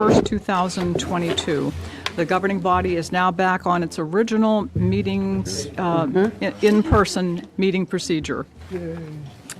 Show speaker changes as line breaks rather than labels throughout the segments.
1st, 2022. The governing body is now back on its original meetings, in-person meeting procedure.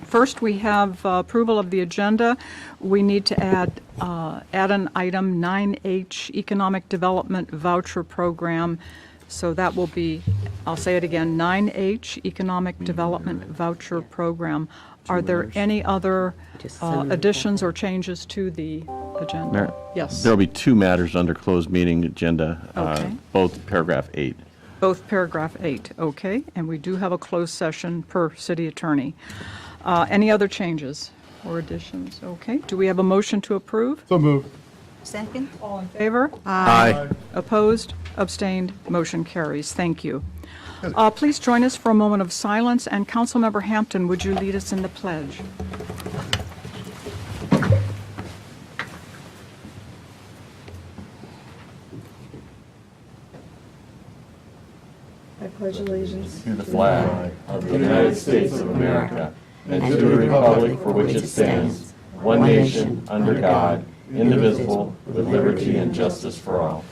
First, we have approval of the agenda. We need to add an item 9H, Economic Development Voucher Program. So that will be, I'll say it again, 9H, Economic Development Voucher Program. Are there any other additions or changes to the agenda?
Mayor,
Yes.
There will be two matters under closed meeting agenda,
Okay.
both paragraph 8.
Both paragraph 8, okay. And we do have a closed session per city attorney. Any other changes or additions? Okay. Do we have a motion to approve?
So moved.
Second?
All in favor?
Aye.
Opposed? Abstained? Motion carries. Thank you. Please join us for a moment of silence, and Councilmember Hampton, would you lead us in the pledge?
I pledge allegiance
To the flag of the United States of America and to the republic for which it stands, one nation, under God, indivisible, with liberty and justice for all.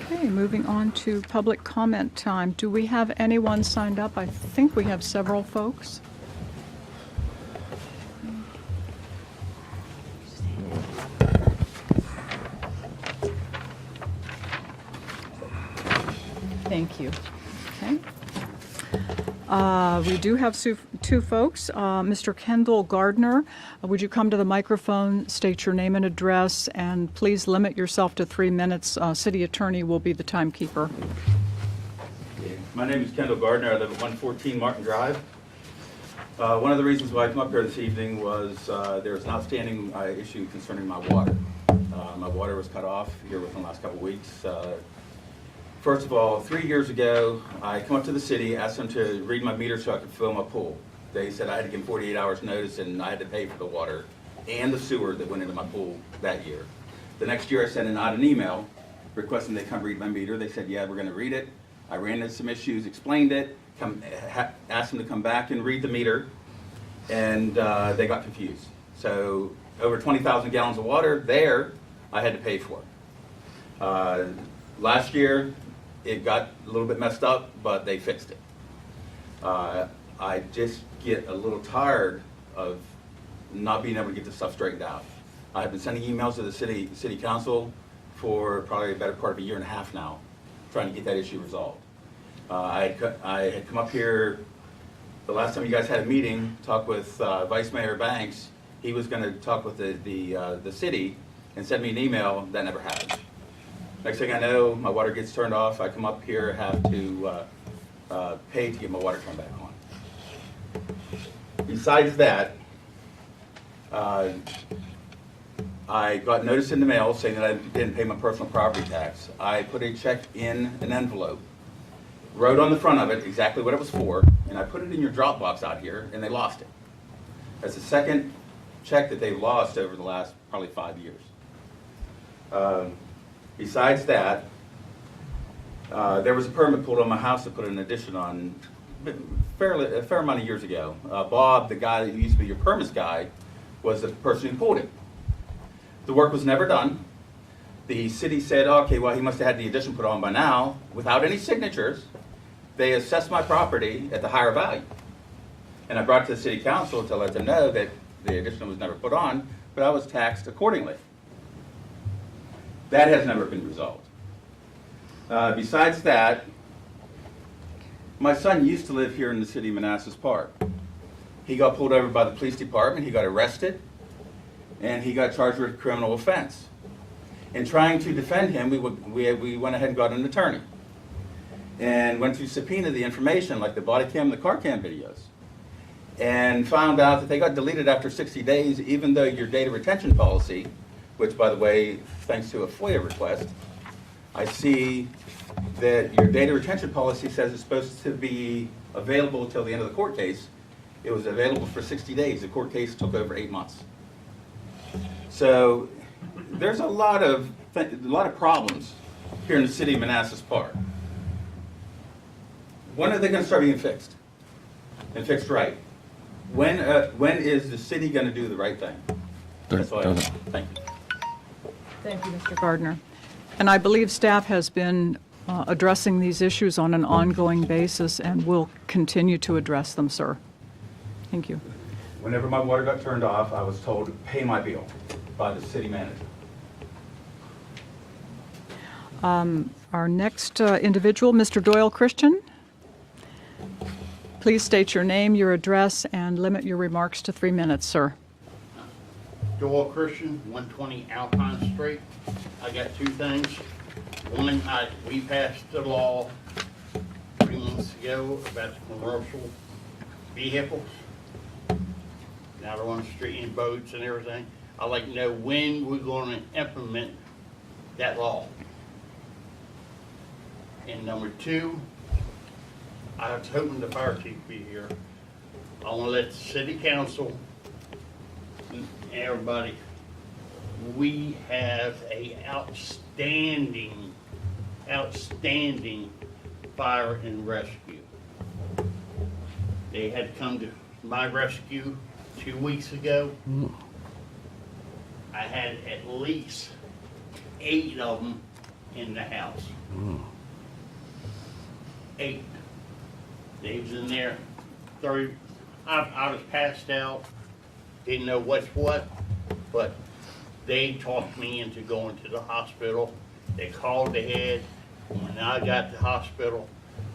Okay, moving on to public comment time. Do we have anyone signed up? I think we have several folks. Thank you. Okay. We do have two folks. Mr. Kendall Gardner, would you come to the microphone, state your name and address, and please limit yourself to 3 minutes. City Attorney will be the timekeeper.
My name is Kendall Gardner. I live at 114 Martin Drive. One of the reasons why I come up here this evening was there was an outstanding issue concerning my water. My water was cut off here within the last couple of weeks. First of all, 3 years ago, I come up to the city, asked them to read my meter so I could fill my pool. They said I had to give them 48 hours notice and I had to pay for the water and the sewer that went into my pool that year. The next year I sent out an email requesting they come read my meter. They said, yeah, we're going to read it. I ran into some issues, explained it, asked them to come back and read the meter, and they got confused. So over 20,000 gallons of water there I had to pay for. Last year, it got a little bit messed up, but they fixed it. I just get a little tired of not being able to get this stuff straightened out. I've been sending emails to the city council for probably a better part of a year and a half now, trying to get that issue resolved. I had come up here the last time you guys had a meeting, talk with Vice Mayor Banks. He was going to talk with the city and send me an email. That never happened. Next thing I know, my water gets turned off. I come up here, have to pay to get my water turned back on. Besides that, I got notice in the mail saying that I didn't pay my personal property tax. I put a check in an envelope, wrote on the front of it exactly what it was for, and I put it in your drop box out here, and they lost it. That's the second check that they've lost over the last probably 5 years. Besides that, there was a permit pulled on my house to put an addition on a fair amount of years ago. Bob, the guy that used to be your permits guy, was the person who pulled it. The work was never done. The city said, okay, well, he must have had the addition put on by now. Without any signatures, they assessed my property at the higher value. And I brought it to the city council to let them know that the addition was never put on, but I was taxed accordingly. That has never been resolved. Besides that, my son used to live here in the city of Manassas Park. He got pulled over by the police department, he got arrested, and he got charged with a criminal offense. In trying to defend him, we went ahead and got an attorney and went to subpoena the information like the body cam and the car cam videos, and found out that they got deleted after 60 days, even though your data retention policy, which, by the way, thanks to a FOIA request, I see that your data retention policy says it's supposed to be available until the end of the court case. It was available for 60 days. The court case took over 8 months. So there's a lot of problems here in the city of Manassas Park. When are they going to start being fixed? And fixed right? When is the city going to do the right thing? That's all I have. Thank you.
Thank you, Mr. Gardner. And I believe staff has been addressing these issues on an ongoing basis and will continue to address them, sir. Thank you.
Whenever my water got turned off, I was told to pay my bill by the city manager.
Our next individual, Mr. Doyle Christian. Please state your name, your address, and limit your remarks to 3 minutes, sir.
Joel Christian, 120 Alpine Street. I got two things. One, we passed the law 3 months ago about the commercial vehicles. Now they're on the street in boats and everything. I'd like to know when we're going to implement that law. And number two, I was hoping the fire chief would be here. I want to let the city council and everybody, we have a outstanding fire and rescue. They had come to my rescue 2 weeks ago. I had at least 8 of them in the house. 8. They was in there 30, I was passed out, didn't know what's what, but they talked me into going to the hospital. They called ahead. When I got to the hospital,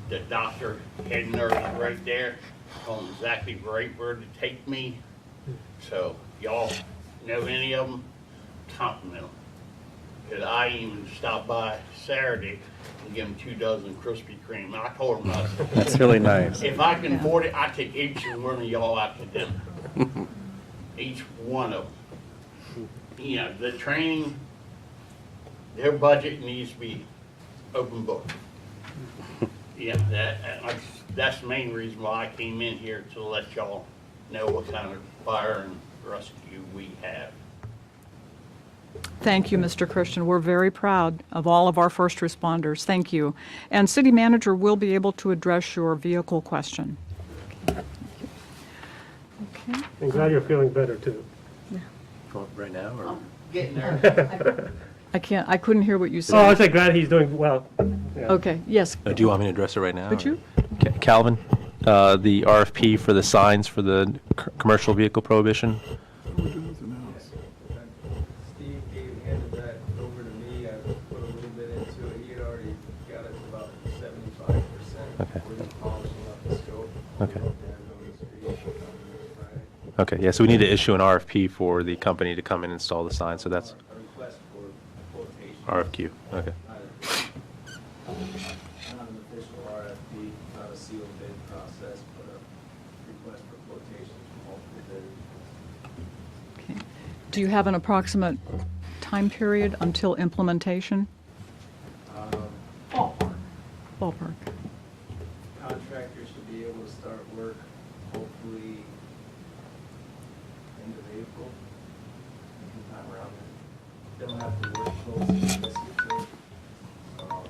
the doctor, head nurse right there, told them exactly right where to take me. So y'all know any of them, compliment them. Because I even stopped by Saturday and give them 2 dozen Krispy Kreme. I told them, I said,
That's really nice.
if I can afford it, I take each one of y'all out to dinner. Each one of them. You know, the training, their budget needs to be open book. Yeah, that's the main reason why I came in here, to let y'all know what kind of fire and rescue we have.
Thank you, Mr. Christian. We're very proud of all of our first responders. Thank you. And City Manager will be able to address your vehicle question. Okay.
I'm glad you're feeling better, too.
Right now, or?
Getting there.
I couldn't hear what you said.
Oh, I say glad he's doing well. Yeah.
Okay, yes.
Do you want me to address it right now?
Would you?
Calvin, the RFP for the signs for the commercial vehicle prohibition.
Steve handed that over to me. I put a little bit into it. He had already got it to about 75%.
Okay.
We're just polishing up the scope.
Okay.
We're on the street on Friday.
Okay, yeah, so we need to issue an RFP for the company to come and install the sign, so that's
A request for quotation.
RFQ, okay.
Not an official RFP, not a sealed bid process, but a request for quotations from multiple bidders.
Okay. Do you have an approximate time period until implementation? Ballpark.
Contractors should be able to start work hopefully end of April, sometime around there. They'll have to work closely with us to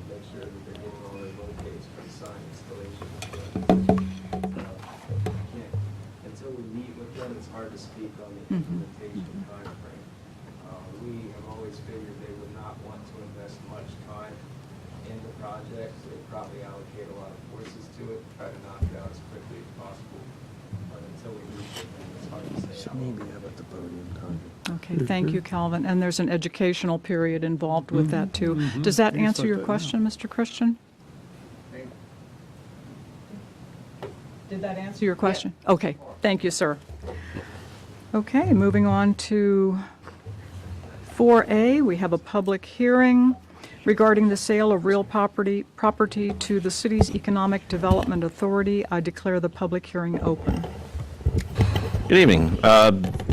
make sure that they're getting all their locates for the sign installation. Until we meet with them, it's hard to speak on the implementation timeframe. We have always figured they would not want to invest much time in the project, so they probably allocate a lot of forces to it, try to knock it out as quickly as possible. But until we meet with them, it's hard to say.
Okay, thank you, Calvin. And there's an educational period involved with that, too. Does that answer your question, Mr. Christian? Did that answer your question? Okay, thank you, sir. Okay, moving on to 4A, we have a public hearing regarding the sale of real property to the city's Economic Development Authority. I declare the public hearing open.
Good evening.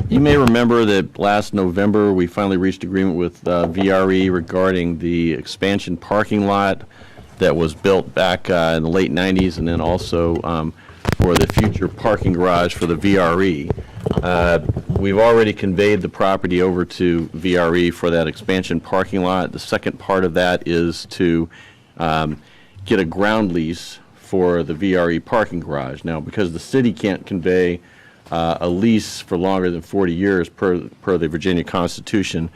You may remember that last November, we finally reached agreement with VRE regarding the expansion parking lot that was built back in the late 90s, and then also for the future parking garage for the VRE. We've already conveyed the property over to VRE for that expansion parking lot. The second part of that is to get a ground lease for the VRE parking garage. Now, because the city can't convey a lease for longer than 40 years per the Virginia Constitution,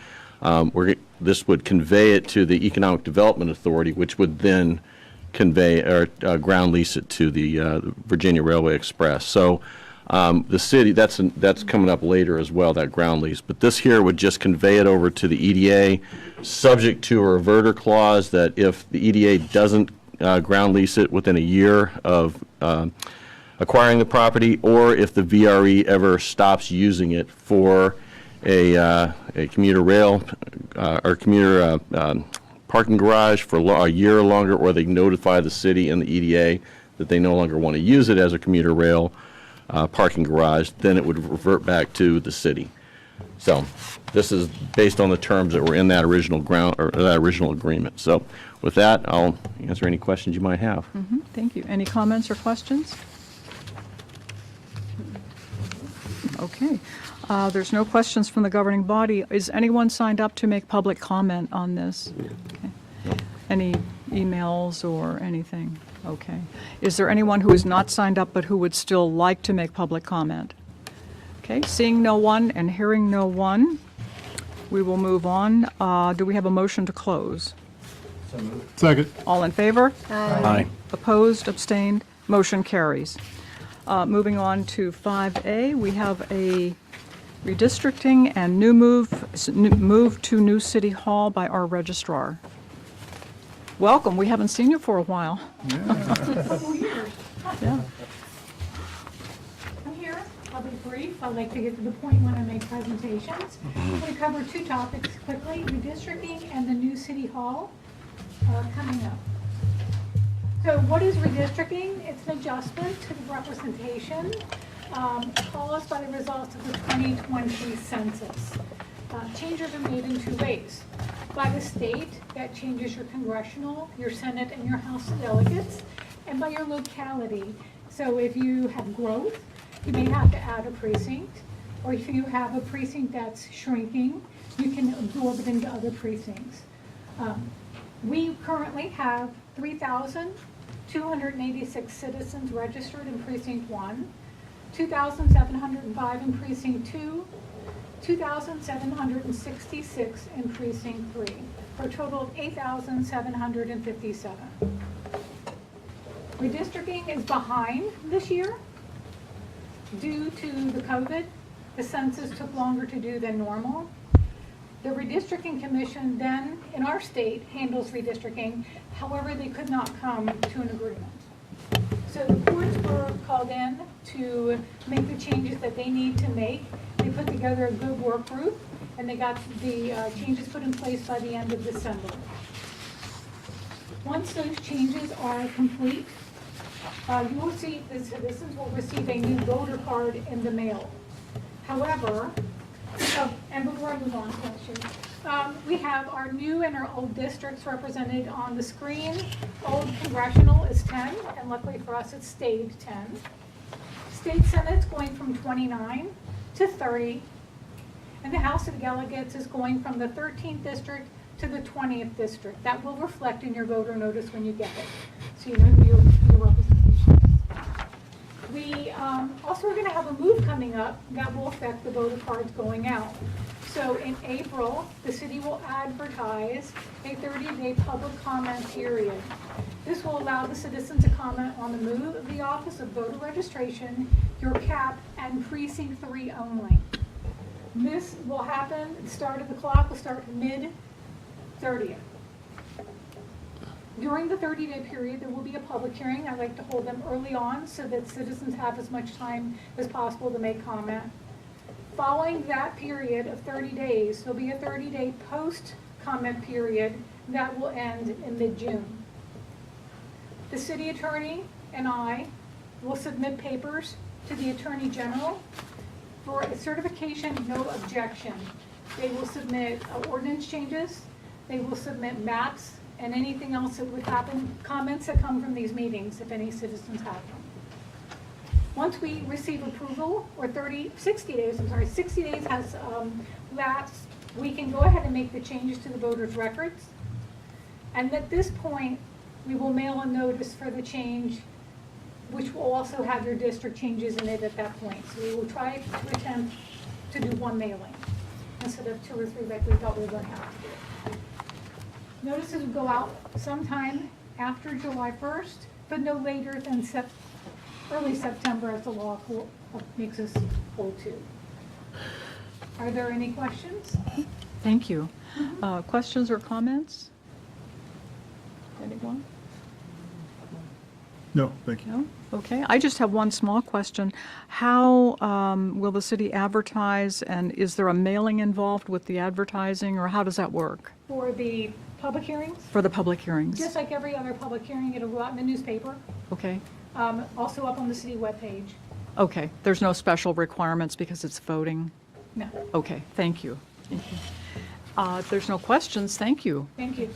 this would convey it to the Economic Development Authority, which would then convey or ground lease it to the Virginia Railway Express. So the city, that's coming up later as well, that ground lease. But this here would just convey it over to the EDA, subject to a reverter clause that if the EDA doesn't ground lease it within a year of acquiring the property, or if the VRE ever stops using it for a commuter rail or commuter parking garage for a year or longer, or they notify the city and the EDA that they no longer want to use it as a commuter rail parking garage, then it would revert back to the city. So this is based on the terms that were in that original agreement. So with that, I'll answer any questions you might have.
Thank you. Any comments or questions? Okay. There's no questions from the governing body. Is anyone signed up to make public comment on this? Okay. Any emails or anything? Okay. Is there anyone who is not signed up but who would still like to make public comment? Okay. Seeing no one and hearing no one, we will move on. Do we have a motion to close?
Second.
All in favor?
Aye.
Opposed, abstained, motion carries. Moving on to 5A, we have a redistricting and new move to new city hall by our registrar. Welcome, we haven't seen you for a while. Yeah.
I'm here. I'll be brief. I like to get to the point when I make presentations. We cover two topics quickly, redistricting and the new city hall coming up. So what is redistricting? It's an adjustment to the representation caused by the results of the 2020 census. Changes are made in two ways. By the state, that changes your congressional, your Senate, and your House delegates, and by your locality. So if you have growth, you may have to add a precinct, or if you have a precinct that's shrinking, you can absorb it into other precincts. We currently have 3,286 citizens registered in Precinct 1, 2,705 in Precinct 2, 2,766 in Precinct 3, for a total of 8,757. Redistricting is behind this year due to the COVID. The census took longer to do than normal. The Redistricting Commission then, in our state, handles redistricting. However, they could not come to an agreement. So the courts were called in to make the changes that they need to make. They put together a good work group, and they got the changes put in place by the end of December. Once those changes are complete, you will see the citizens will receive a new voter card in the mail. However, and before I move on, we have our new and our old districts represented on the screen. Old congressional is 10, and luckily for us, it stayed 10. State Senate's going from 29 to 30, and the House of Delegates is going from the 13th district to the 20th district. That will reflect in your voter notice when you get it, so you know who your representation is. We also are going to have a move coming up that will affect the voter cards going out. So in April, the city will advertise a 30-day public comment period. This will allow the citizens to comment on the move of the Office of Voter Registration, your cap, and Precinct 3 only. This will happen, the start of the clock will start mid-30th. During the 30-day period, there will be a public hearing. I like to hold them early on so that citizens have as much time as possible to make comment. Following that period of 30 days, there'll be a 30-day post-comment period that will end in mid-June. The city attorney and I will submit papers to the Attorney General for a certification no objection. They will submit ordinance changes, they will submit maps, and anything else that would happen, comments that come from these meetings, if any citizens have them. Once we receive approval, or 60 days has lapsed, we can go ahead and make the changes to the voters' records. And at this point, we will mail a notice for the change which will also have your district changes in it at that point. So we will try to attempt to do one mailing instead of 2 or 3 like we thought we were going to have to do. Notices will go out sometime after July 1st, but no later than early September, as the law makes us hold to. Are there any questions?
Thank you. Questions or comments? Anyone?
No, thank you.
No? Okay, I just have one small question. How will the city advertise, and is there a mailing involved with the advertising, or how does that work
For the public hearings,
for the public hearings?
just like every other public hearing, it'll go out in the newspaper,
Okay,
also up on the city webpage.
okay. There's no special requirements because it's voting?
No,
Okay, thank you. Thank you. If there's no questions, thank you.
thank you.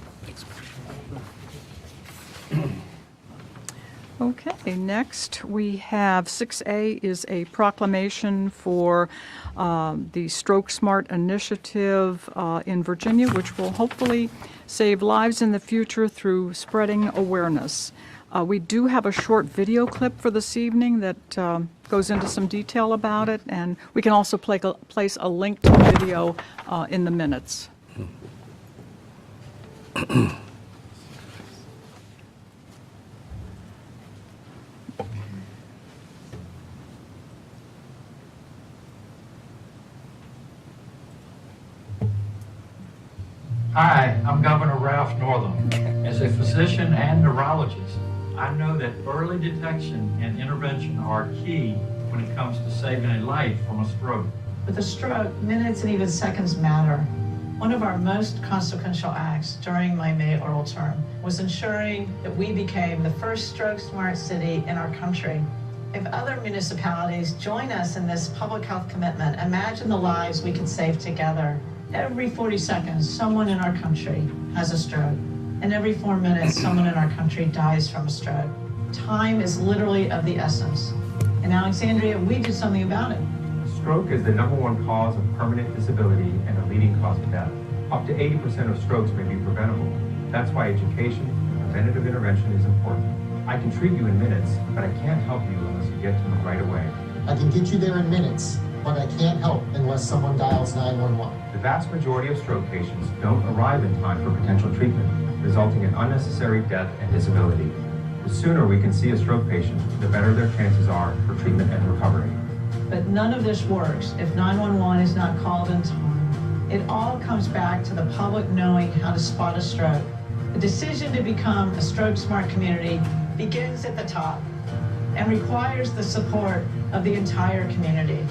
Okay, next we have 6A is a proclamation for the Stroke Smart initiative in Virginia, which will hopefully save lives in the future through spreading awareness. We do have a short video clip for this evening that goes into some detail about it, and we can also place a link to the video in the minutes.
Hi, I'm Governor Ralph Northam. As a physician and neurologist, I know that early detection and intervention are key when it comes to saving a life from a stroke.
With a stroke, minutes and even seconds matter. One of our most consequential acts during my mayoral term was ensuring that we became the first stroke smart city in our country. If other municipalities join us in this public health commitment, imagine the lives we could save together. Every 40 seconds, someone in our country has a stroke. And every 4 minutes, someone in our country dies from a stroke. Time is literally of the essence. In Alexandria, we did something about it.
Stroke is the #1 cause of permanent disability and a leading cause of death. Up to 80% of strokes may be preventable. That's why education and preventative intervention is important. I can treat you in minutes, but I can't help you unless you get to me right away.
I can get you there in minutes, but I can't help unless someone dials 911.
The vast majority of stroke patients don't arrive in time for potential treatment, resulting in unnecessary death and disability. The sooner we can see a stroke patient, the better their chances are for treatment and recovery.
But none of this works if 911 is not called in time. It all comes back to the public knowing how to spot a stroke. The decision to become a stroke smart community begins at the top and requires the support of the entire community.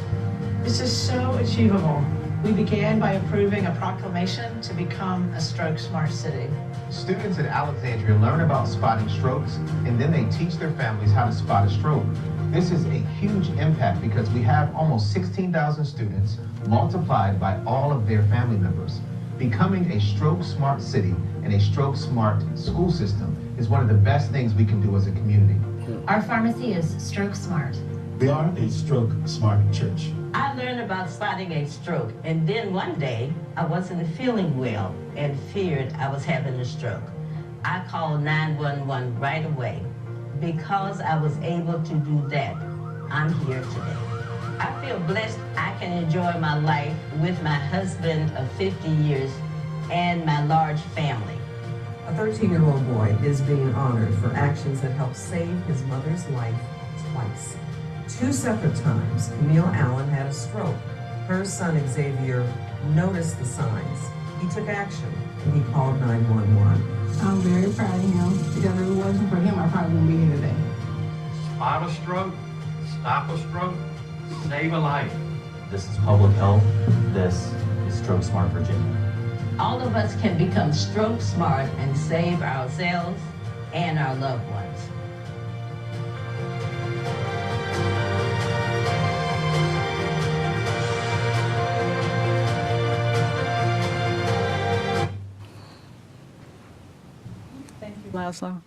This is so achievable. We began by approving a proclamation to become a stroke smart city.
Students at Alexandria learn about spotting strokes, and then they teach their families how to spot a stroke. This is a huge impact because we have almost 16,000 students multiplied by all of their family members. Becoming a stroke smart city and a stroke smart school system is one of the best things we can do as a community.
Our pharmacy is stroke smart.
We are a stroke smart church.
I learned about spotting a stroke, and then one day I wasn't feeling well and feared I was having a stroke. I called 911 right away. Because I was able to do that, I'm here today. I feel blessed I can enjoy my life with my husband of 50 years and my large family.
A 13-year-old boy is being honored for actions that helped save his mother's life twice. 2 separate times, Camille Allen had a stroke. Her son Xavier noticed the signs. He took action and he called 911.
I'm very proud of him because if it wasn't for him, I probably wouldn't be here today.
Spot a stroke, stop a stroke, save a life.
This is public health. This is Stroke Smart Virginia.
All of us can become stroke smart and save ourselves and our loved ones.
Laszlo.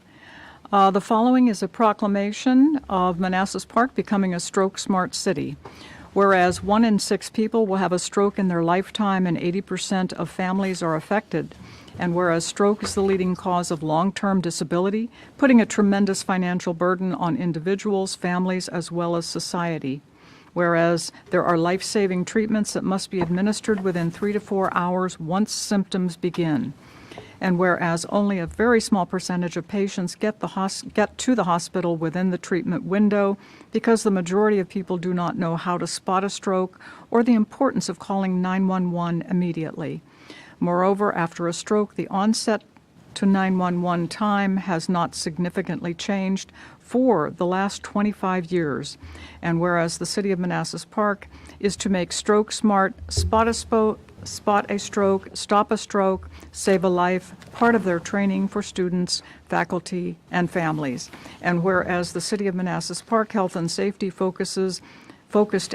The following is a proclamation of Manassas Park becoming a stroke smart city. Whereas 1 in 6 people will have a stroke in their lifetime and 80% of families are affected. And whereas stroke is the leading cause of long-term disability, putting a tremendous financial burden on individuals, families, as well as society. Whereas there are life-saving treatments that must be administered within 3 to 4 hours once symptoms begin. And whereas only a very small percentage of patients get to the hospital within the treatment window because the majority of people do not know how to spot a stroke or the importance of calling 911 immediately. Moreover, after a stroke, the onset to 911 time has not significantly changed for the last 25 years. And whereas the City of Manassas Park is to make stroke smart, spot a stroke, stop a stroke, save a life, part of their training for students, faculty, and families. And whereas the City of Manassas Park Health and Safety focused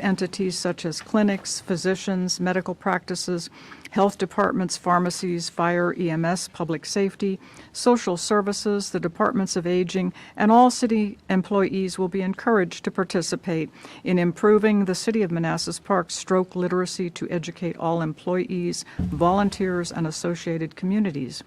entities such as clinics, physicians, medical practices, health departments, pharmacies, fire, EMS, public safety, social services, the departments of aging, and all city employees will be encouraged to participate in improving the City of Manassas Park's stroke literacy to educate all employees, volunteers, and associated communities.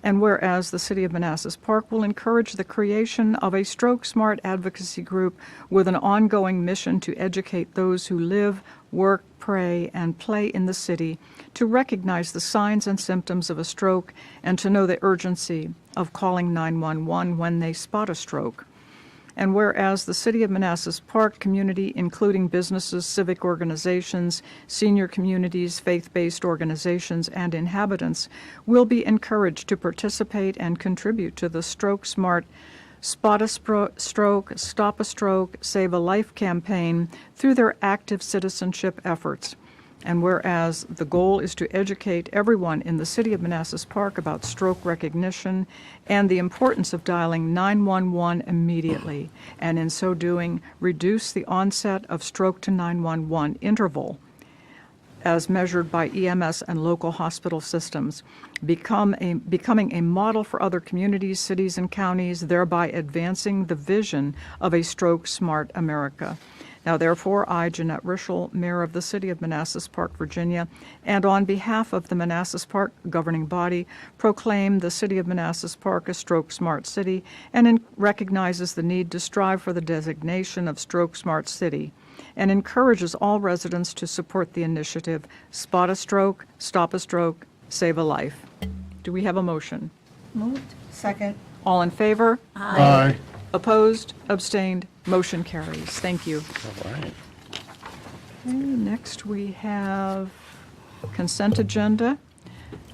And whereas the City of Manassas Park will encourage the creation of a Stroke Smart advocacy group with an ongoing mission to educate those who live, work, pray, and play in the city to recognize the signs and symptoms of a stroke and to know the urgency of calling 911 when they spot a stroke. And whereas the City of Manassas Park community, including businesses, civic organizations, senior communities, faith-based organizations, and inhabitants, will be encouraged to participate and contribute to the Stroke Smart Spot a Stroke, Stop a Stroke, Save a Life campaign through their active citizenship efforts. And whereas the goal is to educate everyone in the City of Manassas Park about stroke recognition and the importance of dialing 911 immediately, and in so doing, reduce the onset of stroke to 911 interval as measured by EMS and local hospital systems, becoming a model for other communities, cities, and counties, thereby advancing the vision of a stroke-smart America. Now, therefore, I, Jeanette Rischel, Mayor of the City of Manassas Park, Virginia, and on behalf of the Manassas Park governing body, proclaim the City of Manassas Park a stroke-smart city and recognizes the need to strive for the designation of stroke-smart city, and encourages all residents to support the initiative Spot a Stroke, Stop a Stroke, Save a Life. Do we have a motion?
Moved. Second.
All in favor?
Aye.
Opposed? Abstained? Motion carries. Thank you.
All right.
Okay, next we have consent agenda.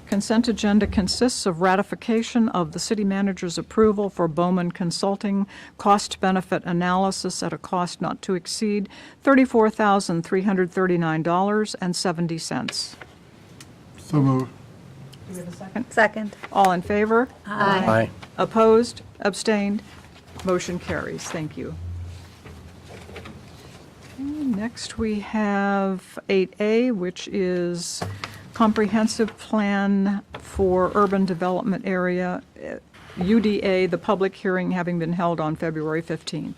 Consent agenda consists of ratification of the city manager's approval for Bowman Consulting cost-benefit analysis at a cost not to exceed $34,339.70.
So moved.
Do we have a second?
Second.
All in favor?
Aye.
Opposed? Abstained? Motion carries. Thank you. Okay, next we have 8A, which is Comprehensive Plan for Urban Development Area, UDA, the public hearing having been held on February 15th.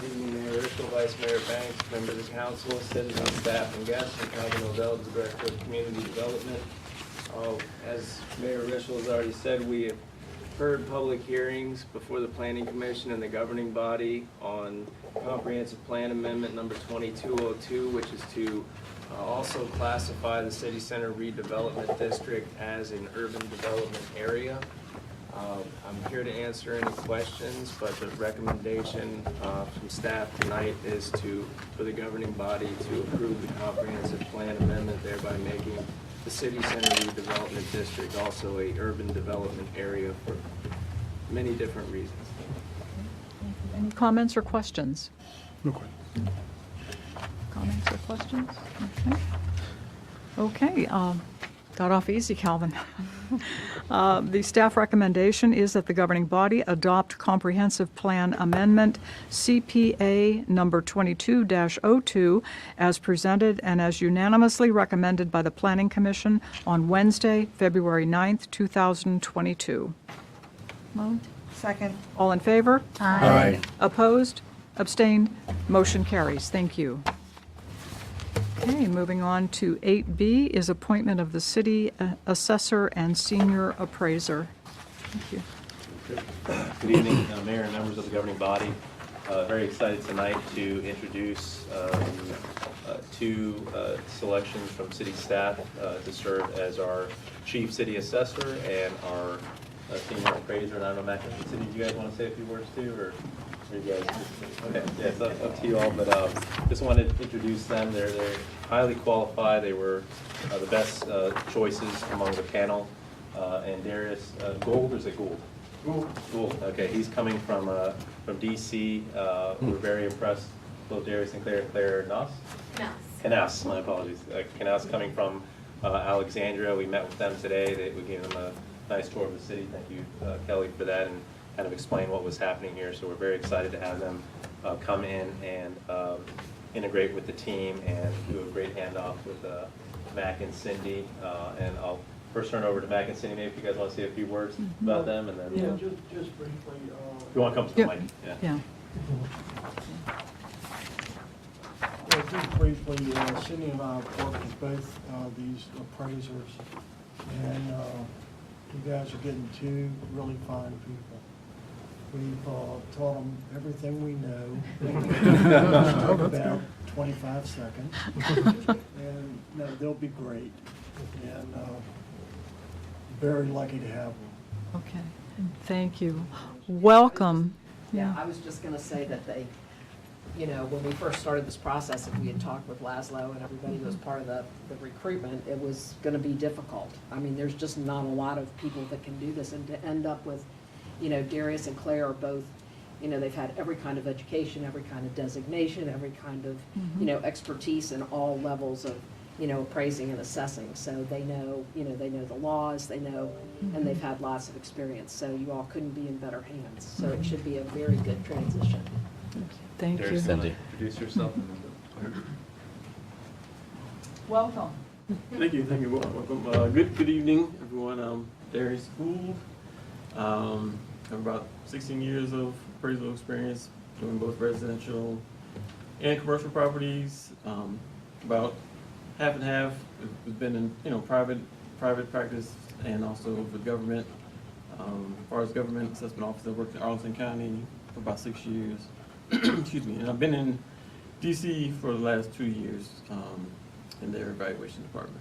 Good evening, Mayor Rischel, Vice Mayor Banks, members of council, citizens, staff, and guests. I'm Calvin Novell, the Director of Community Development. As Mayor Rischel has already said, we have heard public hearings before the Planning Commission and the governing body on Comprehensive Plan Amendment number 2202, which is to also classify the City Center Redevelopment District as an urban development area. I'm here to answer any questions, but the recommendation from staff tonight is for the governing body to approve the Comprehensive Plan Amendment, thereby making the City Center Redevelopment District also a urban development area for many different reasons.
Any comments or questions?
No question.
Comments or questions? Okay, got off easy, Calvin. The staff recommendation is that the governing body adopt Comprehensive Plan Amendment CPA number 22-02 as presented and as unanimously recommended by the Planning Commission on Wednesday, February 9th, 2022.
Moved. Second.
All in favor?
Aye.
Opposed? Abstained? Motion carries. Thank you. Okay, moving on to 8B is appointment of the city assessor and senior appraiser. Thank you.
Good evening, Mayor and members of the governing body. Very excited tonight to introduce two selections from city staff to serve as our chief city assessor and our senior appraiser. And I don't know, Matt, City, do you guys want to say a few words too, or you guys? Okay, yeah, it's up to you all, but just wanted to introduce them. They're highly qualified. They were the best choices among the panel. And Darius Gould, or is it Gould? Gould. Okay, he's coming from DC. We're very impressed, both Darius and Claire Noss? Knaus, my apologies. Knaus coming from Alexandria. We met with them today. We gave them a nice tour of the city. Thank you, Kelly, for that, and kind of explain what was happening here. So we're very excited to have them come in and integrate with the team and do a great handoff with Mac and Cindy. And I'll first turn over to Mac and Cindy, maybe if you guys want to say a few words about them, and then
just briefly.
If you want to come to the mic.
Yeah.
Just briefly, Cindy and I have worked with both these appraisers, and you guys are getting two really fine people. We've taught them everything we know in about 25 seconds, and no, they'll be great, and very lucky to have them.
Okay, thank you. Welcome.
Yeah, I was just going to say that they, you know, when we first started this process, and we had talked with Laszlo and everybody who was part of the recruitment, it was going to be difficult. I mean, there's just not a lot of people that can do this, and to end up with, you know, Darius and Claire are both, you know, they've had every kind of education, every kind of designation, every kind of, you know, expertise in all levels of, you know, appraising and assessing. So they know, you know, they know the laws, they know, and they've had lots of experience. So you all couldn't be in better hands. So it should be a very good transition.
Thank you.
Cindy. Introduce yourself.
Welcome.
Thank you. Welcome. Good evening, everyone. Darius Gould. I have about 16 years of appraisal experience doing both residential and commercial properties. About half and half has been in, you know, private practice and also with government. As far as government assessment office, I worked in Arlington County for about 6 years. Excuse me. And I've been in DC for the last 2 years in their evaluation department.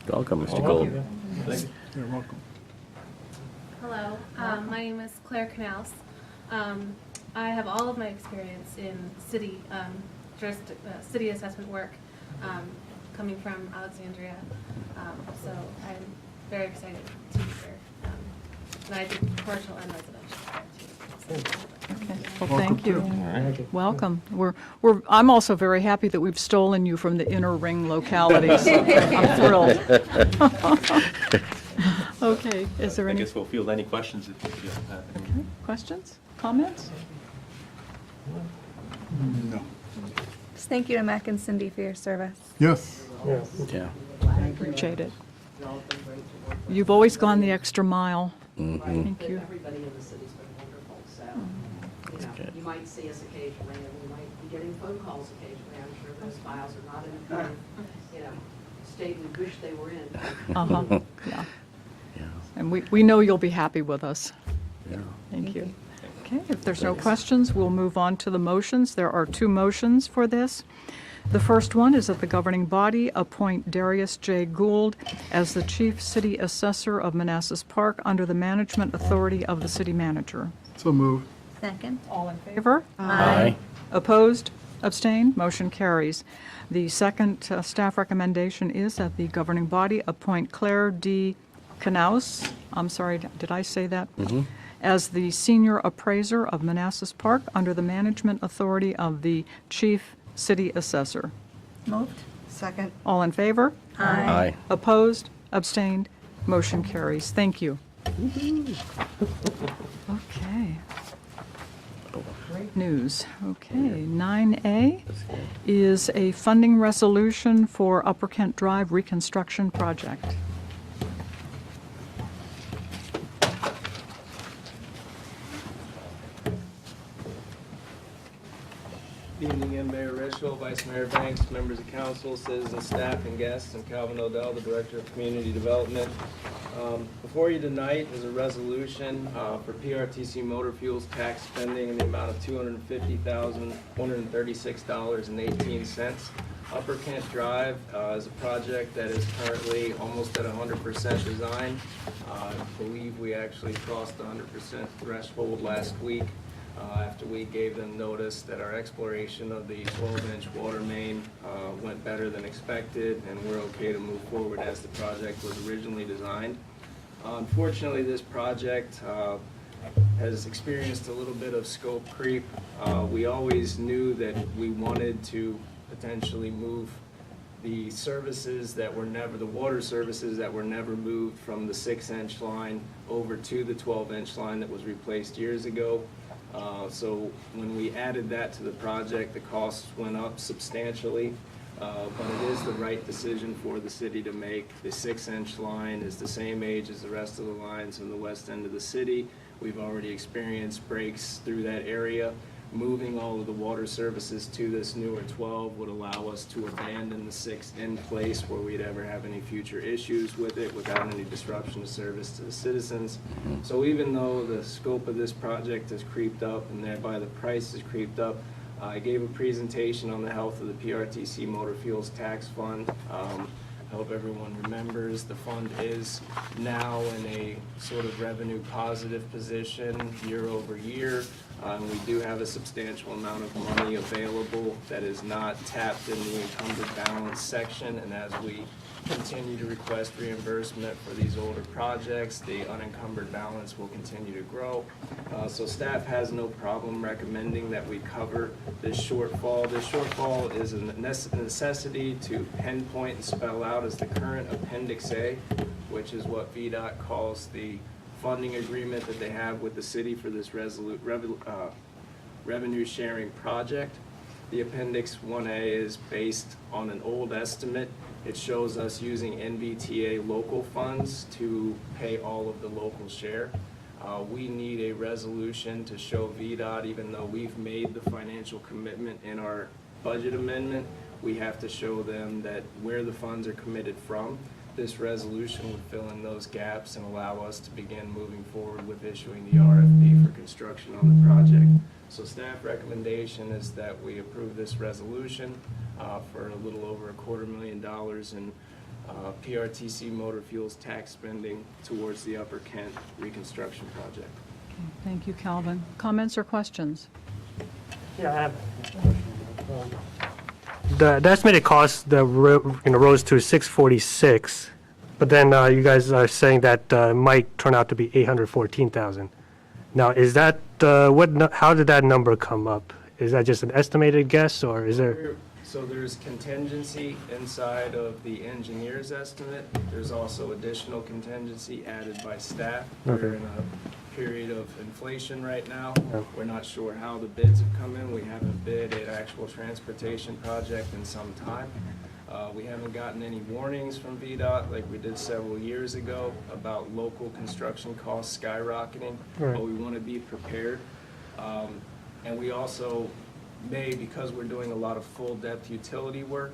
Welcome, Mr. Gould.
Thank you.
You're welcome.
Hello, my name is Claire Knaus. I have all of my experience in city city assessment work, coming from Alexandria. So I'm very excited to be here. And I do commercial and residential.
Okay. Well, thank you. Welcome. I'm also very happy that we've stolen you from the inner ring localities. I'm thrilled. Okay, is there any?
I guess we'll field any questions if you have any.
Questions? Comments?
No.
Just thank you to Mac and Cindy for your service.
Yes.
Yeah.
I appreciate it. You've always gone the extra mile. Thank you.
Everybody in the city's been wonderful. So, you know, you might see us occasionally, and we might be getting phone calls occasionally. I'm sure those files are not in the kind of, you know, state we wish they were in.
Yeah. And we know you'll be happy with us.
Yeah.
Thank you. Okay, if there's no questions, we'll move on to the motions. There are two motions for this. The first one is that the governing body appoint Darius J. Gould as the Chief City Assessor of Manassas Park under the management authority of the city manager.
So move.
Second.
All in favor?
Aye.
Opposed? Abstained? Motion carries. The second staff recommendation is that the governing body appoint Claire D. Knaus, I'm sorry, did I say that? As the Senior Appraiser of Manassas Park under the management authority of the Chief City Assessor.
Moved. Second.
All in favor?
Aye.
Opposed? Abstained? Motion carries. Thank you. Okay. Great news. Okay, 9A is a funding resolution for Upper Kent Drive reconstruction project.
Good evening again, Mayor Rischel, Vice Mayor Banks, members of council, citizens, staff, and guests. I'm Calvin Odell, the Director of Community Development. Before you tonight is a resolution for PRTC motor fuels tax spending in the amount of $250,136.18. Upper Kent Drive is a project that is currently almost at 100% design. I believe we actually crossed the 100% threshold last week. After we gave them notice that our exploration of the 12-inch water main went better than expected, and we're okay to move forward as the project was originally designed. Unfortunately, this project has experienced a little bit of scope creep. We always knew that we wanted to potentially move the services that were never, the water services that were never moved from the 6-inch line over to the 12-inch line that was replaced years ago. So when we added that to the project, the costs went up substantially, but it is the right decision for the city to make. The 6-inch line is the same age as the rest of the lines in the west end of the city. We've already experienced breaks through that area. Moving all of the water services to this newer 12 would allow us to abandon the 6 in place where we'd ever have any future issues with it without any disruption of service to the citizens. So even though the scope of this project has creeped up and thereby the price has creeped up, I gave a presentation on the health of the PRTC Motor Fuels Tax Fund. I hope everyone remembers the fund is now in a sort of revenue positive position year over year. We do have a substantial amount of money available that is not tapped in the encumbered balance section, and as we continue to request reimbursement for these older projects, the unencumbered balance will continue to grow. So staff has no problem recommending that we cover this shortfall. This shortfall is a necessity to pinpoint and spell out as the current Appendix A, which is what VDOT calls the funding agreement that they have with the city for this revenue sharing project. The Appendix 1A is based on an old estimate. It shows us using NVTA local funds to pay all of the local share. We need a resolution to show VDOT, even though we've made the financial commitment in our budget amendment, we have to show them that where the funds are committed from. This resolution would fill in those gaps and allow us to begin moving forward with issuing the RFP for construction on the project. So staff recommendation is that we approve this resolution for a little over $250,000 in PRTC motor fuels tax spending towards the Upper Kent reconstruction project.
Okay, thank you, Calvin. Comments or questions?
Yeah, I have the estimated cost rose to $646, but then you guys are saying that might turn out to be $814,000. Now, is that how did that number come up? Is that just an estimated guess, or is there?
So there's contingency inside of the engineer's estimate. There's also additional contingency added by staff.
Okay.
We're in a period of inflation right now. We're not sure how the bids have come in. We haven't bid an actual transportation project in some time. We haven't gotten any warnings from VDOT like we did several years ago about local construction costs skyrocketing, but we want to be prepared. And we also because we're doing a lot of full depth utility work,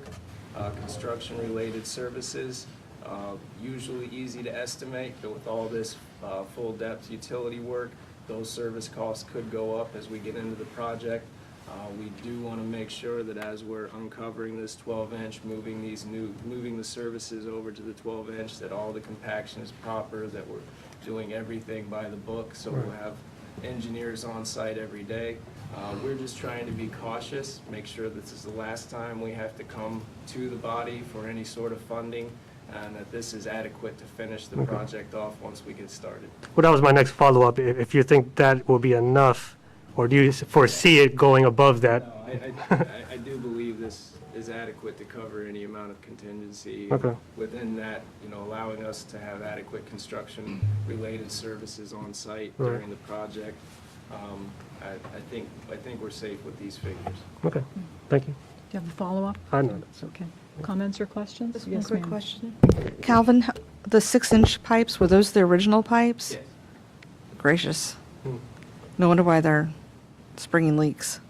construction related services, usually easy to estimate, but with all this full depth utility work, those service costs could go up as we get into the project. We do want to make sure that as we're uncovering this 12-inch, moving the services over to the 12-inch, that all the compaction is proper, that we're doing everything by the book, so we'll have engineers on site every day. We're just trying to be cautious, make sure that this is the last time we have to come to the body for any sort of funding, and that this is adequate to finish the project off once we get started.
Well, that was my next follow-up. If you think that will be enough, or do you foresee it going above that?
No, I do believe this is adequate to cover any amount of contingency.
Okay.
Within that, allowing us to have adequate construction-related services on site during the project. I think we're safe with these figures.
Okay, thank you.
Do you have a follow-up?
No.
It's okay. Comments or questions?
Just
Yes,
one quick
ma'am.
question. Calvin, the 6-inch pipes, were those the original pipes?
Yes.
Gracious. No wonder why they're springing leaks.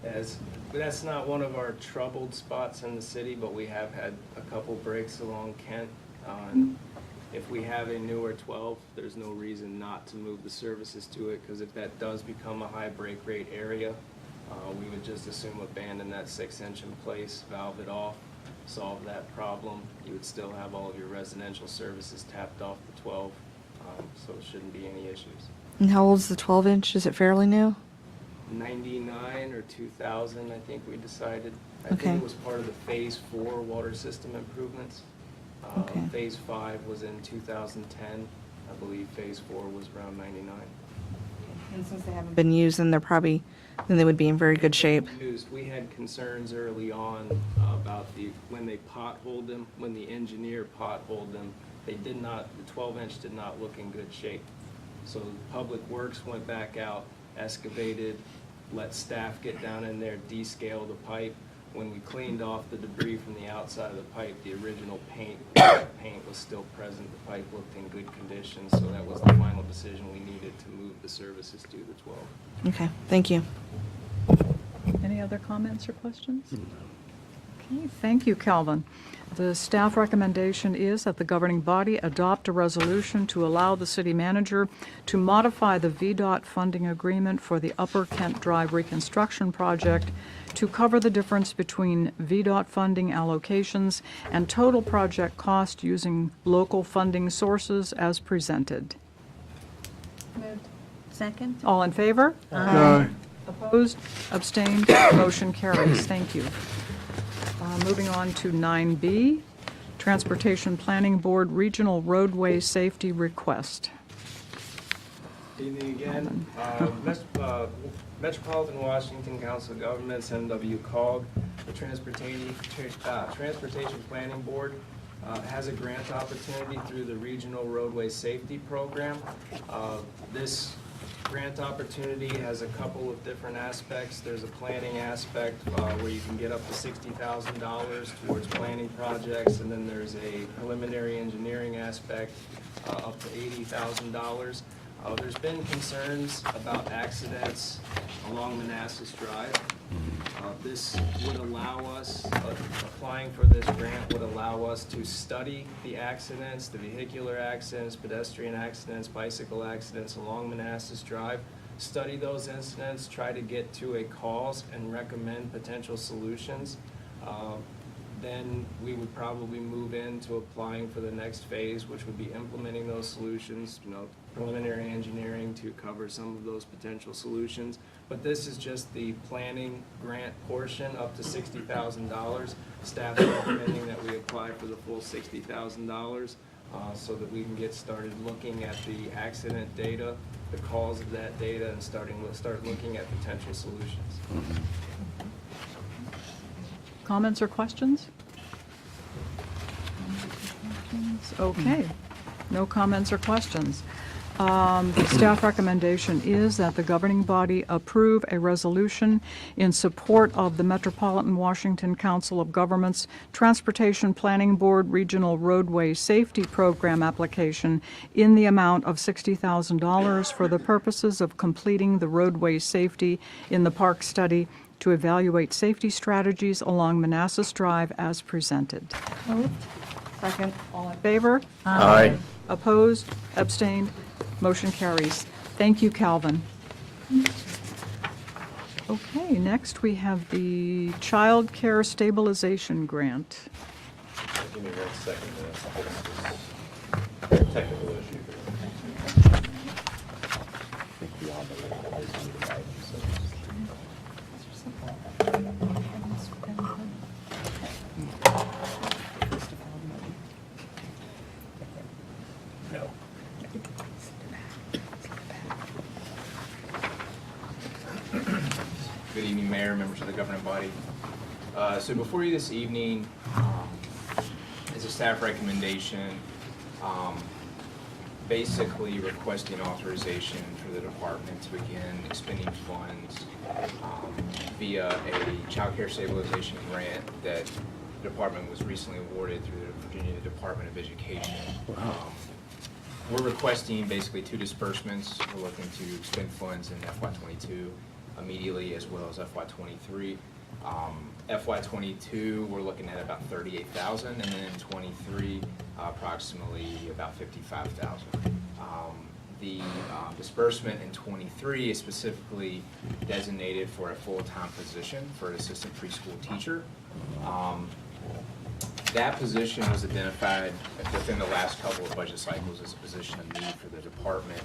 That's not one of our troubled spots in the city, but we have had a couple breaks along Kent. And if we have a newer 12, there's no reason not to move the services to it, because if that does become a high break rate area, we would just assume abandon that 6-inch in place, valve it off, solve that problem. You would still have all of your residential services tapped off the 12, so it shouldn't be any issues.
And how old's the 12-inch? Is it fairly new?
99 or 2000, I think we decided. I
Okay.
think it was part of the Phase 4 water system improvements.
Okay.
Phase 5 was in 2010. I believe Phase 4 was around 99.
And since they haven't been used, then they would be in very good shape.
We had concerns early on about when they potholed them, when the engineer potholed them, the 12-inch did not look in good shape. So Public Works went back out, excavated, let staff get down in there, descale the pipe. When we cleaned off the debris from the outside of the pipe, the original paint was still present. The pipe looked in good condition, so that was the final decision we needed to move the services to the 12.
Okay, thank you.
Any other comments or questions? Okay, thank you, Calvin. The staff recommendation is that the governing body adopt a resolution to allow the city manager to modify the VDOT funding agreement for the Upper Kent Drive reconstruction project to cover the difference between VDOT funding allocations and total project cost using local funding sources as presented.
Moved. Second?
All in favor?
Aye.
Opposed? Abstained? Motion carries. Thank you. Moving on to 9B, Transportation Planning Board Regional Roadway Safety Request.
Good evening again. Metropolitan Washington Council of Governments, MWCOG, the Transportation Planning Board has a grant opportunity through the Regional Roadway Safety Program. This grant opportunity has a couple of different aspects. There's a planning aspect where you can get up to $60,000 towards planning projects, and then there's a preliminary engineering aspect up to $80,000. There's been concerns about accidents along Manassas Drive. This would allow us, applying for this grant would allow us to study the accidents, the vehicular accidents, pedestrian accidents, bicycle accidents along Manassas Drive, study those incidents, try to get to a cause and recommend potential solutions. Then we would probably move into applying for the next phase, which would be implementing those solutions, preliminary engineering to cover some of those potential solutions. But this is just the planning grant portion, up to $60,000. Staff is recommending that we apply for the full $60,000 so that we can get started looking at the accident data, the cause of that data, and start looking at potential solutions.
Comments or questions? Okay, no comments or questions. The staff recommendation is that the governing body approve a resolution in support of the Metropolitan Washington Council of Governments Transportation Planning Board Regional Roadway Safety Program application in the amount of $60,000 for the purposes of completing the roadway safety in the park study to evaluate safety strategies along Manassas Drive as presented.
Moved. Second.
All in favor?
Aye.
Opposed? Abstained? Motion carries. Thank you, Calvin. Okay, next we have the Child Care Stabilization Grant.
Give me 1 second to fix this technical issue. No. Good evening, Mayor, members of the governing body. So before you this evening is a staff recommendation basically requesting authorization for the department to begin expending funds via a child care stabilization grant that the department was recently awarded through the Virginia Department of Education. We're requesting basically two disbursements. We're looking to expend funds in FY22
immediately, as well as FY23. FY22, we're looking at about 38,000, and then in 23, approximately about 55,000. The disbursement in 23 is specifically designated for a full-time position for an assistant preschool teacher. That position was identified within the last couple of budget cycles as a position of need for the department.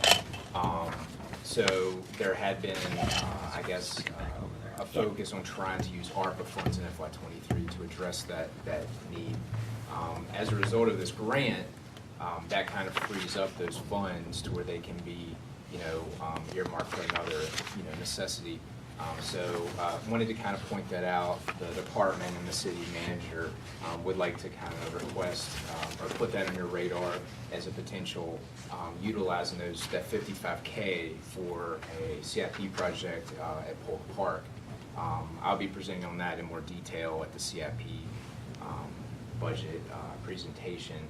So there had been, I guess, a focus on trying to use Arpa funds in FY23 to address that need. As a result of this grant, that kind of frees up those funds to where they can be, earmarked for another, necessity. So wanted to kind of point that out. The department and the city manager would like to kind of request or put that on your radar as a potential utilizing that $55K for a CIP project at Polk Park. I'll be presenting on that in more detail at the CIP budget presentation.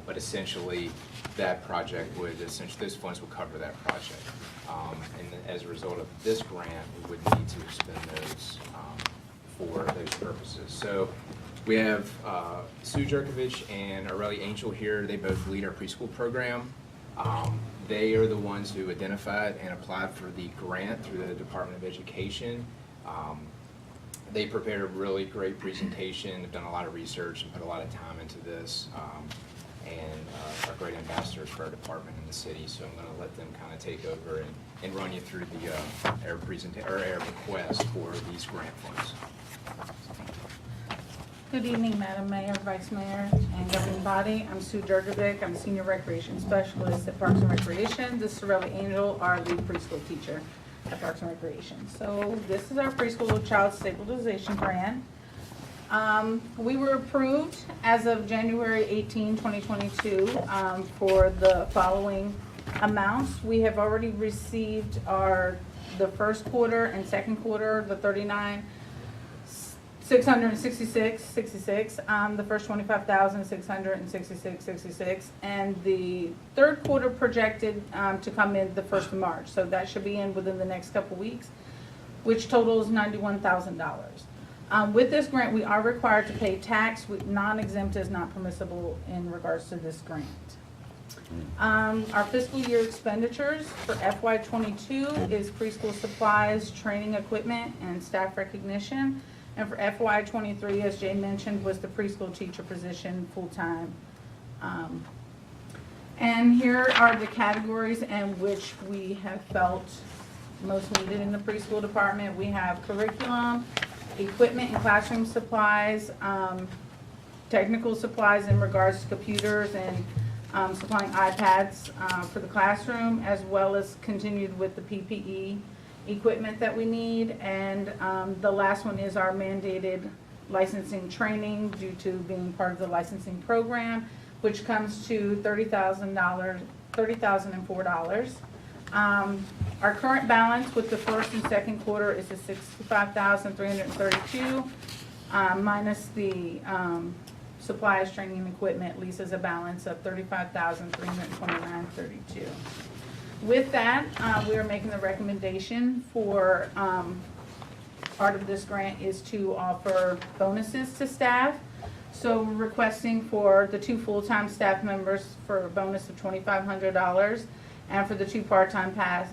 But essentially, that project would those funds would cover that project. And as a result of this grant, we would need to expend those for those purposes. So we have Sue Jerkovich and Aurelia Angel here. They both lead our preschool program. They are the ones who identified and applied for the grant through the Department of Education. They prepared a really great presentation. They've done a lot of research and put a lot of time into this. And are great ambassadors for our department in the city. So I'm going to let them kind of take over and run you through our request for these grant funds.
Good evening, Madam Mayor, Vice Mayor, and governing body. I'm Sue Jergovic. I'm Senior Recreation Specialist at Parks and Recreation. This is Aurelia Angel, our lead preschool teacher at Parks and Recreation. So this is our preschool child stabilization grant. We were approved as of January 18, 2022 for the following amounts. We have already received the first quarter and second quarter, the 39,666.66, the first 25,666.66, and the third quarter projected to come in the 1st of March. So that should be in within the next couple weeks, which totals $91,000. With this grant, we are required to pay tax. Non-exempt is not permissible in regards to this grant. Our fiscal year expenditures for FY22 is preschool supplies, training equipment, and staff recognition. And for FY23, as Jay mentioned, was the preschool teacher position full-time. And here are the categories in which we have felt most needed in the preschool department. We have curriculum, equipment and classroom supplies, technical supplies in regards to computers and supplying iPads for the classroom, as well as continued with the PPE equipment that we need. And the last one is our mandated licensing training due to being part of the licensing program, which comes to $30,004. Our current balance with the first and second quarter is a $65,332 minus the supplies, training, and equipment leases a balance of $35,329.32. With that, we are making the recommendation for part of this grant is to offer bonuses to staff. So we're requesting for the 2 full-time staff members for a bonus of $2,500. And for the 2 part-time staff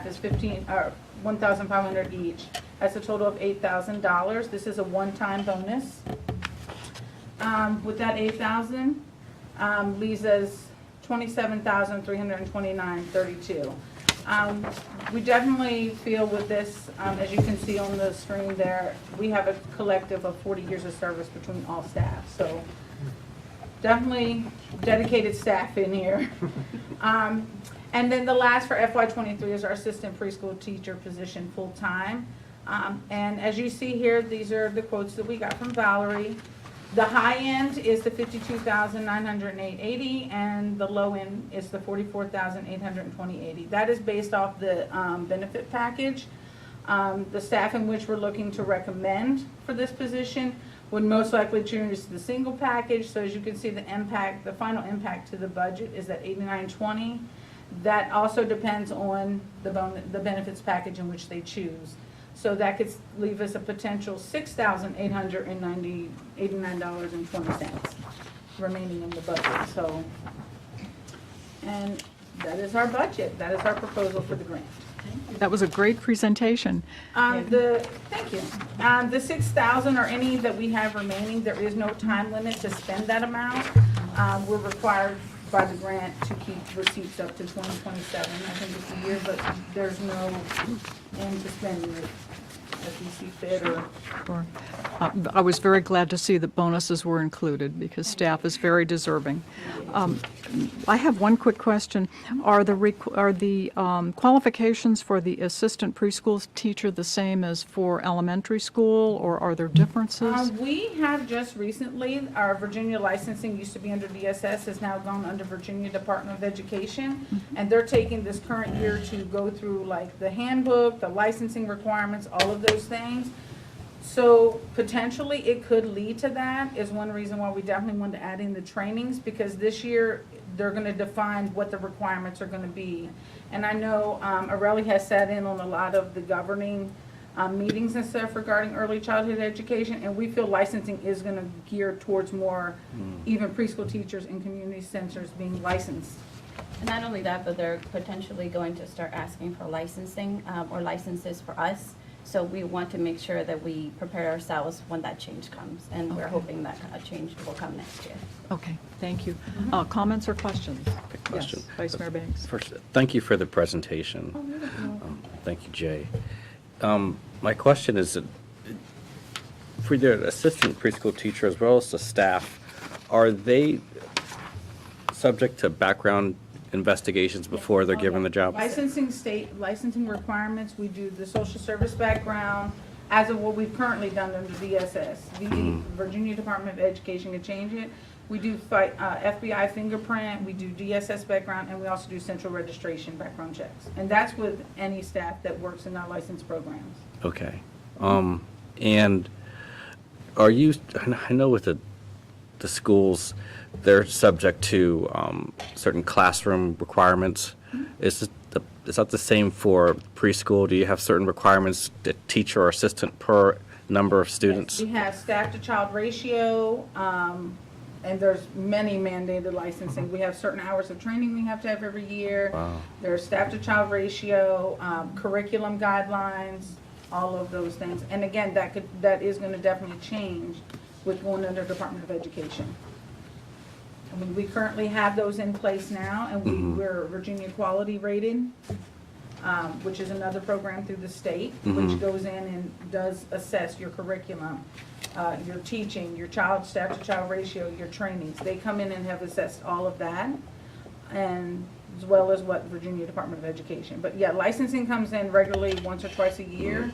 is $1,500 each. That's a total of $8,000. This is a one-time bonus. With that $8,000, leaves us $27,329.32. We definitely feel with this, as you can see on the screen there, we have a collective of 40 years of service between all staff. So definitely dedicated staff in here. And then the last for FY23 is our assistant preschool teacher position full-time. And as you see here, these are the quotes that we got from Valerie. The high end is the $52,908.80 and the low end is the $44,820.80. That is based off the benefit package. The staff in which we're looking to recommend for this position would most likely choose the single package. So as you can see, the final impact to the budget is at $89.20. That also depends on the benefits package in which they choose. So that could leave us a potential $6,889.20 remaining in the budget. So, and that is our budget. That is our proposal for the grant.
That was a great presentation.
Thank you. The 6,000 or any that we have remaining, there is no time limit to spend that amount. We're required by the grant to keep receipts up to 2027. I think it's a year, but there's no end to spending it as we see fit or.
I was very glad to see that bonuses were included because staff is very deserving. I have one quick question. Are the qualifications for the assistant preschool teacher the same as for elementary school, or are there differences?
We have just recently, our Virginia licensing used to be under DSS, has now gone under Virginia Department of Education, and they're taking this current year to go through like the handbook, the licensing requirements, all of those things. So potentially it could lead to that, is one reason why we definitely want to add in the trainings, because this year they're going to define what the requirements are going to be. And I know Aurelie has sat in on a lot of the governing meetings and stuff regarding early childhood education, and we feel licensing is going to gear towards more even preschool teachers and community centers being licensed.
And not only that, but they're potentially going to start asking for licensing or licenses for us. So we want to make sure that we prepare ourselves when that change comes, and we're hoping that a change will come next year.
Okay, thank you. Comments or questions?
Question.
Yes, Vice Mayor Banks.
First, thank you for the presentation. Thank you, Jay. My question is, for the assistant preschool teacher as well as the staff, are they subject to background investigations before they're given the job?
Licensing requirements, we do the social service background, as of what we've currently done under DSS. The Virginia Department of Education can change it. We do FBI fingerprint, we do DSS background, and we also do central registration background checks. And that's with any staff that works in our licensed programs.
Okay. And are you, I know with the schools, they're subject to certain classroom requirements. Is that the same for preschool? Do you have certain requirements, the teacher or assistant per number of students?
Yes, we have staff to child ratio, and there's many mandated licensing. We have certain hours of training we have to have every year.
Wow.
There's staff to child ratio, curriculum guidelines, all of those things. And again, that is going to definitely change with going under Department of Education. I mean, we currently have those in place now, and we're Virginia Quality Rated, which is another program through the state, which goes in and does assess your curriculum, your teaching, your staff to child ratio, your trainings. They come in and have assessed all of that, and as well as what Virginia Department of Education. But yeah, licensing comes in regularly once or twice a year,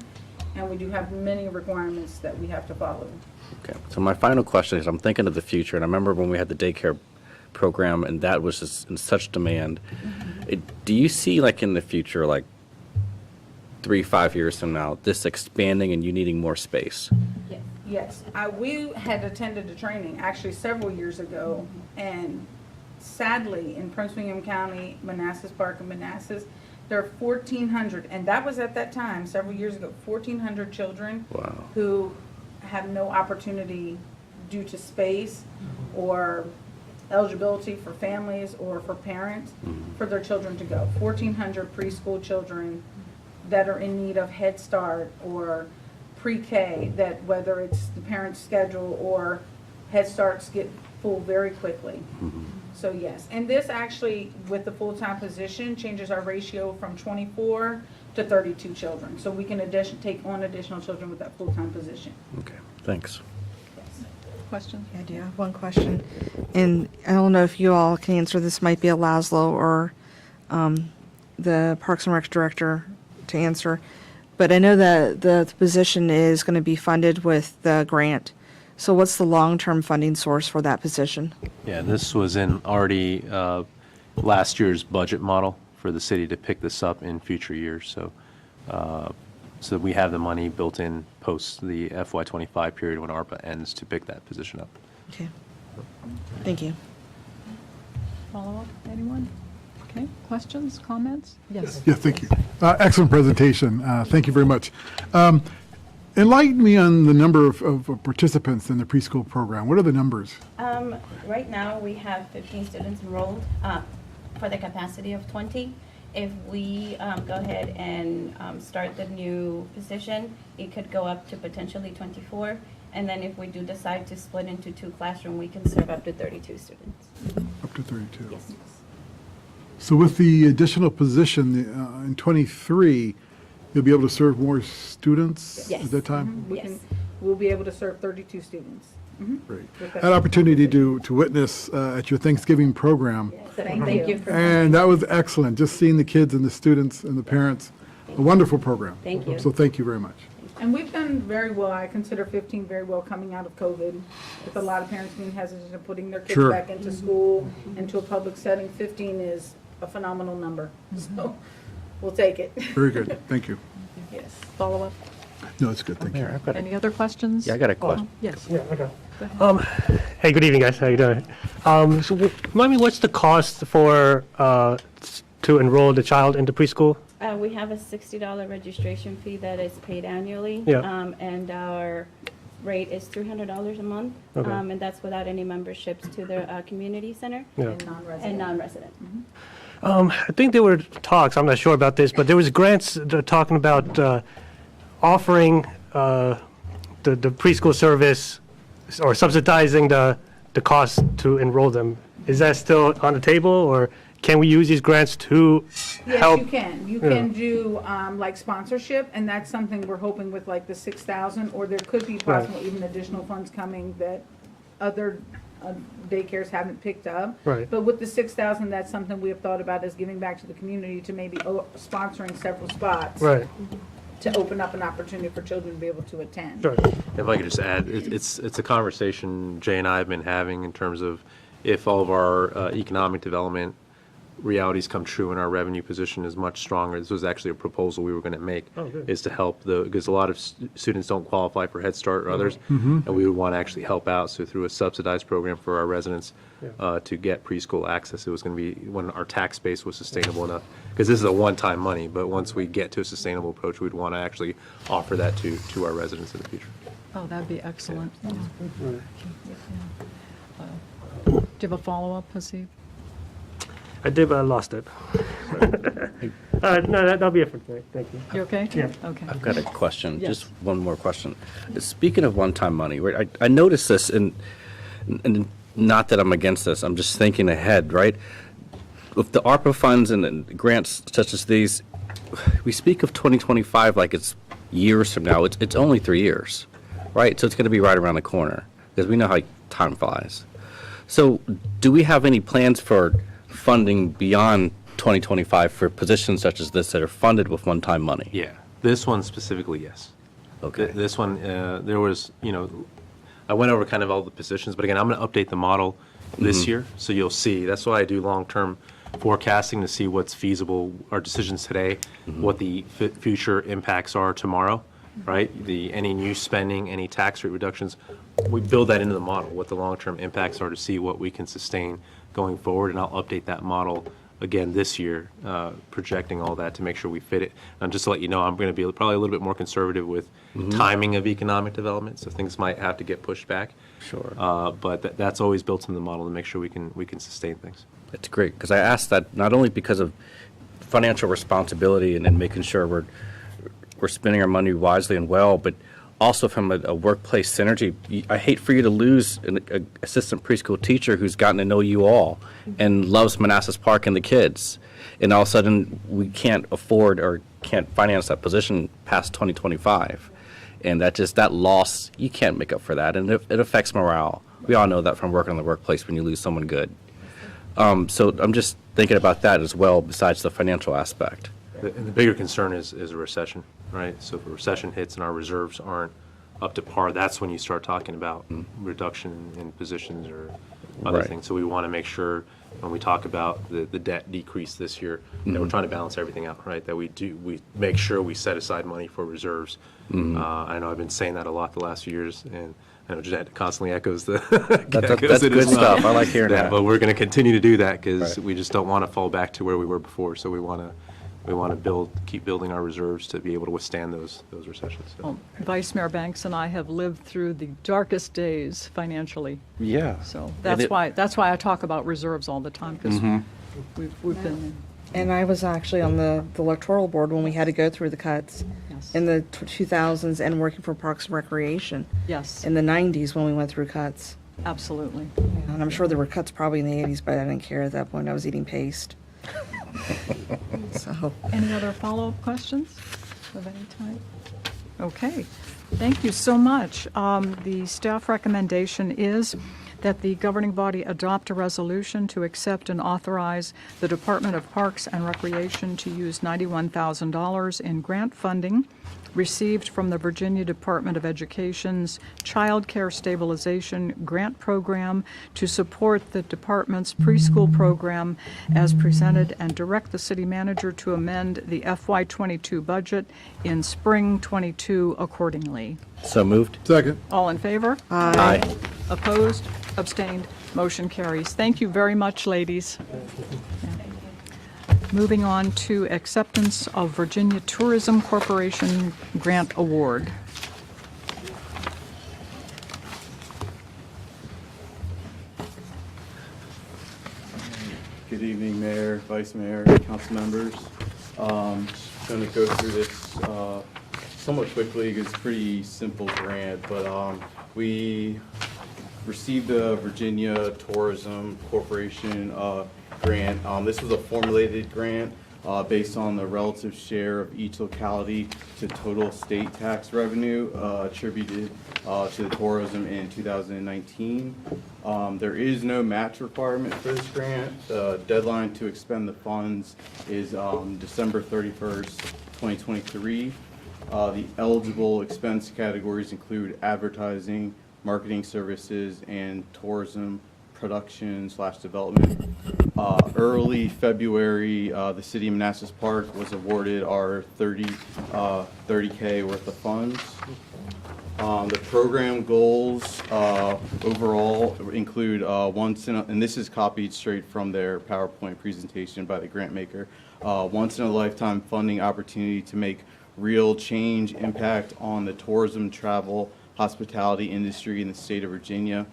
and we do have many requirements that we have to follow.
Okay. So my final question is, I'm thinking of the future, and I remember when we had the daycare program, and that was just in such demand. Do you see, like in the future, like 3-5 years from now, this expanding and you needing more space?
Yes, we had attended a training actually several years ago, and sadly in Prince William County, Manassas Park and Manassas, there are 1,400, and that was at that time, several years ago, 1,400 children who have no opportunity due to space or eligibility for families or for parents for their children to go. 1,400 preschool children that are in need of Head Start or pre-K, that whether it's the parent's schedule or Head Starts get full very quickly. So yes, and this actually, with the full-time position, changes our ratio from 24 to 32 children. So we can take on additional children with that full-time position.
Okay, thanks.
Question?
I do have one question, and I don't know if you all can answer this. Might be a Laszlo or the Parks and Rec director to answer, but I know that the position is going to be funded with the grant. So what's the long-term funding source for that position?
Yeah, this was in already last year's budget model for the city to pick this up in future years. So we have the money built in post the FY25 period when Arpa ends to pick that position up.
Okay. Thank you.
Follow up, anyone? Okay, questions, comments? Yes.
Yeah, thank you. Excellent presentation. Thank you very much. Enlighten me on the number of participants in the preschool program. What are the numbers?
Right now, we have 15 students enrolled for the capacity of 20. If we go ahead and start the new position, it could go up to potentially 24. And then if we do decide to split into 2 classrooms, we can serve up to 32 students.
Up to 32.
Yes.
So with the additional position in 23, you'll be able to serve more students
Yes.
at that time?
We'll be able to serve 32 students.
Great.
With
I had an opportunity to witness at your Thanksgiving program.
Thank you.
And that was excellent, just seeing the kids and the students and the parents. A wonderful program.
Thank you.
So thank you very much.
And we've done very well. I consider 15 very well coming out of COVID, with a lot of parents being hesitant of putting their kids
Sure.
back into school, into a public setting. 15 is a phenomenal number. So we'll take it.
Very good. Thank you.
Yes.
Follow up?
No, it's good. Thank you.
Any other questions?
Yeah, I got a question.
Yes.
Yeah, okay. Hey, good evening, guys. How you doing? So remind me, what's the cost for to enroll the child into preschool?
We have a $60 registration fee that is paid annually.
Yeah.
And our rate is $300 a month.
Okay.
And that's without any memberships to the community center.
Yeah.
And non-resident.
I think there were talks, I'm not sure about this, but there was grants talking about offering the preschool service or subsidizing the cost to enroll them. Is that still on the table, or can we use these grants to help?
Yes, you can. You
Yeah.
can do like sponsorship, and that's something we're hoping with like the 6,000, or there could be possible even additional funds coming that other daycares haven't picked up.
Right.
But with the 6,000, that's something we have thought about as giving back to the community to maybe sponsoring several spots.
Right.
To open up an opportunity for children to be able to attend.
Sure.
If I could just add, it's a conversation Jay and I have been having in terms of if all of our economic development realities come true and our revenue position is much stronger. This was actually a proposal we were going to make,
Oh, good.
is to help because a lot of students don't qualify for Head Start or others,
Mhm.
and we would want to actually help out. So through a subsidized program for our residents
Yeah.
to get preschool access, it was going to be when our tax base was sustainable enough. Because this is a one-time money, but once we get to a sustainable approach, we'd want to actually offer that to our residents in the future.
Oh, that'd be excellent. Yeah. Do you have a follow-up, Hasib?
I did, but I lost it. No, that'll be it for today. Thank you.
You okay?
Yeah.
Okay.
I've got a question,
Yes.
just one more question. Speaking of one-time money, right, I noticed this, and not that I'm against this, I'm just thinking ahead, right? With the ARPA funds and grants such as these, we speak of 2025 like it's years from now. It's only 3 years, right? So it's going to be right around the corner, because we know how time flies. So do we have any plans for funding beyond 2025 for positions such as this that are funded with one-time money?
Yeah, this one specifically, yes.
Okay.
This one, there was, I went over kind of all the positions, but again, I'm going to update the model this
Mhm.
year, so you'll see. That's why I do long-term forecasting to see what's feasible, our decisions today, what the future impacts are tomorrow, right? Any new spending, any tax rate reductions, we build that into the model, what the long-term impacts are to see what we can sustain going forward, and I'll update that model again this year, projecting all that to make sure we fit it. And just to let you know, I'm going to be probably a little bit more conservative with timing of economic development, so things might have to get pushed back.
Sure.
But that's always built into the model to make sure we can sustain things.
That's great, because I asked that not only because of financial responsibility and making sure we're spending our money wisely and well, but also from a workplace synergy. I hate for you to lose an assistant preschool teacher who's gotten to know you all and loves Manassas Park and the kids, and all of a sudden we can't afford or can't finance that position past 2025. And that loss, you can't make up for that, and it affects morale. We all know that from working in the workplace when you lose someone good. So I'm just thinking about that as well, besides the financial aspect.
And the bigger concern is a recession, right? So if a recession hits and our reserves aren't up to par, that's when you start talking about reduction in positions or other
Right.
things. So we want to make sure when we talk about the debt decrease this year, that we're trying to balance everything out, right? That we make sure we set aside money for reserves. I know I've been saying that a lot the last few years, and I know Jeanette constantly echoes the.
That's
echoes it
good
as well.
stuff. I like hearing that.
But we're going to continue to do that because
Right.
we just don't want to fall back to where we were before. So we want to keep building our reserves to be able to withstand those recessions. So.
Well, Vice Mayor Banks and I have lived through the darkest days financially.
Yeah.
So
And
that's
it-
that's why I talk about reserves all the time, because we've been,
And I was actually on the electoral board when we had to go through the cuts
Yes.
in the 2000s and working for Parks and Recreation
yes,
in the 90s when we went through cuts.
absolutely.
And I'm sure there were cuts probably in the 80s, but I didn't care at that point. I was eating paste. So.
Any other follow-up questions of any type? Okay, thank you so much. The staff recommendation is that the governing body adopt a resolution to accept and authorize the Department of Parks and Recreation to use $91,000 in grant funding received from the Virginia Department of Education's Child Care Stabilization Grant Program to support the department's preschool program as presented, and direct the city manager to amend the FY22 budget in spring '22 accordingly.
So moved.
Second.
All in favor?
Aye.
Opposed? Abstained? Motion carries. Thank you very much, ladies. Moving on to acceptance of Virginia Tourism Corporation Grant Award.
Good evening, Mayor, Vice Mayor, council members. Just going to go through this somewhat quickly because it's a pretty simple grant, but we received a Virginia Tourism Corporation grant. This was a formulated grant based on the relative share of each locality to total state tax revenue attributed to the tourism in 2019. There is no match requirement for this grant. The deadline to expend the funds is December 31st, 2023. The eligible expense categories include advertising, marketing services, and tourism production/development. Early February, the city of Manassas Park was awarded our $30K worth of funds. The program goals overall include and this is copied straight from their PowerPoint presentation by the grant maker, once in a lifetime funding opportunity to make real change impact on the tourism, travel, hospitality industry in the state of Virginia,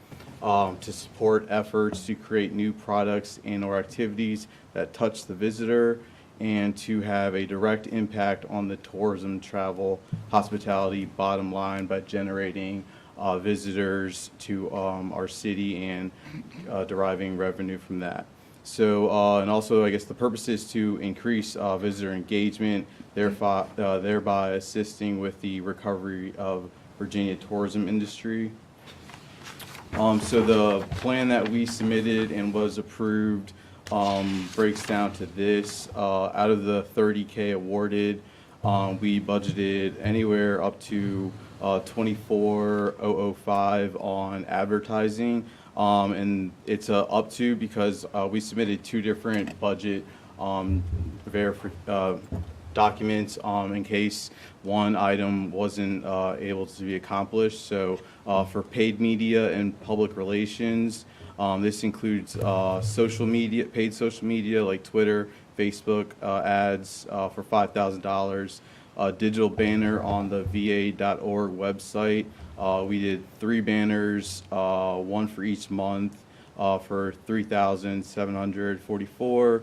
to support efforts to create new products and or activities that touch the visitor, and to have a direct impact on the tourism, travel, hospitality bottom line by generating visitors to our city and deriving revenue from that. So, and also, I guess the purpose is to increase visitor engagement, thereby assisting with the recovery of Virginia tourism industry. So the plan that we submitted and was approved breaks down to this. Out of the $30K awarded, we budgeted anywhere up to $24,005 on advertising. And it's up to because we submitted two different budget documents in case one item wasn't able to be accomplished. So for paid media and public relations, this includes social media, paid social media like Twitter, Facebook ads for $5,000. Digital banner on the va.org website. We did 3 banners, one for each month, for $3,744.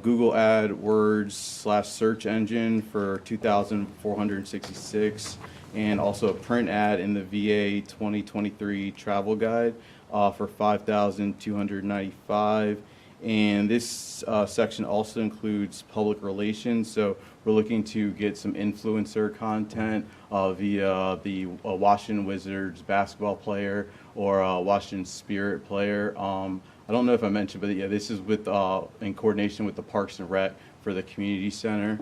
Google AdWords/search engine for $2,466, and also a print ad in the VA 2023 travel guide for $5,295. And this section also includes public relations. So we're looking to get some influencer content via the Washington Wizards basketball player or Washington Spirit player. I don't know if I mentioned, but yeah, this is with in coordination with the Parks and Rec for the community center.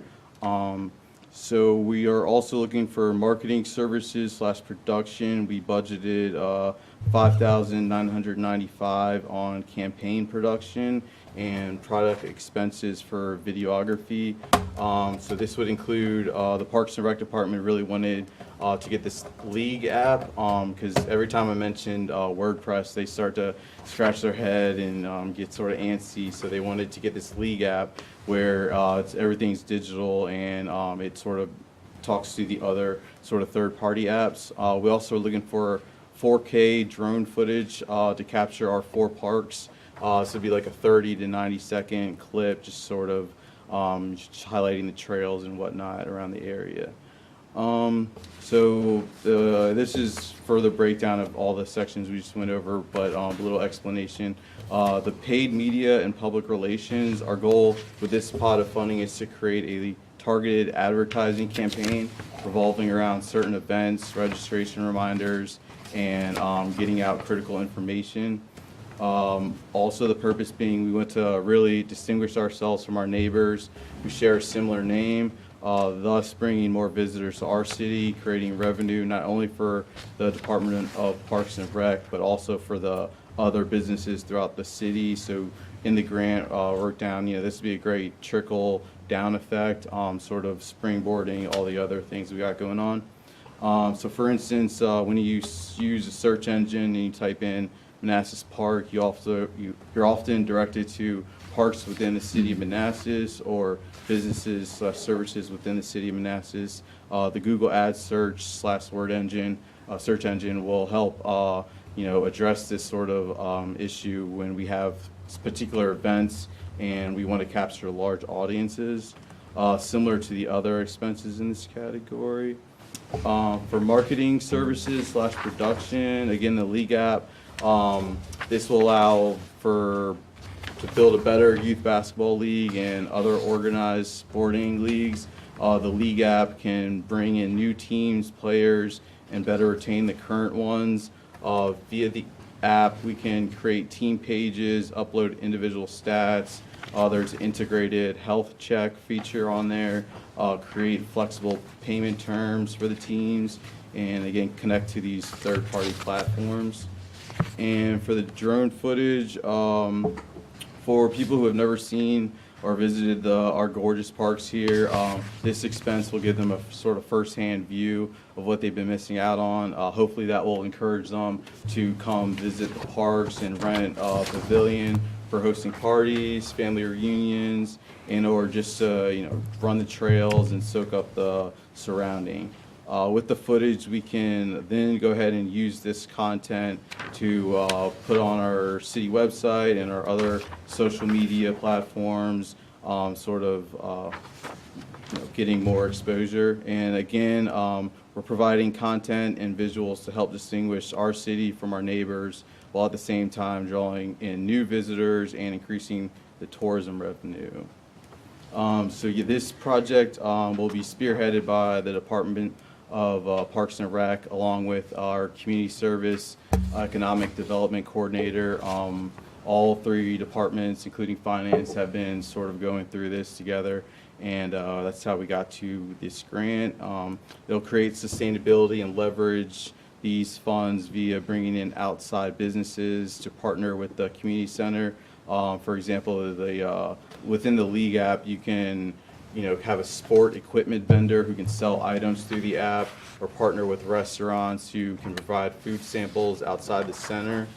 So we are also looking for marketing services/production. We budgeted $5,995 on campaign production and product expenses for videography. So this would include, the Parks and Rec Department really wanted to get this League app, because every time I mentioned WordPress, they start to scratch their head and get sort of antsy. So they wanted to get this League app where everything's digital and it sort of talks to the other sort of third-party apps. We also are looking for 4K drone footage to capture our 4 parks. So it'd be like a 30 to 90 second clip, just sort of just highlighting the trails and whatnot around the area. This is further breakdown of all the sections we just went over, but a little explanation. The paid media and public relations, our goal with this pot of funding is to create a targeted advertising campaign revolving around certain events, registration reminders, and getting out critical information. Also the purpose being we want to really distinguish ourselves from our neighbors who share a similar name, thus bringing more visitors to our city, creating revenue not only for the Department of Parks and Rec, but also for the other businesses throughout the city. So in the grant, work down, this would be a great trickle down effect, sort of springboarding all the other things we got going on. So for instance, when you use a search engine and you type in Manassas Park, you're often directed to parks within the city of Manassas or businesses / services within the city of Manassas. The Google Ads search / word engine, search engine will help address this sort of issue when we have particular events and we want to capture large audiences, similar to the other expenses in this category. For marketing services / production, again, the League app, this will allow to build a better youth basketball league and other organized sporting leagues. The League app can bring in new teams, players, and better retain the current ones. Via the app, we can create team pages, upload individual stats. There's an integrated health check feature on there, create flexible payment terms for the teams, and again, connect to these third-party platforms. And for the drone footage, for people who have never seen or visited our gorgeous parks here, this expense will give them a sort of first-hand view of what they've been missing out on. Hopefully that will encourage them to come visit the parks and rent a pavilion for hosting parties, family reunions, and or just run the trails and soak up the surrounding. With the footage, we can then go ahead and use this content to put on our city website and our other social media platforms, getting more exposure. And again, we're providing content and visuals to help distinguish our city from our neighbors, while at the same time drawing in new visitors and increasing the tourism revenue. This project will be spearheaded by the Department of Parks and Rec, along with our Community Service Economic Development Coordinator. All 3 departments, including Finance, have been sort of going through this together, and that's how we got to this grant. It'll create sustainability and leverage these funds via bringing in outside businesses to partner with the community center. For example, within the League app, you can have a sport equipment vendor who can sell items through the app, or partner with restaurants who can provide food samples outside the center.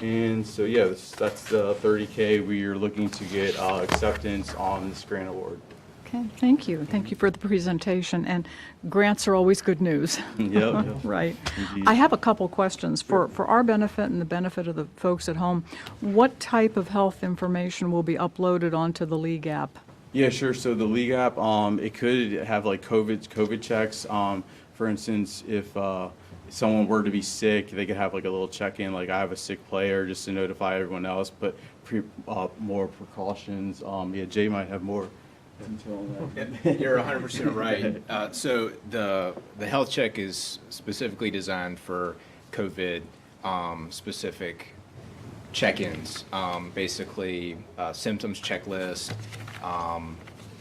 And so, that's the $30K we are looking to get acceptance on this grant award.
Okay, thank you. Thank you for the presentation. And grants are always good news.
Yep.
Right.
Indeed.
I have a couple questions. For our benefit and the benefit of the folks at home, what type of health information will be uploaded onto the League app?
Yeah, sure. So the League app, it could have like COVID checks. For instance, if someone were to be sick, they could have like a little check-in, like I have a sick player, just to notify everyone else, but more precautions. Jay might have more detail on that.
You're 100% right. So the health check is specifically designed for COVID specific check-ins, basically symptoms checklist,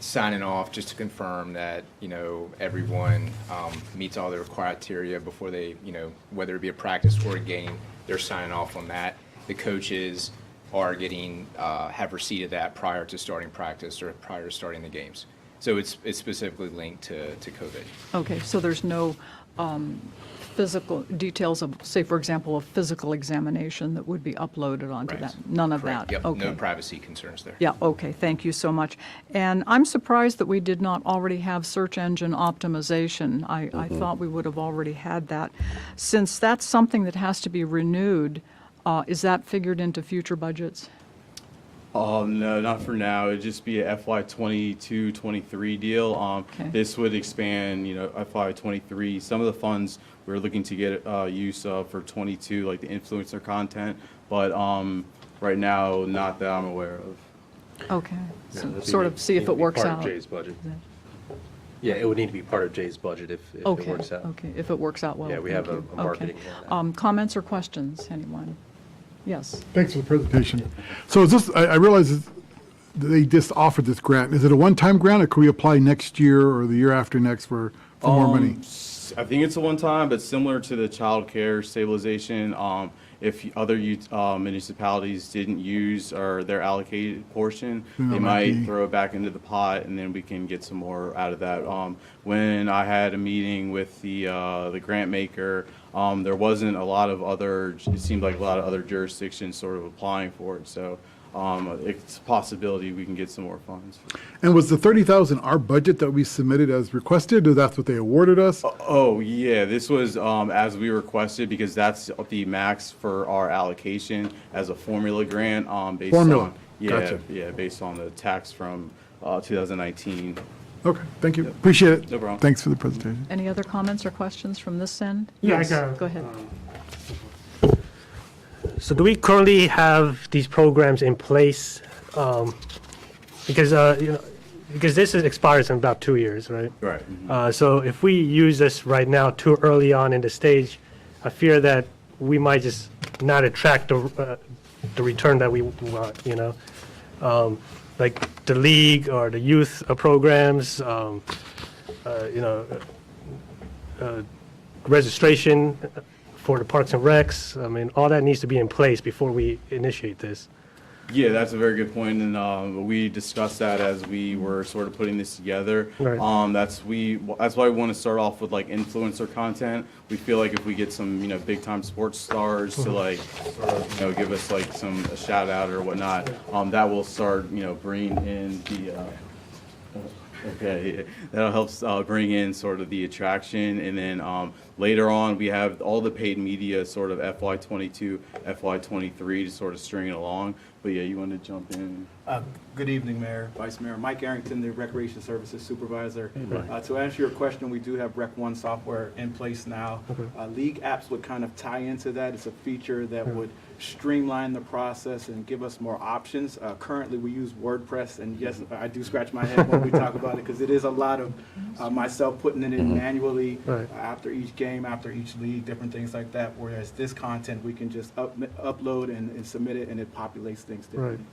signing off just to confirm that everyone meets all the criteria before they whether it be a practice or a game, they're signing off on that. The coaches are getting, have receipt of that prior to starting practice or prior to starting the games. So it's specifically linked to COVID.
Okay, so there's no physical details of, say, for example, a physical examination that would be uploaded onto
Right.
that? None of
Correct.
that?
Yep,
Okay.
no privacy concerns there.
Yeah, okay, thank you so much. And I'm surprised that we did not already have search engine optimization. I thought we would have already had that. Since that's something that has to be renewed, is that figured into future budgets?
No, not for now. It'd just be a FY 22, 23 deal.
Okay.
This would expand, FY 23. Some of the funds we're looking to get use of for 22, like the influencer content, but right now, not that I'm aware of.
Okay,
Yeah,
so
that'd
sort
be-
of see if
need
it
to be
works
part of
out.
Jay's budget. Yeah, it would need to be part of Jay's budget if it
Okay,
works out.
okay, if it works out well.
Yeah, we
thank
have a
you.
marketing
Okay.
one.
Comments or questions, anyone? Yes.
Thanks for the presentation. So is this, I realize they just offered this grant. Is it a one-time grant, or could we apply next year or the year after next for more money?
I think it's a one-time, but similar to the child care stabilization, if other municipalities didn't use or their allocated portion,
Then
they
it might
might
be-
throw it back into the pot, and then we can get some more out of that. When I had a meeting with the grant maker, there wasn't a lot of other, it seemed like a lot of other jurisdictions sort of applying for it, so it's a possibility we can get some more funds.
And was the 30,000 our budget that we submitted as requested, or that's what they awarded us?
Oh, yeah, this was as we requested, because that's the max for our allocation as a formula grant based
Formula.
on, yeah,
Gotcha.
yeah, based on the tax from 2019.
Okay, thank you. Appreciate it.
No problem.
Thanks for the presentation.
Any other comments or questions from this end?
Yeah, I
Yes,
got-
go ahead.
So do we currently have these programs in place? Because, because this expires in about 2 years, right?
Right.
So if we use this right now too early on in the stage, I fear that we might just not attract the return that we want, like the league or the youth programs, registration for the parks and recs. I mean, all that needs to be in place before we initiate this.
Yeah, that's a very good point, and we discussed that as we were sort of putting this together.
Right.
That's why we want to start off with like influencer content. We feel like if we get some big time sports stars to like sort of give us like a shout out or whatnot, that will start bringing in the. Okay, that'll help bring in sort of the attraction, and then later on we have all the paid media sort of FY22, FY23 to sort of string it along. But yeah, you want to jump in?
Good evening, Mayor, Vice Mayor. Mike Arrington, the Recreation Services Supervisor. To answer your question, we do have Rec One software in place now. League apps would kind of tie into that. It's a feature that would streamline the process and give us more options. Currently, we use WordPress, and yes, I do scratch my head when we talk about it, because it is a lot of myself putting it in manually after each game, after each league, different things like that, whereas this content, we can just upload and submit it, and it populates things differently.
Right.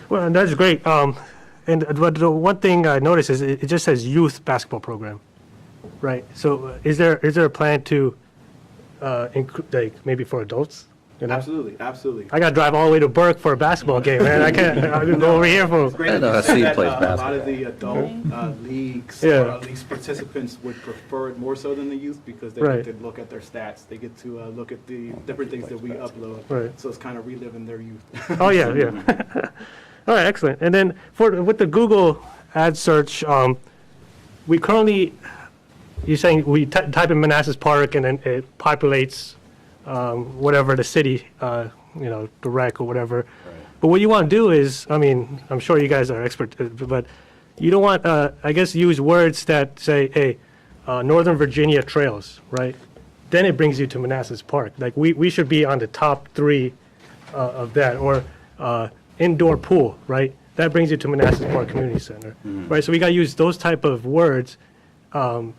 Well, and that's great. But the one thing I noticed is it just says youth basketball program, right? So is there a plan to like maybe for adults?
Absolutely, absolutely.
I got to drive all the way to Burke for a basketball game, man. I can't. I can go over here for.
It's great that you said that, a lot of the adult leagues, or at least participants, would prefer it more so than the youth, because they get to look at their stats. They get to look at the different things that we upload.
Right.
So it's kind of reliving their youth.
Oh yeah, yeah. All right, excellent. And then with the Google ad search, we currently, you're saying we type in Manassas Park and then it populates whatever the city, the rec or whatever. Right. But what you want to do is, I mean, I'm sure you guys are expert, but you don't want, I guess, use words that say, hey, Northern Virginia trails, right? Then it brings you to Manassas Park. Like we should be on the top 3 of that, or indoor pool, right? That brings you to Manassas Park Community Center, right? So we got to use those type of words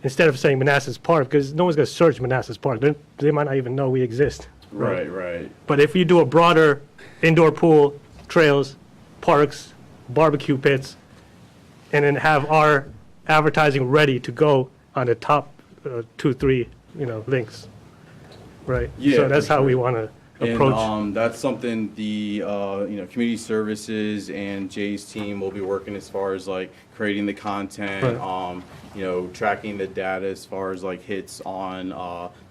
instead of saying Manassas Park, because no one's going to search Manassas Park. They might not even know we exist.
Right, right.
But if you do a broader indoor pool, trails, parks, barbecue pits, and then have our advertising ready to go on the top 2, 3, links, right?
Yeah,
So that's
for
how we
sure.
want to approach?
And that's something the community services and Jay's team will be working as far as like creating the content, tracking the data as far as like hits on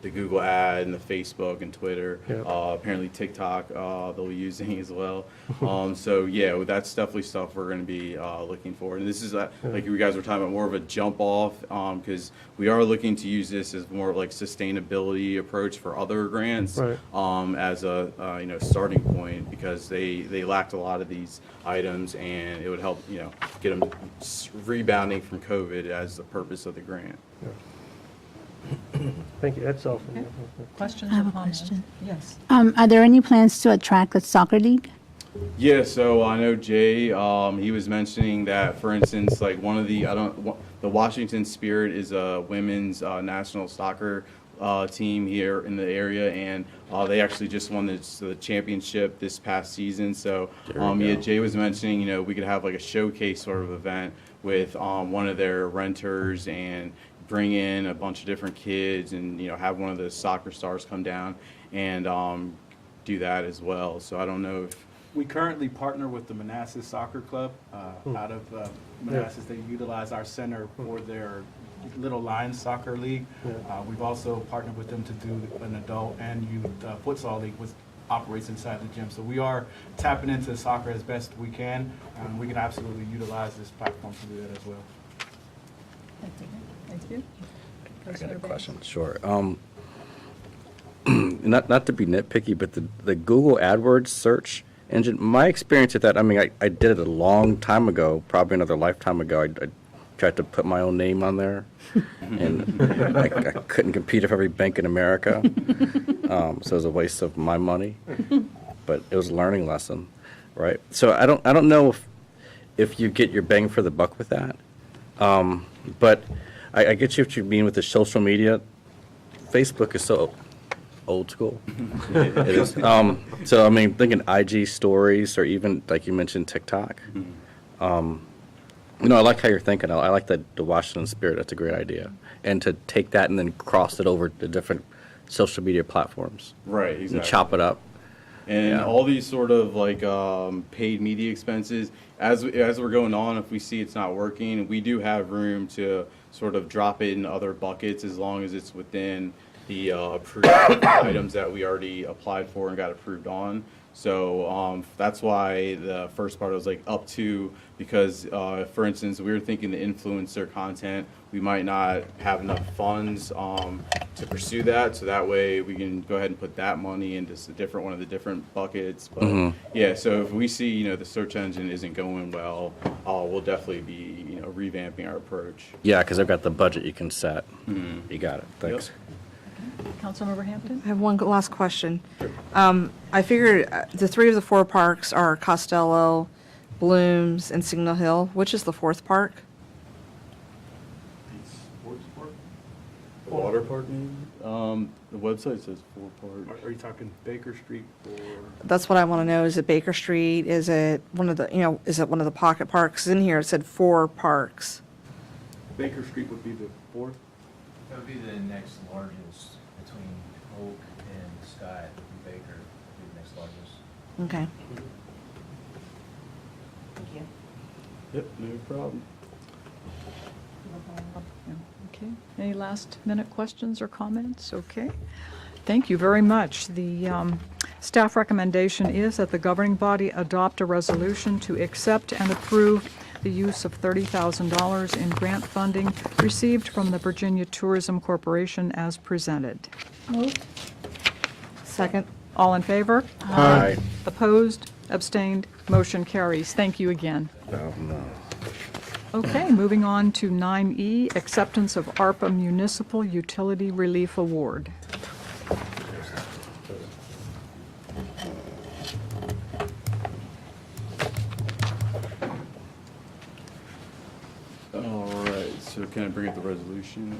the Google ad and the Facebook and Twitter.
Yep.
Apparently TikTok they'll be using as well. So yeah, that's definitely stuff we're going to be looking for. And this is like you guys were talking about, more of a jump off because we are looking to use this as more of like sustainability approach for other grants.
Right.
As a starting point, because they lacked a lot of these items, and it would help get them rebounding from COVID as the purpose of the grant.
Thank you, that's all for me.
Questions
I have
or
a
comments?
question.
Yes.
Are there any plans to attract a soccer league?
Yeah, so I know Jay, he was mentioning that, for instance, like one of the the Washington Spirit is a women's national soccer team here in the area, and they actually just won the championship this past season. So Jay was mentioning, we could have like a showcase sort of event with one of their renters and bring in a bunch of different kids and have one of the soccer stars come down and do that as well. So I don't know if
We currently partner with the Manassas Soccer Club out of Manassas. They utilize our center for their Little Lions Soccer League. We've also partnered with them to do an adult and youth futsal league, which operates inside the gym. So we are tapping into soccer as best we can. We can absolutely utilize this platform to do that as well.
Thank you.
I got a question, sure. Not to be nitpicky, but the Google AdWords search engine, my experience with that, I did it a long time ago, probably another lifetime ago. I tried to put my own name on there, and I couldn't compete with every bank in America, so it was a waste of my money, but it was a learning lesson, right? So I don't know if you get your bang for the buck with that, but I get you what you mean with the social media. Facebook is so old school. It is. So thinking IG stories, or even like you mentioned TikTok. I like how you're thinking. I like the Washington Spirit. That's a great idea. And to take that and then cross it over to different social media platforms.
Right, exactly.
And chop it up.
And all these sort of like paid media expenses, as we're going on, if we see it's not working, we do have room to sort of drop it in other buckets as long as it's within the approved items that we already applied for and got approved on. So that's why the first part was like up to, because for instance, we were thinking the influencer content, we might not have enough funds to pursue that. So that way we can go ahead and put that money into one of the different buckets. But yeah, so if we see, the search engine isn't going well, we'll definitely be, revamping our approach.
Yeah, because I've got the budget you can set. You got it. Thanks.
Yep.
Councilmember Hampton?
I have one last question. I figured the 3 of the 4 parks are Costello, Blooms, and Signal Hill. Which is the 4th park?
The water park, maybe? The website says 4 parks.
Are you talking Baker Street or?
That's what I want to know. Is it Baker Street? Is it one of the, is it one of the pocket parks? In here it said 4 parks.
Baker Street would be the 4th?
That would be the next largest between Oak and Scott. Would be Baker, would be the next largest.
Okay.
Thank you.
Yep, no problem.
Okay. Any last minute questions or comments? Okay. Thank you very much. The staff recommendation is that the governing body adopt a resolution to accept and approve the use of $30,000 in grant funding received from the Virginia Tourism Corporation as presented.
Moved.
Second.
All in favor?
Aye.
Opposed? Abstained? Motion carries. Thank you again.
Oh, no.
Okay, moving on to 9E, acceptance of Arpa Municipal Utility Relief Award.
All right, so can I bring up the resolution, or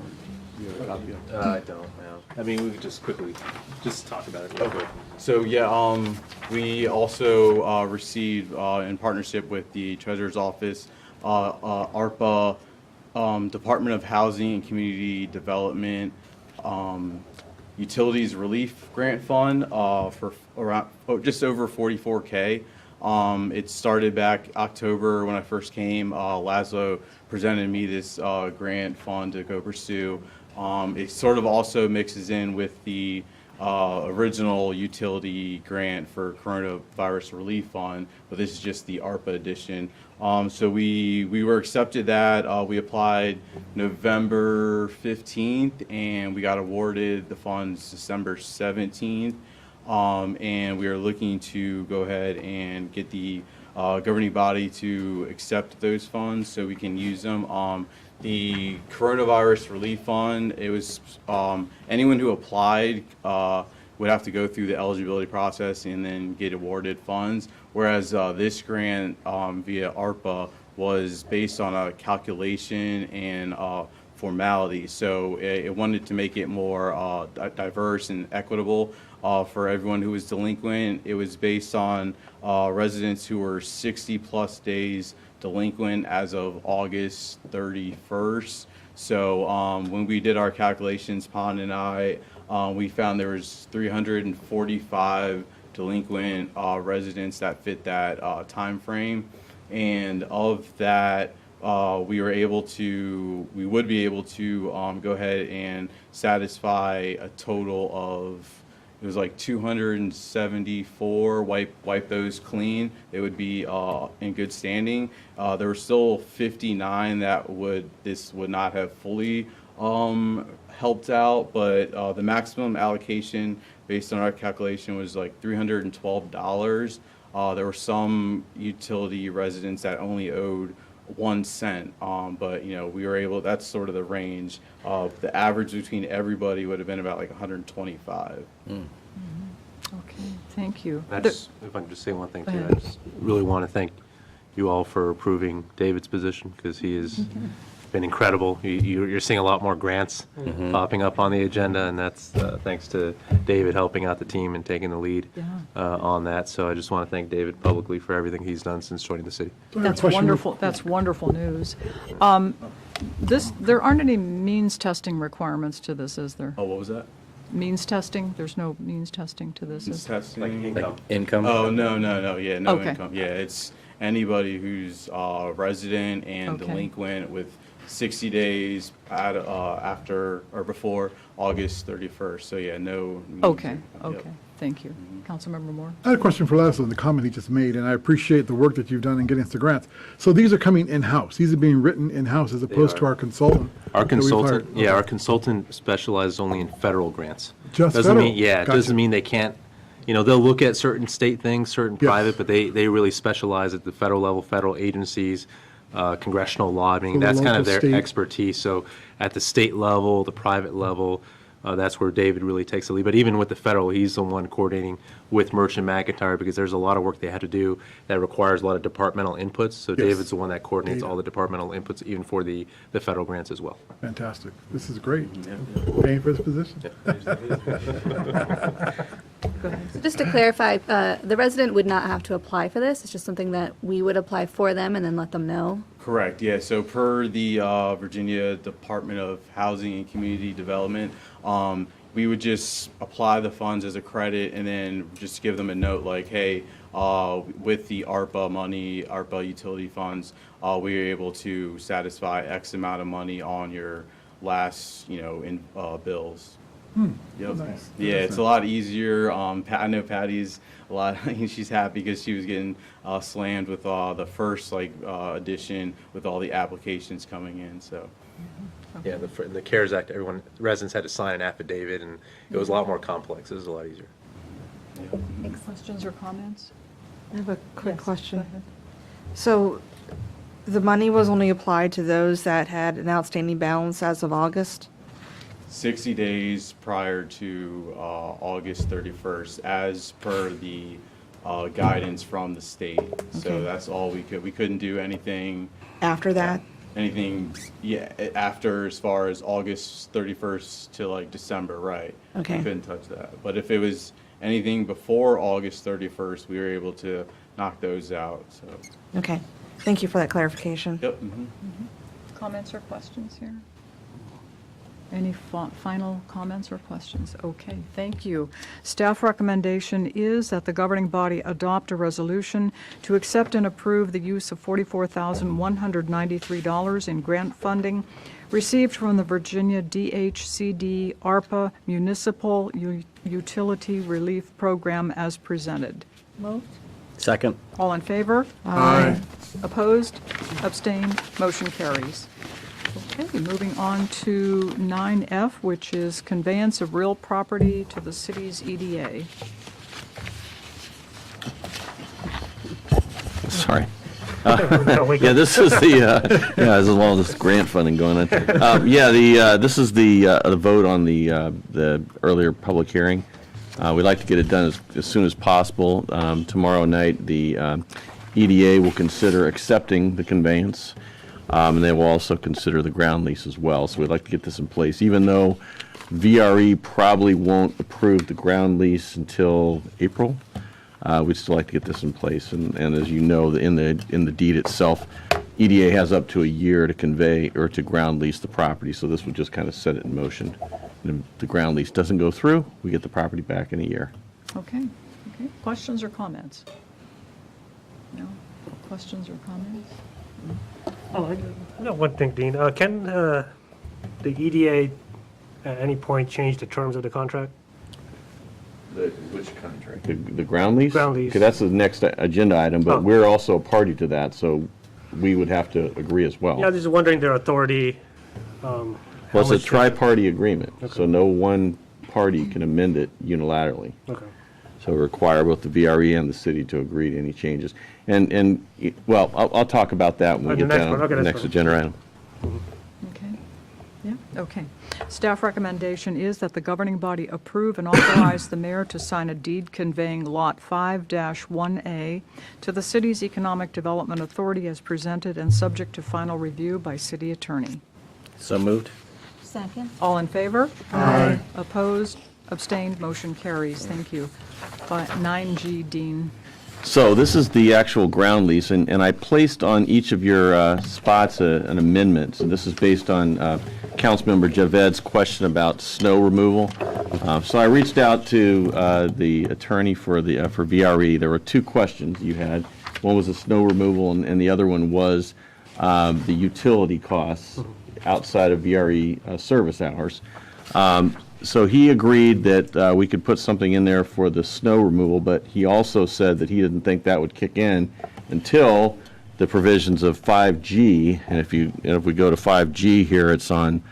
do you have a copy of it?
I don't, man. We could just quickly, just talk about it.
Okay. So yeah, we also received in partnership with the Treasurer's Office, Arpa, Department of Housing and Community Development, Utilities Relief Grant Fund for around just over 44K. It started back October when I first came. Laszlo presented me this grant fund to go pursue. It sort of also mixes in with the original utility grant for coronavirus relief fund, but this is just the Arpa edition. So we were accepted that. We applied November 15th and we got awarded the funds December 17th. And we are looking to go ahead and get the governing body to accept those funds so we can use them. The coronavirus relief fund, it was anyone who applied would have to go through the eligibility process and then get awarded funds, whereas this grant via Arpa was based on a calculation and formality. So it wanted to make it more diverse and equitable for everyone who was delinquent. It was based on residents who were 60 plus days delinquent as of August 31st. So when we did our calculations, Pon and I, we found there was 345 delinquent residents that fit that time frame. And of that, we would be able to go ahead and satisfy a total of, it was like 274, wipe those clean. They would be in good standing. There were still 59 that this would not have fully helped out, but the maximum allocation based on our calculation was like $312. There were some utility residents that only owed 1 cent, but we were able, that's sort of the range. The average between everybody would have been about like 125.
Okay, thank you.
If I can just say one thing
Go
too,
ahead.
I just really want to thank you all for approving David's position, because he has been incredible. You're seeing a lot more grants popping up on the agenda, and that's thanks to David helping out the team and taking the lead on that. So I just want to thank David publicly for everything he's done since joining the city.
That's wonderful. That's wonderful news. There aren't any means testing requirements to this, is there?
Oh, what was that?
Means testing? There's no means testing to this?
Means testing.
Like income?
Oh, no, yeah, no
Okay.
income. Yeah, it's anybody who's resident and
Okay.
delinquent with 60 days after or before August 31st. So yeah, no. means
Okay,
income. Yep.
okay, thank you. Councilmember Moore?
I had a question for Laszlo, the comment he just made, and I appreciate the work that you've done in getting us the grants. So these are coming in-house. These are being written in-house as opposed to our consultant.
Our
that we've
consultant,
hired.
yeah, our consultant specializes only in federal grants.
Just
Doesn't
federal?
mean, yeah, it
Gotcha.
doesn't mean they can't, they'll look at certain state things, certain
Yes.
private, but they really specialize at the federal level, federal agencies, congressional lobbying.
So the
That's kind of
local
their
state-
expertise. So at the state level, the private level, that's where David really takes the lead. But even with the federal, he's the one coordinating with Merchant McIntyre, because there's a lot of work they have to do that requires a lot of departmental inputs. So
Yes.
David's the one that coordinates
Data.
all the departmental inputs, even for the federal grants as well.
Fantastic. This is great. Paying for this position.
So just to clarify, the resident would not have to apply for this. It's just something that we would apply for them and then let them know.
Correct, yeah. So per the Virginia Department of Housing and Community Development, we would just apply the funds as a credit and then just give them a note like, hey, with the Arpa money, Arpa utility funds, we were able to satisfy X amount of money on your last, bills. Yep.
Nice.
Yeah, it's a lot easier. I know Patty's a lot. She's happy because she was getting slammed with the first edition with all the applications coming in. So.
Yeah, the CARES Act, residents had to sign an affidavit, and it was a lot more complex. It was a lot easier.
Questions or comments?
I have a quick
Yes,
question.
go ahead.
So the money was only applied to those that had an outstanding balance as of August?
60 days prior to August 31st, as per the guidance from the state. So
Okay.
that's all we could. We couldn't do anything.
After that?
After as far as August 31st to December, right?
Okay.
We couldn't touch that. But if it was anything before August 31st, we were able to knock those out. So.
Okay. Thank you for that clarification.
Yep.
Comments or questions here? Any final comments or questions? Okay, thank you. Staff recommendation is that the governing body adopt a resolution to accept and approve the use of $44,193 in grant funding received from the Virginia DHCD Arpa Municipal Utility Relief Program as presented.
Moved.
Second.
All in favor?
Aye.
Opposed? Abstained? Motion carries. Okay, moving on to 9F, which is conveyance of real property to the city's EDA.
Sorry. Yeah, this is the, there's a lot of this grant funding going on. This is the vote on the earlier public hearing. We'd like to get it done as soon as possible. Tomorrow night, the EDA will consider accepting the conveyance, and they will also consider the ground lease as well. So we'd like to get this in place, even though VRE probably won't approve the ground lease until April. We'd still like to get this in place, and as you know, in the deed itself, EDA has up to a year to convey or to ground lease the property, so this would just kind of set it in motion. And if the ground lease doesn't go through, we get the property back in a year.
Okay. Questions or comments? No? Questions or comments?
Oh, I got one thing, Dean. Can the EDA at any point change the terms of the contract?
Which contract? The ground lease?
Ground lease.
Okay, that's the next agenda item, but
Oh.
we're also a party to that, so we would have to agree as well.
Yeah, I'm just wondering their authority.
Well, it's a tri-party agreement, so no one party can amend it unilaterally.
Okay.
So we require both the VRE and the city to agree to any changes. And well, I'll talk about that when we
The
get
next
down
one.
to
Okay,
the
that's
next
fine.
agenda item.
Okay. Yeah, okay. Staff recommendation is that the governing body approve and authorize the mayor to sign a deed conveying Lot 5-1A to the city's Economic Development Authority as presented and subject to final review by city attorney.
So moved.
Second.
All in favor?
Aye.
Opposed? Abstained? Motion carries. Thank you. 9G, Dean.
So this is the actual ground lease, and I placed on each of your spots an amendment. So this is based on Councilmember Javed's question about snow removal. So I reached out to the attorney for VRE. There were two questions you had. One was the snow removal, and the other one was the utility costs outside of VRE service hours. So he agreed that we could put something in there for the snow removal, but he also said that he didn't think that would kick in until the provisions of 5G. And if we go to 5G here, it's on,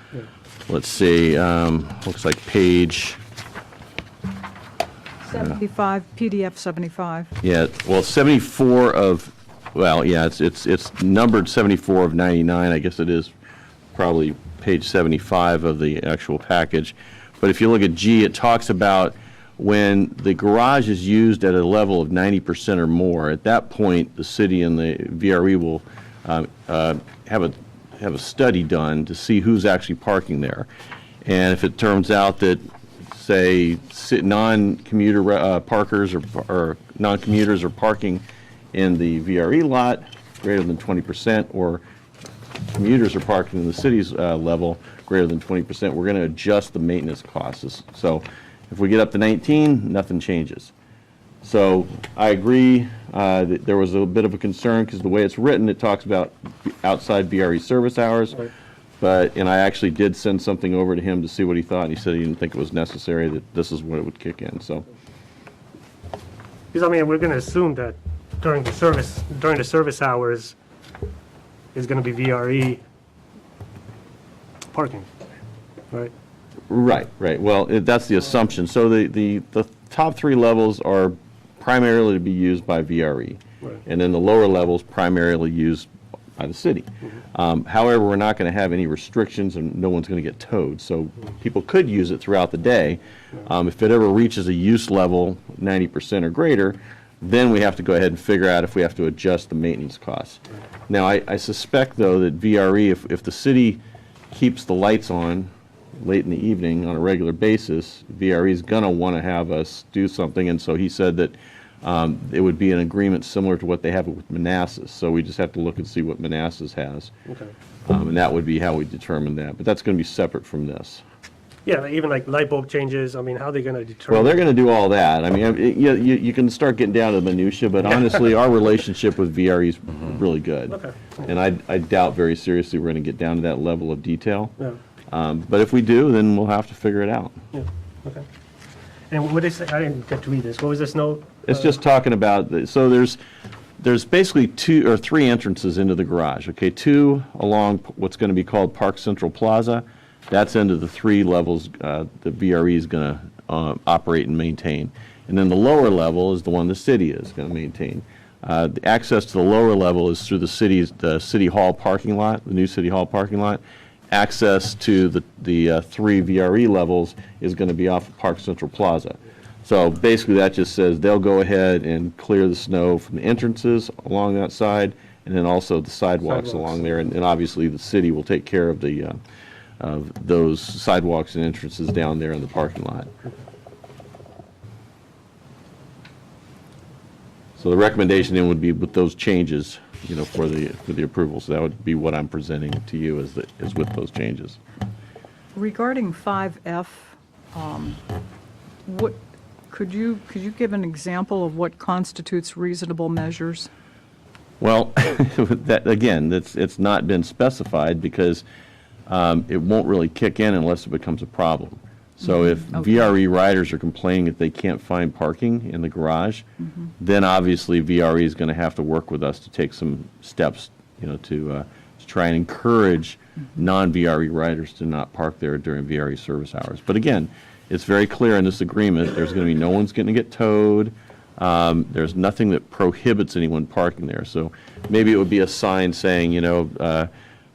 let's see, looks like page
75, PDF 75.
Yeah, well, 74 of, well, yeah, it's numbered 74 of 99. I guess it is probably page 75 of the actual package. But if you look at G, it talks about when the garage is used at a level of 90% or more. At that point, the city and the VRE will have a study done to see who's actually parking there. And if it turns out that, say, non-commuter parkers or non-commuters are parking in the VRE lot greater than 20%, or commuters are parking in the city's level greater than 20%, we're going to adjust the maintenance costs. So if we get up to 19, nothing changes. So I agree that there was a bit of a concern because the way it's written, it talks about outside VRE service hours.
Right.
And I actually did send something over to him to see what he thought, and he said he didn't think it was necessary, that this is when it would kick in. So
Because I mean, we're going to assume that during the service hours is going to be VRE parking, right?
Right. Well, that's the assumption. So the top three levels are primarily to be used by VRE.
Right.
And then the lower levels primarily used by the city. However, we're not going to have any restrictions and no one's going to get towed. So people could use it throughout the day. If it ever reaches a use level 90% or greater, then we have to go ahead and figure out if we have to adjust the maintenance costs. Now, I suspect, though, that VRE, if the city keeps the lights on late in the evening on a regular basis, VRE is going to want to have us do something. And so he said that it would be an agreement similar to what they have with Manassas. So we just have to look and see what Manassas has.
Okay.
And that would be how we determine that. But that's going to be separate from this.
Yeah, even like light bulb changes, I mean, how are they gonna determine?
Well, they're going to do all that. I mean, you can start getting down to the minutia, but honestly, our relationship with VRE is really good.
Okay.
And I doubt very seriously we're going to get down to that level of detail.
Yeah.
But if we do, then we'll have to figure it out.
Yeah, okay. And what they say, I didn't get to read this, what was this note?
It's just talking about, so there's basically 2 or 3 entrances into the garage, okay? 2 along what's going to be called Park Central Plaza. That's into the 3 levels the VRE is going to operate and maintain. And then the lower level is the one the city is going to maintain. The access to the lower level is through the City Hall parking lot, the new City Hall parking lot. Access to the 3 VRE levels is going to be off of Park Central Plaza. So basically that just says they'll go ahead and clear the snow from the entrances along that side, and then also the sidewalks along there. And obviously the city will take care of those sidewalks and entrances down there in the parking lot. So the recommendation then would be with those changes, for the approval. So that would be what I'm presenting to you is with those changes.
Regarding 5F, what, could you give an example of what constitutes reasonable measures?
Well, that, again, it's not been specified because it won't really kick in unless it becomes a problem. So if VRE riders are complaining that they can't find parking in the garage, then obviously VRE is going to have to work with us to take some steps, to try and encourage non-VRE riders to not park there during VRE service hours. But again, it's very clear in this agreement, there's going to be no one's going to get towed. There's nothing that prohibits anyone parking there. So maybe it would be a sign saying,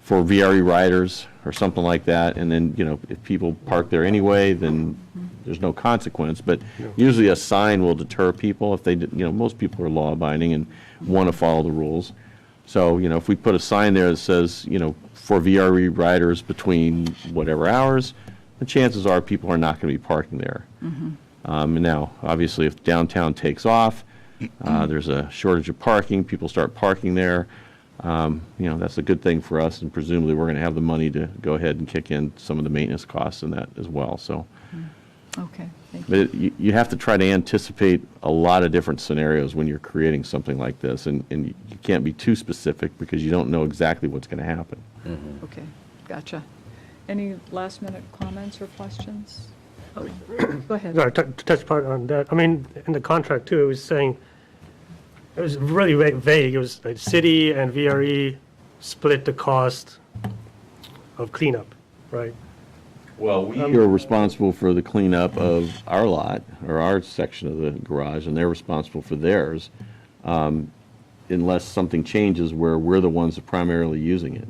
for VRE riders or something like that, and then, if people park there anyway, then there's no consequence. But usually a sign will deter people if they, most people are law-abiding and want to follow the rules. So, if we put a sign there that says, for VRE riders between whatever hours, the chances are people are not going to be parking there. And now, obviously, if downtown takes off, there's a shortage of parking, people start parking there, that's a good thing for us, and presumably we're going to have the money to go ahead and kick in some of the maintenance costs in that as well. So,
Okay, thank you.
but you have to try to anticipate a lot of different scenarios when you're creating something like this, and you can't be too specific because you don't know exactly what's going to happen.
Okay, gotcha. Any last-minute comments or questions? Oh, go ahead.
Sorry, to touch part on that, I mean, in the contract too, it was saying, it was really vague, it was like city and VRE split the cost of cleanup, right?
Well, we are responsible for the cleanup of our lot, or our section of the garage, and they're responsible for theirs, unless something changes where we're the ones that are primarily using it.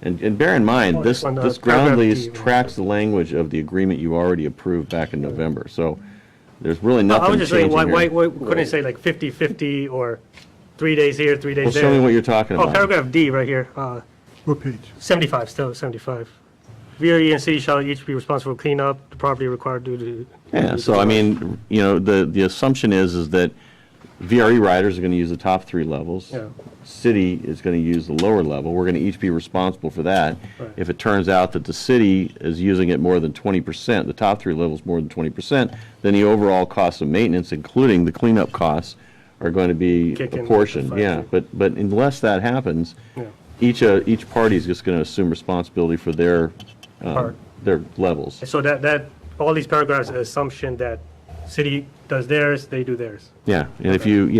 And bear in mind, this ground lease tracks the language of the agreement you already approved back in November, so there's really
I
nothing
was just saying,
changing
why
here.
couldn't it say like 50/50 or 3 days here, 3 days
Well,
there?
show me what you're talking
Oh,
about.
paragraph D right here,
What page?
75, still 75. VRE and city shall each be responsible for cleanup, the property required due to.
Yeah, so I mean, the assumption is that VRE riders are going to use the top 3 levels.
Yeah.
City is going to use the lower level. We're going to each be responsible for that.
Right.
If it turns out that the city is using it more than 20%, the top 3 levels more than 20%, then the overall cost of maintenance, including the cleanup costs, are going to be
Kick in
proportioned.
with the
Yeah, but unless that happens,
Yeah.
each party is just going to assume responsibility for their
Part.
their levels.
So that, all these paragraphs are assumption that city does theirs, they do theirs.
Yeah, and if you,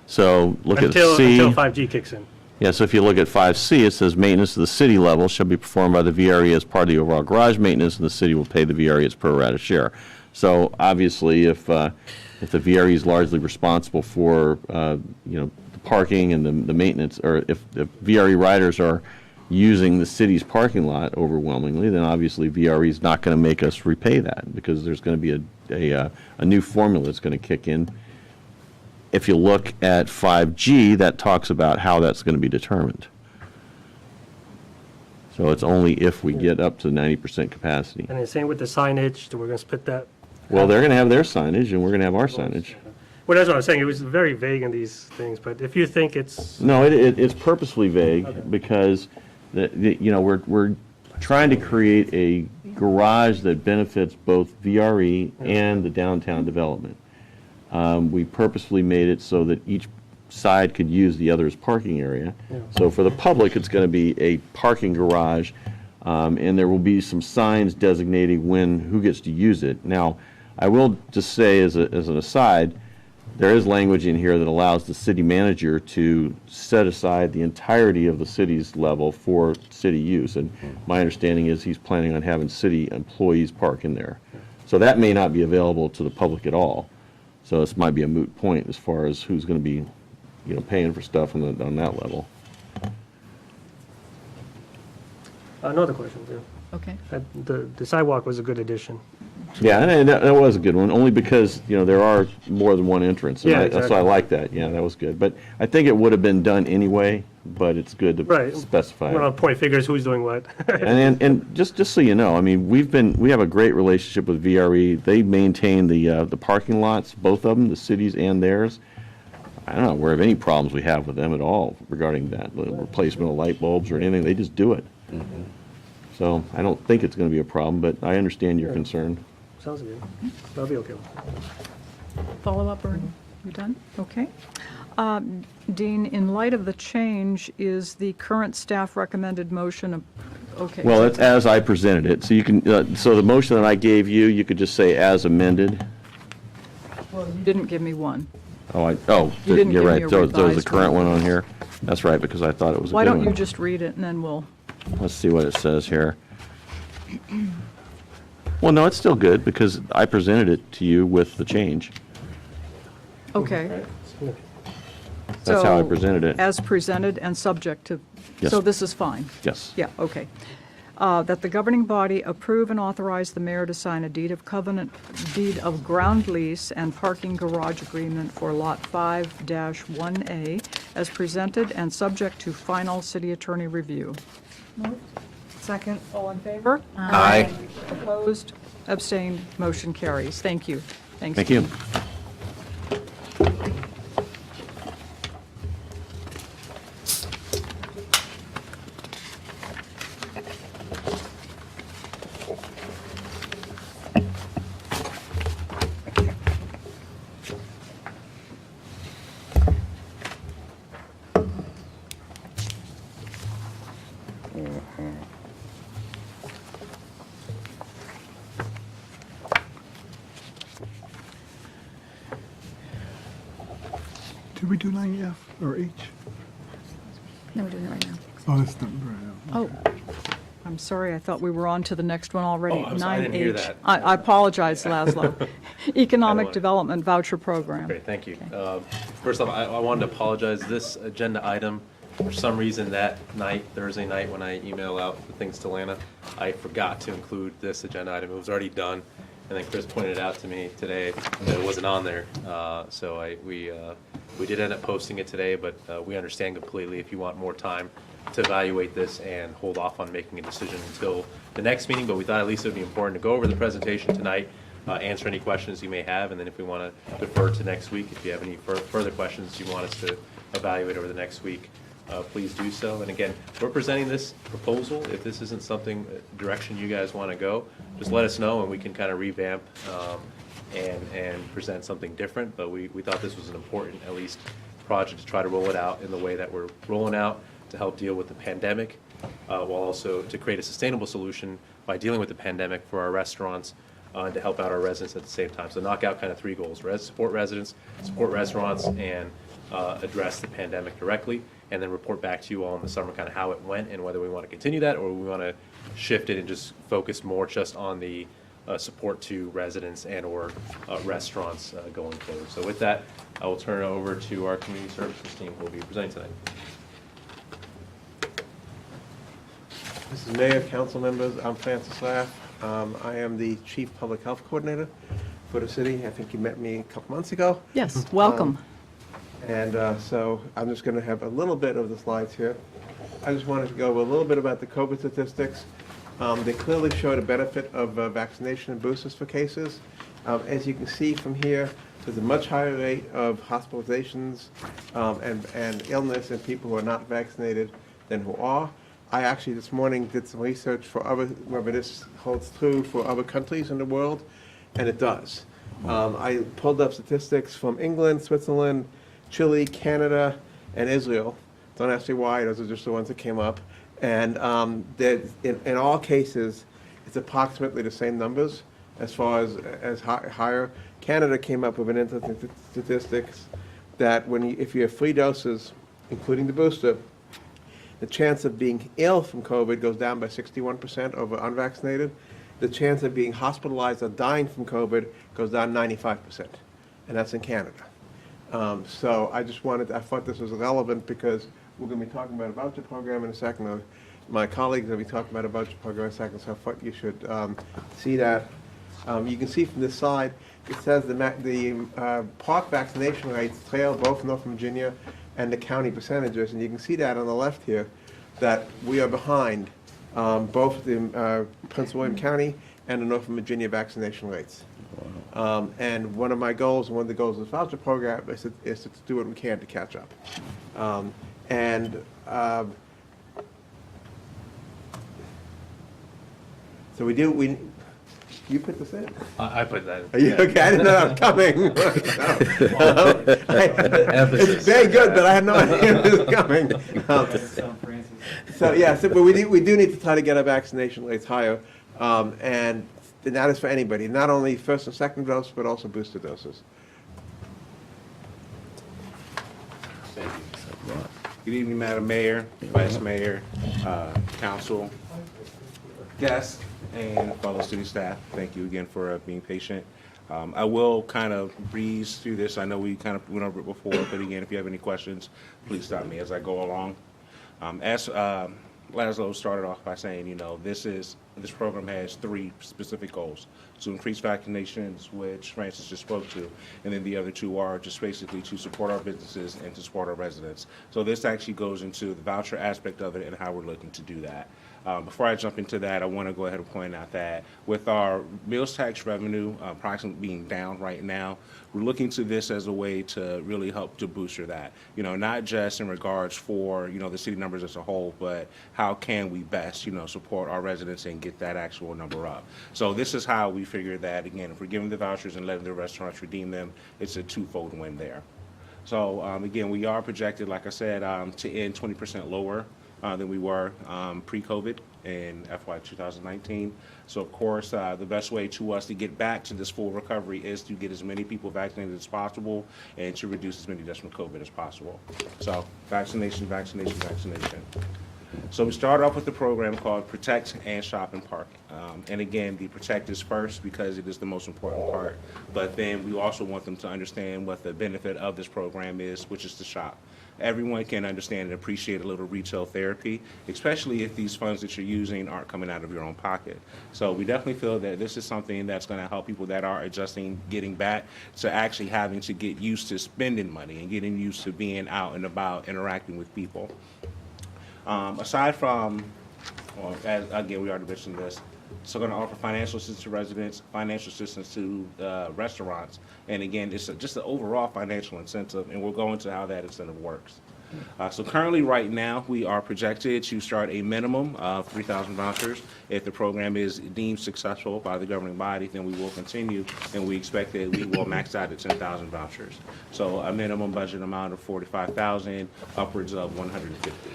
so look
Until
at C.
5G kicks in.
Yeah, so if you look at 5C, it says maintenance of the city level shall be performed by the VRE as part of the overall garage maintenance, and the city will pay the VRE its pro rata share. So obviously, if the VRE is largely responsible for, the parking and the maintenance, or if the VRE riders are using the city's parking lot overwhelmingly, then obviously VRE is not going to make us repay that, because there's going to be a new formula that's going to kick in. If you look at 5G, that talks about how that's going to be determined. So it's only if we get up to 90% capacity.
And then same with the signage, we're gonna split that.
Well, they're going to have their signage, and we're going to have our signage.
Well, that's what I was saying, it was very vague in these things, but if you think it's,
No, it's purposefully vague, because, we're trying to create a garage that benefits both VRE and the downtown development. We purposefully made it so that each side could use the other's parking area. So for the public, it's going to be a parking garage, and there will be some signs designating who gets to use it. Now, I will just say as an aside, there is language in here that allows the city manager to set aside the entirety of the city's level for city use. And my understanding is he's planning on having city employees park in there. So that may not be available to the public at all. So this might be a moot point as far as who's going to be, paying for stuff on that level.
Another question, too.
Okay.
The sidewalk was a good addition.
Yeah, and that was a good one, only because, there are more than one entrance. And
Yeah,
so I
exactly.
like that. Yeah, that was good. But I think it would have been done anyway, but it's good to specify
Well,
it.
point figures, who's doing what.
And just so you know, I mean, we have a great relationship with VRE. They maintain the parking lots, both of them, the cities and theirs. I'm not aware of any problems we have with them at all regarding that, the replacement of light bulbs or anything. They just do it. So I don't think it's going to be a problem, but I understand your concern.
Sounds good. That'll be okay.
Follow up, or you done? Okay. Dean, in light of the change, is the current staff recommended motion okay?
Well, it's as I presented it. So you can, so the motion that I gave you, you could just say as amended.
Well, you didn't give me one.
Oh,
You didn't
you're
give
right.
me a
There's a
revised
current
one.
one on here. That's right, because I thought it was a
Why
good
don't you
one.
just read it, and then we'll...
Let's see what it says here. Well, no, it's still good because I presented it to you with the change.
Okay.
That's how I
So,
presented it.
As presented and subject to...
Yes.
So this is fine?
Yes.
Yeah, okay. That the governing body approve and authorize the mayor to sign a deed of ground lease and parking garage agreement for Lot 5-1A as presented and subject to final city attorney review.
Second.
All in favor?
Aye.
Opposed? Abstained? Motion carries. Thank you. Thanks.
Thank you.
Did we do 9F or H?
No, we're doing it right now.
Oh, that's not right now.
Oh, I'm sorry, I thought we were on to the next one already.
Oh, I'm sorry, I didn't hear
9H.
that.
I apologize, Laszlo. Economic Development Voucher Program.
Great, thank you. First off, I wanted to apologize. This agenda item, for some reason that night, Thursday night, when I emailed out the things to Lana, I forgot to include this agenda item. It was already done. And then Chris pointed it out to me today that it wasn't on there. So we did end up posting it today, but we understand completely if you want more time to evaluate this and hold off on making a decision until the next meeting. But we thought at least it would be important to go over the presentation tonight, answer any questions you may have, and then if we want to defer to next week, if you have any further questions you want us to evaluate over the next week, please do so. And again, we're presenting this proposal. If this isn't something, direction you guys want to go, just let us know and we can kind of revamp and present something different. But we thought this was an important, at least, project to try to roll it out in the way that we're rolling out to help deal with the pandemic, while also to create a sustainable solution by dealing with the pandemic for our restaurants and to help out our residents at the same time. So knock out kind of three goals: support residents, support restaurants, and address the pandemic directly, and then report back to you all in the summer kind of how it went and whether we want to continue that or we want to shift it and just focus more just on the support to residents and or restaurants going forward. So with that, I will turn it over to our community services team who will be presenting tonight.
Mrs. Mayor, council members, I'm Francis Laff. I am the Chief Public Health Coordinator for the city. I think you met me a couple months ago.
Yes, welcome.
So I'm just going to have a little bit of the slides here. I just wanted to go over a little bit about the COVID statistics. They clearly show the benefit of vaccination and boosters for cases. As you can see from here, there's a much higher rate of hospitalizations and illness in people who are not vaccinated than who are. I actually this morning did some research for other, whether this holds true for other countries in the world, and it does. I pulled up statistics from England, Switzerland, Chile, Canada, and Israel. Don't ask me why, those are just the ones that came up. And in all cases, it's approximately the same numbers as far as higher. Canada came up with an interesting statistics that if you have 3 doses, including the booster, the chance of being ill from COVID goes down by 61% over unvaccinated. The chance of being hospitalized or dying from COVID goes down 95%, and that's in Canada. So I thought this was relevant because we're going to be talking about a voucher program in a second. My colleagues will be talking about a voucher program in a second, so I thought you should see that. You can see from this slide, it says the park vaccination rates trail both Northern Virginia and the county percentages, and you can see that on the left here, that we are behind both the Prince William County and the Northern Virginia vaccination rates. And one of my goals, and one of the goals of the voucher program, is to do what we can to catch up. So you put this in?
I put that in.
Are you okay? I didn't know that was coming. It's very good, but I had no idea it was coming. But we do need to try to get our vaccination rates higher, and that is for anybody, not only first and second dose, but also booster doses.
Thank you. Good evening, Madam Mayor, Vice Mayor, Council, guests, and fellow city staff. Thank you again for being patient. I will kind of breeze through this. I know we kind of went over it before, but again, if you have any questions, please stop me as I go along. As Laszlo started off by saying, this program has 3 specific goals: to increase vaccinations, which Francis just spoke to, and then the other 2 are just basically to support our businesses and to support our residents. So this actually goes into the voucher aspect of it and how we're looking to do that. Before I jump into that, I want to go ahead and point out that with our meals tax revenue approximately being down right now, we're looking to this as a way to really help to booster that. Not just in regards for, the city numbers as a whole, but how can we best, support our residents and get that actual number up. So this is how we figure that, again, if we're giving the vouchers and letting the restaurants redeem them, it's a 2-fold win there. So again, we are projected, like I said, to end 20% lower than we were pre-COVID in FY 2019. So of course, the best way to us to get back to this full recovery is to get as many people vaccinated as possible and to reduce as many deaths from COVID as possible. So vaccination, vaccination, vaccination. So we started off with the program called Protect and Shop and Park. And again, the protect is first because it is the most important part. But then we also want them to understand what the benefit of this program is, which is to shop. Everyone can understand and appreciate a little retail therapy, especially if these funds that you're using aren't coming out of your own pocket. So we definitely feel that this is something that's going to help people that are adjusting, getting back to actually having to get used to spending money and getting used to being out and about, interacting with people. Aside from, again, we already mentioned this, so going to offer financial assistance to residents, financial assistance to restaurants, and again, it's just an overall financial incentive, and we'll go into how that incentive works. So currently, right now, we are projected to start a minimum of 3,000 vouchers. If the program is deemed successful by the governing body, then we will continue, and we expect that we will max out at 10,000 vouchers. So a minimum budget amount of 45,000, upwards of 150.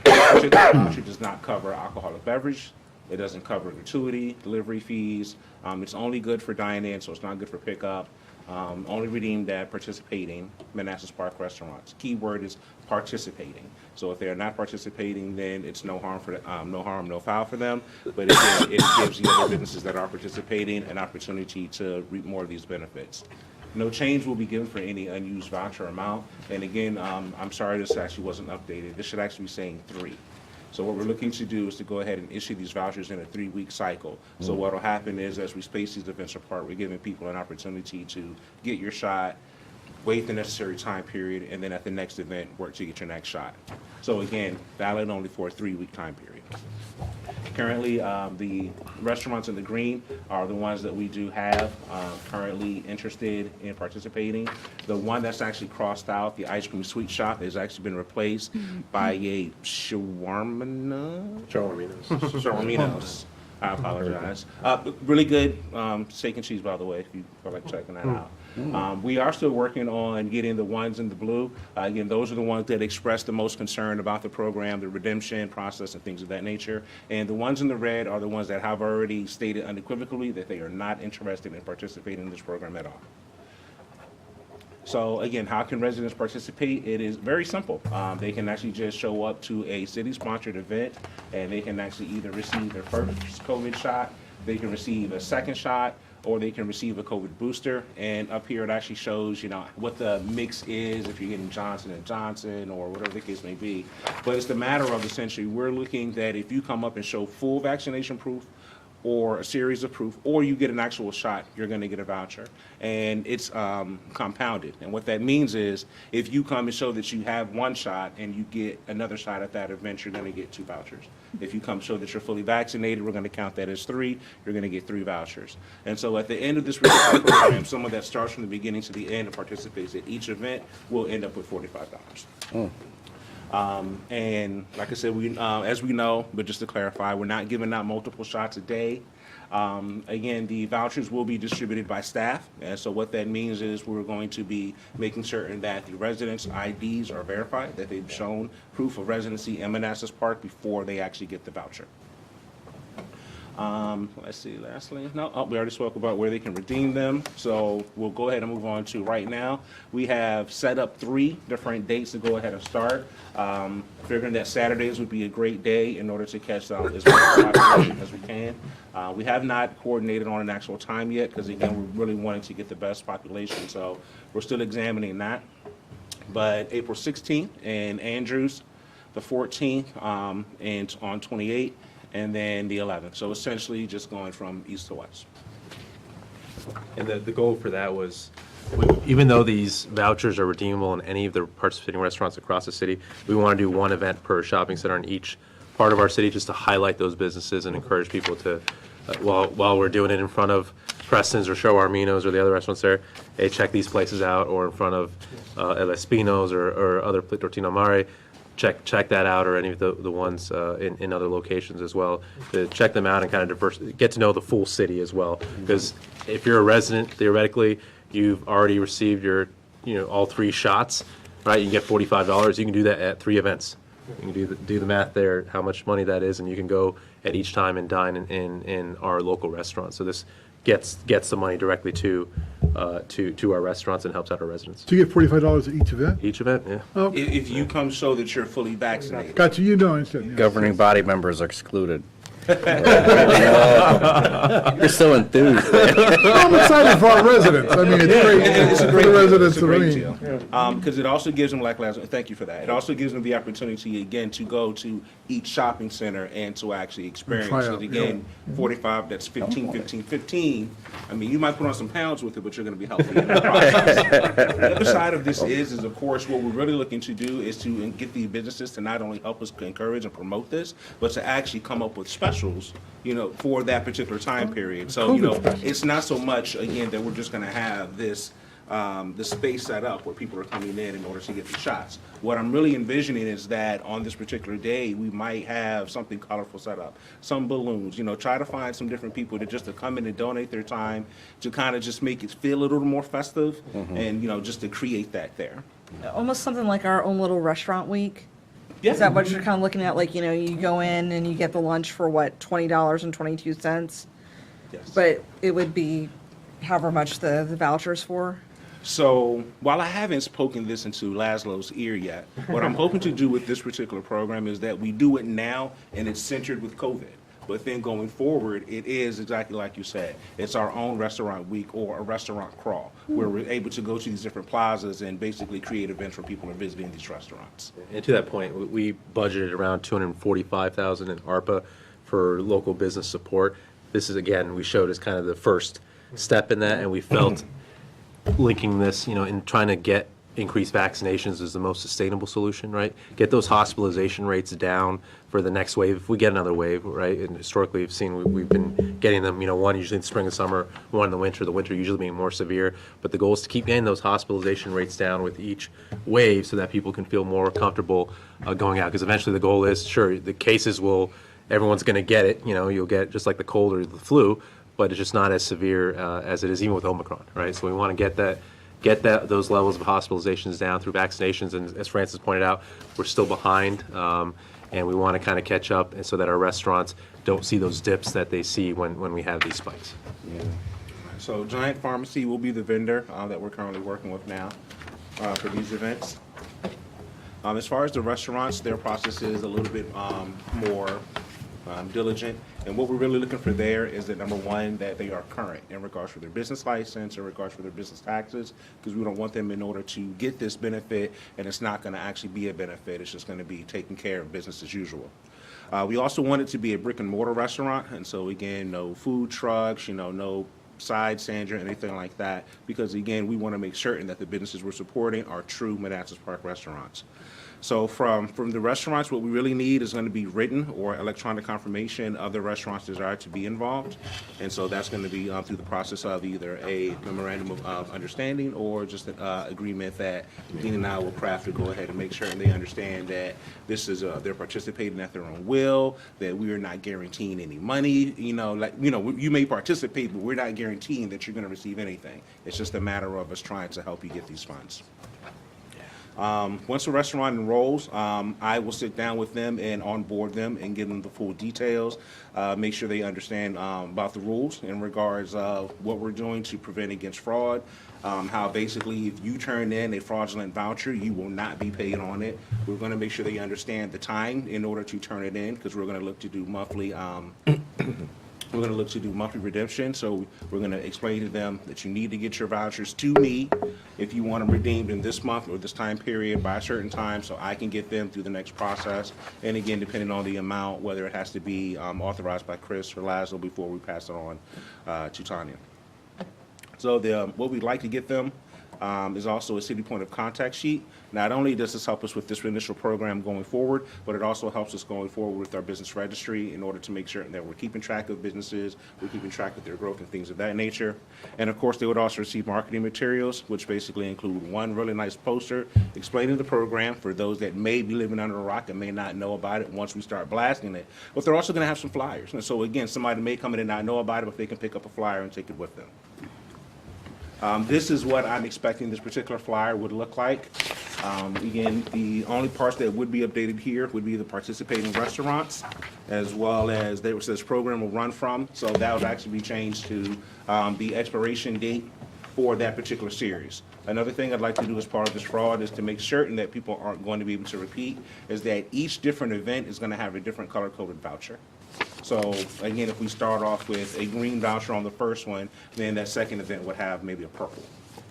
The voucher does not cover alcoholic beverage. It doesn't cover gratuity, delivery fees. It's only good for dine-in, so it's not good for pickup. Only redeemed at participating Manassas Park restaurants. Key word is participating. So if they are not participating, then it's no harm, no foul for them. But again, it gives the other businesses that are participating an opportunity to reap more of these benefits. No change will be given for any unused voucher amount. And again, I'm sorry this actually wasn't updated. This should actually be saying 3. So what we're looking to do is to go ahead and issue these vouchers in a 3-week cycle. So what will happen is as we space these events apart, we're giving people an opportunity to get your shot, wait the necessary time period, and then at the next event, work to get your next shot. So again, valid only for a 3-week time period. Currently, the restaurants in the green are the ones that we do have currently interested in participating. The one that's actually crossed out, the ice cream sweet shop, has actually been replaced by a shawarminos. I apologize. Really good steak and cheese, by the way, if you feel like checking that out. We are still working on getting the ones in the blue. Again, those are the ones that express the most concern about the program, the redemption process, and things of that nature. And the ones in the red are the ones that have already stated unequivocally that they are not interested in participating in this program at all. So again, how can residents participate? It is very simple. They can actually just show up to a city-sponsored event, and they can actually either receive their first COVID shot, they can receive a second shot, or they can receive a COVID booster. And up here, it actually shows, what the mix is, if you're getting Johnson & Johnson or whatever the case may be. But it's the matter of essentially, we're looking that if you come up and show full vaccination proof, or a series of proof, or you get an actual shot, you're going to get a voucher. And it's compounded. And what that means is, if you come and show that you have one shot and you get another shot at that event, you're going to get 2 vouchers. If you come show that you're fully vaccinated, we're going to count that as 3. You're going to get 3 vouchers. And so at the end of this program, someone that starts from the beginning to the end and participates at each event will end up with $45. And like I said, as we know, but just to clarify, we're not giving out multiple shots a day. Again, the vouchers will be distributed by staff. And so what that means is we're going to be making certain that the residents' IDs are verified, that they've shown proof of residency in Manassas Park before they actually get the voucher. Let's see, lastly, we already spoke about where they can redeem them. So we'll go ahead and move on to right now. We have set up 3 different dates to go ahead and start. Figuring that Saturdays would be a great day in order to catch as much population as we can. We have not coordinated on an actual time yet because, again, we're really wanting to get the best population. So we're still examining that. But April 16th in Andrews, the 14th and on 28th. And then the 11th. So essentially just going from east to west.
And the goal for that was, even though these vouchers are redeemable in any of the participating restaurants across the city, we want to do one event per shopping center in each part of our city just to highlight those businesses and encourage people to, while we're doing it in front of Preston's or Show Arminos or the other restaurants there, hey, check these places out, or in front of El Espino's or other Tortino Mare. Check that out, or any of the ones in other locations as well. To check them out and kind of get to know the full city as well. Because if you're a resident, theoretically, you've already received your, all 3 shots, right? You can get $45. You can do that at 3 events. You can do the math there, how much money that is, and you can go at each time and dine in our local restaurants. So this gets the money directly to our restaurants and helps out our residents.
Do you get $45 at each event?
Each event, yeah.
Oh.
If you come show that you're fully vaccinated.
Gotcha, you know. Yeah.
Governing body members are excluded. You're so enthused.
I'm excited for our residents. I mean, it's great.
It's a
for
great
the
deal.
residents.
It's a great
I mean,
deal. Because it also gives them, thank you for that. It also gives them the opportunity, again, to go to each shopping center and to actually experience
Try
it.
out,
Again, 45, that's 15, 15, 15. I mean, you might put on some pounds with it, but you're going to be healthy in the process. The other side of this is, of course, what we're really looking to do is to get the businesses to not only help us encourage and promote this, but to actually come up with specials, for that particular time period. So, it's not so much, again, that we're just going to have this the space set up where people are coming in order to get the shots. What I'm really envisioning is that on this particular day, we might have something colorful set up, some balloons, try to find some different people to come in and donate their time to kind of just make it feel a little more festive and, just to create that there.
Almost something like our own little restaurant week.
Yeah.
Is that what you're kind of looking at? Like, you go in and you get the lunch for what, $20.22?
Yes.
But it would be however much the vouchers for?
So while I haven't spoken this into Laszlo's ear yet, what I'm hoping to do with this particular program is that we do it now and it's centered with COVID. But then going forward, it is exactly like you said. It's our own restaurant week or a restaurant crawl where we're able to go to these different plazas and basically create events where people are visiting these restaurants.
And to that point, we budgeted around $245,000 in Arpa for local business support. This is, again, we showed as kind of the first step in that, and we felt linking this, in trying to get increase vaccinations is the most sustainable solution, right? Get those hospitalization rates down for the next wave, if we get another wave, right? And historically, we've seen, we've been getting them, one usually in the spring and summer, one in the winter usually being more severe. But the goal is to keep getting those hospitalization rates down with each wave so that people can feel more comfortable going out. Because eventually the goal is, sure, the cases will, everyone's going to get it, you'll get just like the cold or the flu, but it's just not as severe as it is even with Omicron, right? So we want to get those levels of hospitalizations down through vaccinations. And as Francis pointed out, we're still behind, and we want to kind of catch up and so that our restaurants don't see those dips that they see when we have these spikes.
Yeah. So Giant Pharmacy will be the vendor that we're currently working with now for these events. As far as the restaurants, their process is a little bit more diligent. And what we're really looking for there is that, number one, that they are current in regards to their business license, in regards to their business taxes, because we don't want them in order to get this benefit, and it's not going to actually be a benefit. It's just going to be taking care of business as usual. We also want it to be a brick and mortar restaurant, and so again, no food trucks, no side stands or anything like that, because again, we want to make certain that the businesses we're supporting are true Manassas Park restaurants. So from the restaurants, what we really need is going to be written or electronic confirmation of the restaurant's desire to be involved. And so that's going to be through the process of either a memorandum of understanding or just an agreement that Dean and I will craft to go ahead and make sure they understand that this is they're participating at their own will, that we are not guaranteeing any money. You may participate, but we're not guaranteeing that you're going to receive anything. It's just a matter of us trying to help you get these funds. Once the restaurant enrolls, I will sit down with them and onboard them and give them the full details, make sure they understand about the rules in regards of what we're doing to prevent against fraud, how basically if you turn in a fraudulent voucher, you will not be paid on it. We're going to make sure they understand the time in order to turn it in, because we're going to look to do monthly we're going to look to do monthly redemption. So we're going to explain to them that you need to get your vouchers to me if you want them redeemed in this month or this time period by a certain time, so I can get them through the next process. And again, depending on the amount, whether it has to be authorized by Chris or Laszlo before we pass it on to Tanya. So what we'd like to get them is also a city point of contact sheet. Not only does this help us with this initial program going forward, but it also helps us going forward with our business registry in order to make sure that we're keeping track of businesses, we're keeping track of their growth and things of that nature. And of course, they would also receive marketing materials, which basically include one really nice poster explaining the program for those that may be living under a rock and may not know about it once we start blasting it. But they're also going to have some flyers. And so again, somebody may come in and not know about it, but they can pick up a flyer and take it with them. This is what I'm expecting this particular flyer would look like. Again, the only parts that would be updated here would be the participating restaurants, as well as where this program will run from. So that would actually be changed to the expiration date for that particular series. Another thing I'd like to do as part of this fraud is to make certain that people aren't going to be able to repeat, is that each different event is going to have a different color-coded voucher. So again, if we start off with a green voucher on the first one, then that second event would have maybe a purple,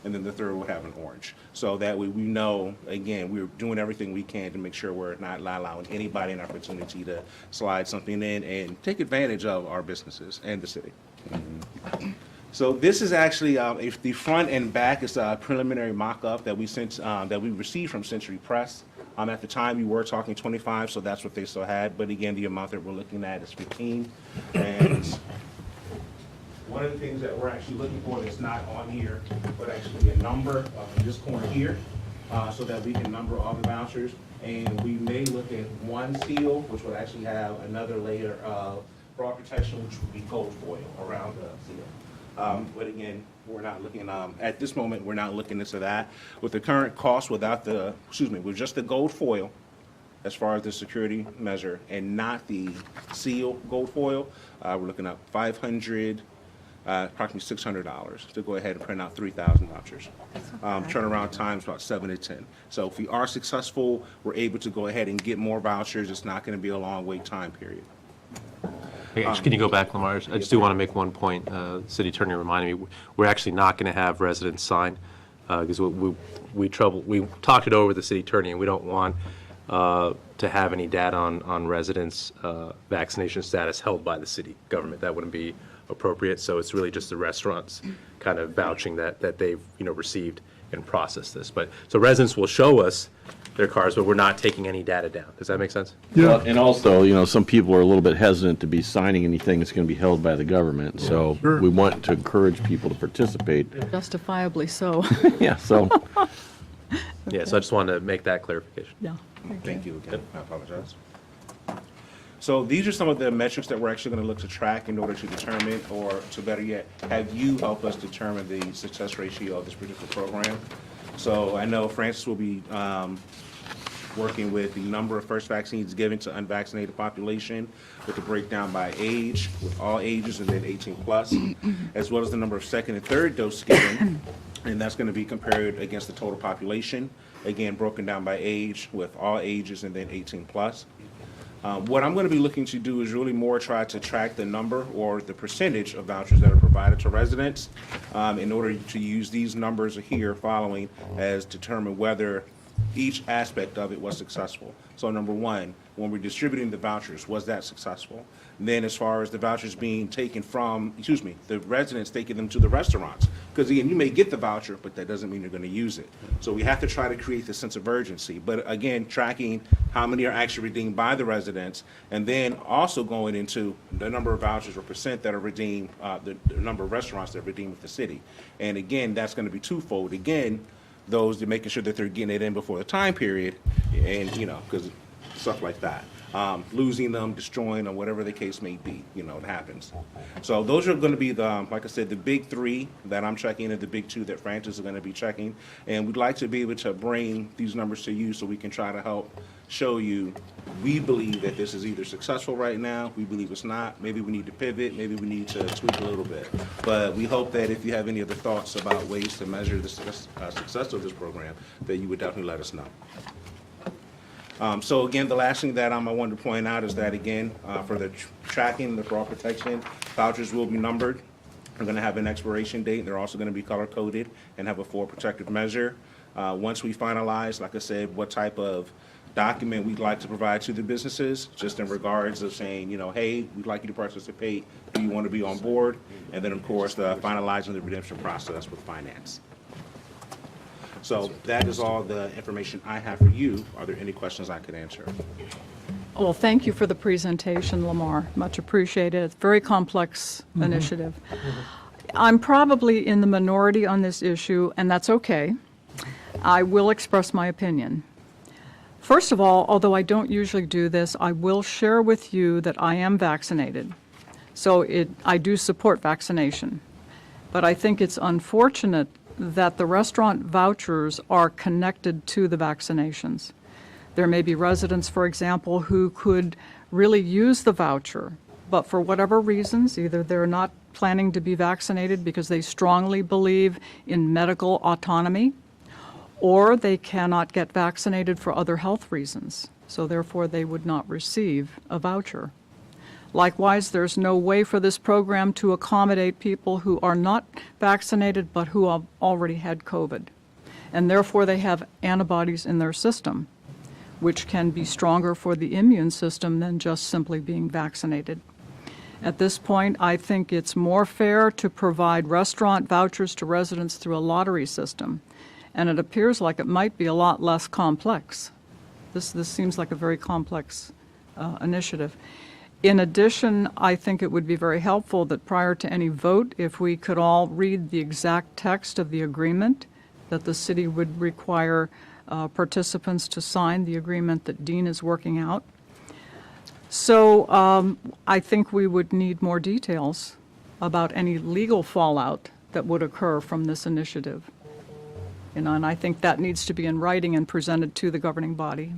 and then the third would have an orange. So that way we know, again, we're doing everything we can to make sure we're not allowing anybody an opportunity to slide something in and take advantage of our businesses and the city. So this is actually the front and back is a preliminary mock-up that we received from Century Press. At the time, we were talking 25, so that's what they still had. But again, the amount that we're looking at is 15. And one of the things that we're actually looking for that's not on here, but actually a number in this corner here, so that we can number all the vouchers. And we may look at one seal, which would actually have another layer of fraud protection, which would be gold foil around the seal. But again, we're not looking, at this moment, we're not looking into that. With the current cost with just the gold foil, as far as the security measure, and not the seal gold foil, we're looking at approximately $600 to go ahead and print out 3,000 vouchers. Turnaround time is about 7 to 10. So if we are successful, we're able to go ahead and get more vouchers. It's not going to be a long wait time period.
Hey, can you go back, Lamar? I just do want to make one point. City Attorney reminded me, we're actually not going to have residents sign, because we talked it over with the City Attorney, and we don't want to have any data on residents' vaccination status held by the city government. That wouldn't be appropriate. So it's really just the restaurants kind of vouching that they've received and process this. But, so residents will show us their cars, but we're not taking any data down. Does that make sense?
Well, and also, some people are a little bit hesitant to be signing anything that's going to be held by the government. So we want to encourage people to participate.
Justifiably so.
Yeah, so.
Yeah, so I just wanted to make that clarification.
Yeah.
Thank you again. I apologize. So these are some of the metrics that we're actually going to look to track in order to determine, or to better yet, have you help us determine the success ratio of this particular program. So I know Francis will be working with the number of first vaccines given to unvaccinated population, with the breakdown by age, with all ages and then 18 plus, as well as the number of second and third dose given, and that's going to be compared against the total population, again broken down by age, with all ages and then 18 plus. What I'm going to be looking to do is really more try to track the number or the percentage of vouchers that are provided to residents in order to use these numbers here following as determine whether each aspect of it was successful. So number one, when we're distributing the vouchers, was that successful? And then as far as the vouchers being taken from, the residents taking them to the restaurants. Because again, you may get the voucher, but that doesn't mean you're going to use it. So we have to try to create this sense of urgency. But again, tracking how many are actually redeemed by the residents, and then also going into the number of vouchers or percent that are redeemed, the number of restaurants that are redeemed with the city. And again, that's going to be twofold. Again, those that making sure that they're getting it in before the time period, and because stuff like that, losing them, destroying them, whatever the case may be, it happens. So those are going to be the, like I said, the big three that I'm checking, and the big two that Francis is going to be checking. And we'd like to be able to bring these numbers to you so we can try to help show you. We believe that this is either successful right now, we believe it's not, maybe we need to pivot, maybe we need to tweak a little bit. But we hope that if you have any other thoughts about ways to measure the success of this program, that you would definitely let us know. So again, the last thing that I wanted to point out is that, again, for the tracking, the fraud protection, vouchers will be numbered. They're going to have an expiration date, and they're also going to be color-coded and have a fraud protective measure. Once we finalize, like I said, what type of document we'd like to provide to the businesses, just in regards of saying, hey, we'd like you to participate, do you want to be on board? And then, of course, finalizing the redemption process with finance. So that is all the information I have for you. Are there any questions I could answer?
Well, thank you for the presentation, Lamar. Much appreciated. It's a very complex initiative. I'm probably in the minority on this issue, and that's okay. I will express my opinion. First of all, although I don't usually do this, I will share with you that I am vaccinated. So I do support vaccination. But I think it's unfortunate that the restaurant vouchers are connected to the vaccinations. There may be residents, for example, who could really use the voucher, but for whatever reasons, either they're not planning to be vaccinated because they strongly believe in medical autonomy, or they cannot get vaccinated for other health reasons, so therefore they would not receive a voucher. Likewise, there's no way for this program to accommodate people who are not vaccinated but who have already had COVID, and therefore they have antibodies in their system, which can be stronger for the immune system than just simply being vaccinated. At this point, I think it's more fair to provide restaurant vouchers to residents through a lottery system, and it appears like it might be a lot less complex. This seems like a very complex initiative. In addition, I think it would be very helpful that prior to any vote, if we could all read the exact text of the agreement, that the city would require participants to sign the agreement that Dean is working out. So I think we would need more details about any legal fallout that would occur from this initiative. And I think that needs to be in writing and presented to the governing body.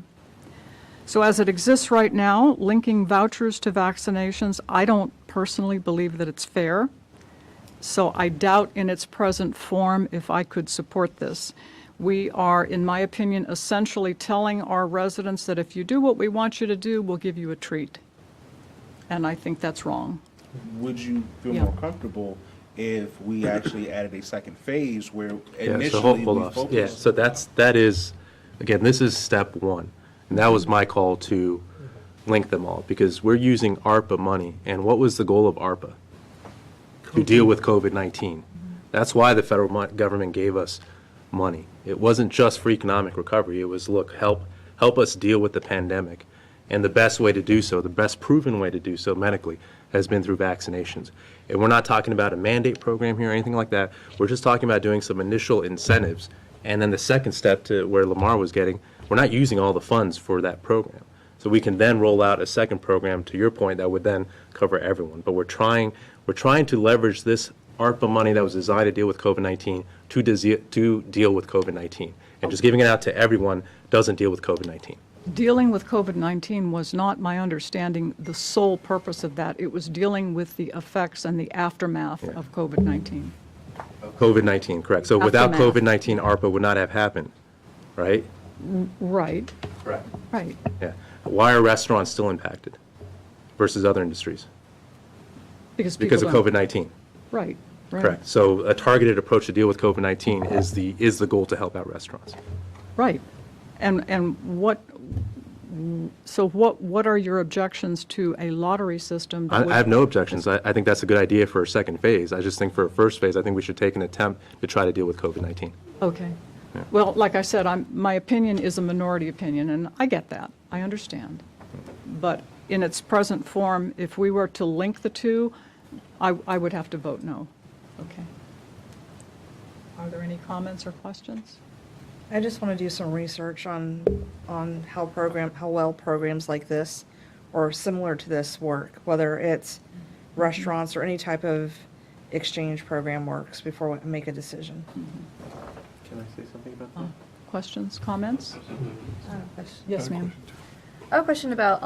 So as it exists right now, linking vouchers to vaccinations, I don't personally believe that it's fair. So I doubt in its present form if I could support this. We are, in my opinion, essentially telling our residents that if you do what we want you to do, we'll give you a treat. And I think that's wrong.
Would you feel more comfortable if we actually added a second phase where initially
so hold
we
off.
focused?
Yeah, so that is, again, this is step one. And that was my call to link them all, because we're using Arpa money. And what was the goal of Arpa? To deal with COVID-19. That's why the federal government gave us money. It wasn't just for economic recovery. It was, look, help us deal with the pandemic. And the best way to do so, the best proven way to do so medically, has been through vaccinations. And we're not talking about a mandate program here or anything like that. We're just talking about doing some initial incentives. And then the second step to where Lamar was getting, we're not using all the funds for that program. So we can then roll out a second program, to your point, that would then cover everyone. But we're trying to leverage this ARPA money that was designed to deal with COVID-19 to deal with COVID-19. And just giving it out to everyone doesn't deal with COVID-19.
Dealing with COVID-19 was not, my understanding, the sole purpose of that. It was dealing with the effects and the aftermath of COVID-19.
COVID-19, correct. So without
Aftermath.
COVID-19, ARPA would not have happened, right?
Right.
Correct.
Right.
Yeah. Why are restaurants still impacted versus other industries?
Because
of COVID-19.
Right. Right.
Correct. So a targeted approach to deal with COVID-19 is the goal to help out restaurants.
Right. And what are your objections to a lottery system? that would-
I have no objections. I think that's a good idea for a second phase. I just think for a first phase, I think we should take an attempt to try to deal with COVID-19.
Okay. Well, like I said, my opinion is a minority opinion, and I get that. I understand. But in its present form, if we were to link the two, I would have to vote no. Okay. Are there any comments or questions?
I just want to do some research on how well programs like this or similar to this work, whether it's restaurants or any type of exchange program works before we make a decision.
Can I say something about that?
Questions, comments? Yes, ma'am.
I have a question about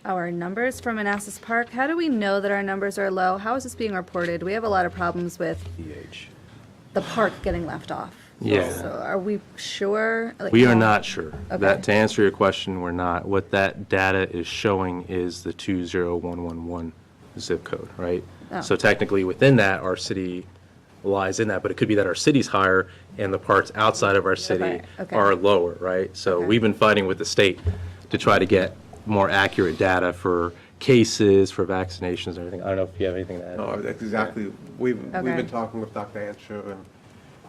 our numbers for Manassas Park. How do we know that our numbers are low? How is this being reported? We have a lot of problems with the park getting left off.
Yeah.
So are we sure? Like,
We are
no?
not sure.
Okay.
To answer your question, we're not. What that data is showing is the 20111 zip code, right?
Oh.
So technically within that, our city lies in that, but it could be that our city's higher and the parts outside of our city
Okay.
are lower, right? So we've been fighting with the state to try to get more accurate data for cases, for vaccinations and everything. I don't know if you have anything to add.
No, that's exactly, we've
Okay.
been talking with Dr. Ansher and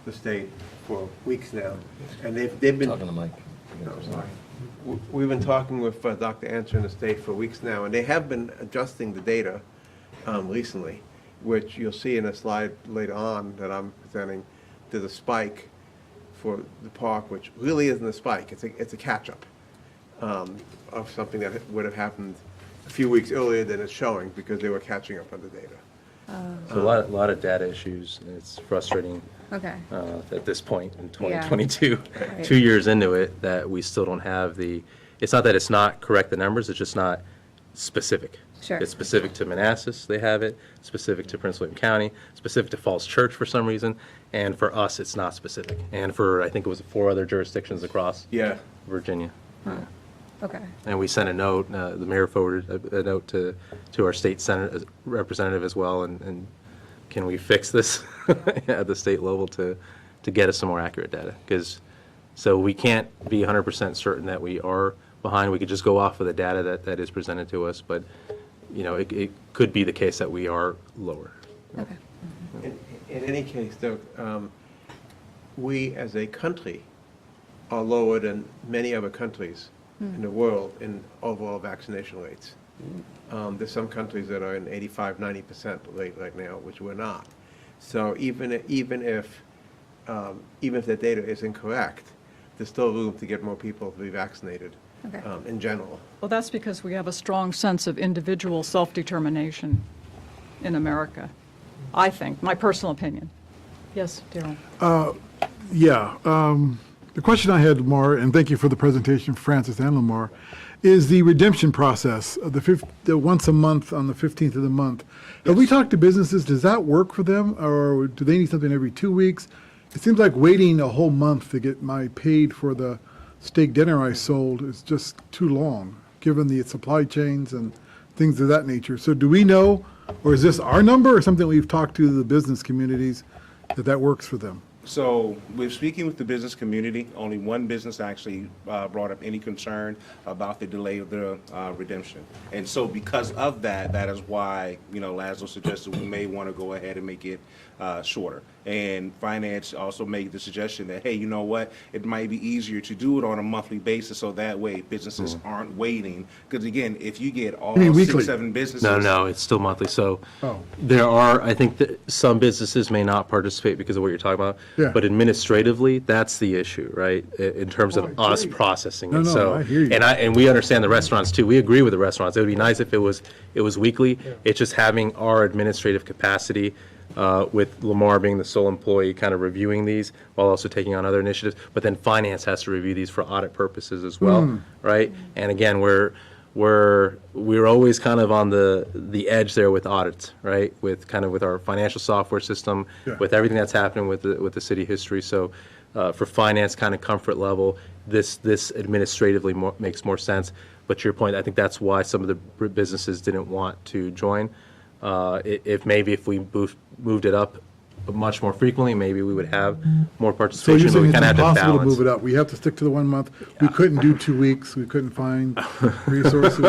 the state for weeks now, and they've been. Talking to Mike. No, sorry. We've been talking with Dr. Ansher and the state for weeks now, and they have been adjusting the data recently, which you'll see in a slide later on that I'm presenting. There's a spike for the park, which really isn't a spike, it's a catch-up of something that would have happened a few weeks earlier than it's showing, because they were catching up on the data.
So a lot of data issues, and it's frustrating
Okay.
at this point in
Yeah.
2022,
Right.
2 years into it, that we still don't have it's not that it's not correct, the numbers, it's just not specific.
Sure.
It's specific to Manassas, they have it, specific to Prince William County, specific to Falls Church for some reason, and for us, it's not specific. And for, I think it was 4 other jurisdictions across Virginia. Yeah.
Okay.
And we sent a note, the mayor forwarded a note to our state senate representative as well, and can we fix this at the state level to get us some more accurate data? So we can't be 100% certain that we are behind. We could just go off of the data that is presented to us, but, it could be the case that we are lower.
Okay.
In any case, though, we as a country are lower than many other countries in the world in overall vaccination rates. There's some countries that are in 85, 90% rate right now, which we're not. So even if the data is incorrect, there's still room to get more people to be vaccinated in general.
Well, that's because we have a strong sense of individual self-determination in America, I think, my personal opinion. Yes, Darryl?
The question I had, Lamar, and thank you for the presentation, Francis and Lamar, is the redemption process, the once a month on the 15th of the month. Have we talked to businesses? Does that work for them, or do they need something every 2 weeks? It seems like waiting a whole month to get my paid for the steak dinner I sold is just too long, given the supply chains and things of that nature. So do we know, or is this our number, or something we've talked to the business communities that works for them?
So we're speaking with the business community. Only one business actually brought up any concern about the delay of the redemption. And so because of that, that is why, Laszlo suggested we may want to go ahead and make it shorter. And finance also made the suggestion that, hey, you know what? It might be easier to do it on a monthly basis so that way businesses aren't waiting. Because again, if you get all
You mean
6,
weekly?
7 businesses.
No, it's still monthly. So
Oh.
there are, I think that some businesses may not participate because of what you're talking about.
Yeah.
But administratively, that's the issue, right? In terms of us processing
No,
it.
no,
So,
I hear you.
and we understand the restaurants too. We agree with the restaurants. It would be nice if it was weekly. It's just having our administrative capacity, with Lamar being the sole employee, kind of reviewing these while also taking on other initiatives. But then finance has to review these for audit purposes as well, right? And again, we're always kind of on the edge there with audits, right? With our financial software system,
Yeah.
with everything that's happening with the city history. So for finance kind of comfort level, this administratively makes more sense. But to your point, I think that's why some of the businesses didn't want to join. If we moved it up much more frequently, maybe we would have more
So
participation.
you're
But
saying
we
it's
kind of have to
impossible to
balance.
move it up? We have to stick to the 1 month? We couldn't do 2 weeks? We couldn't find resources?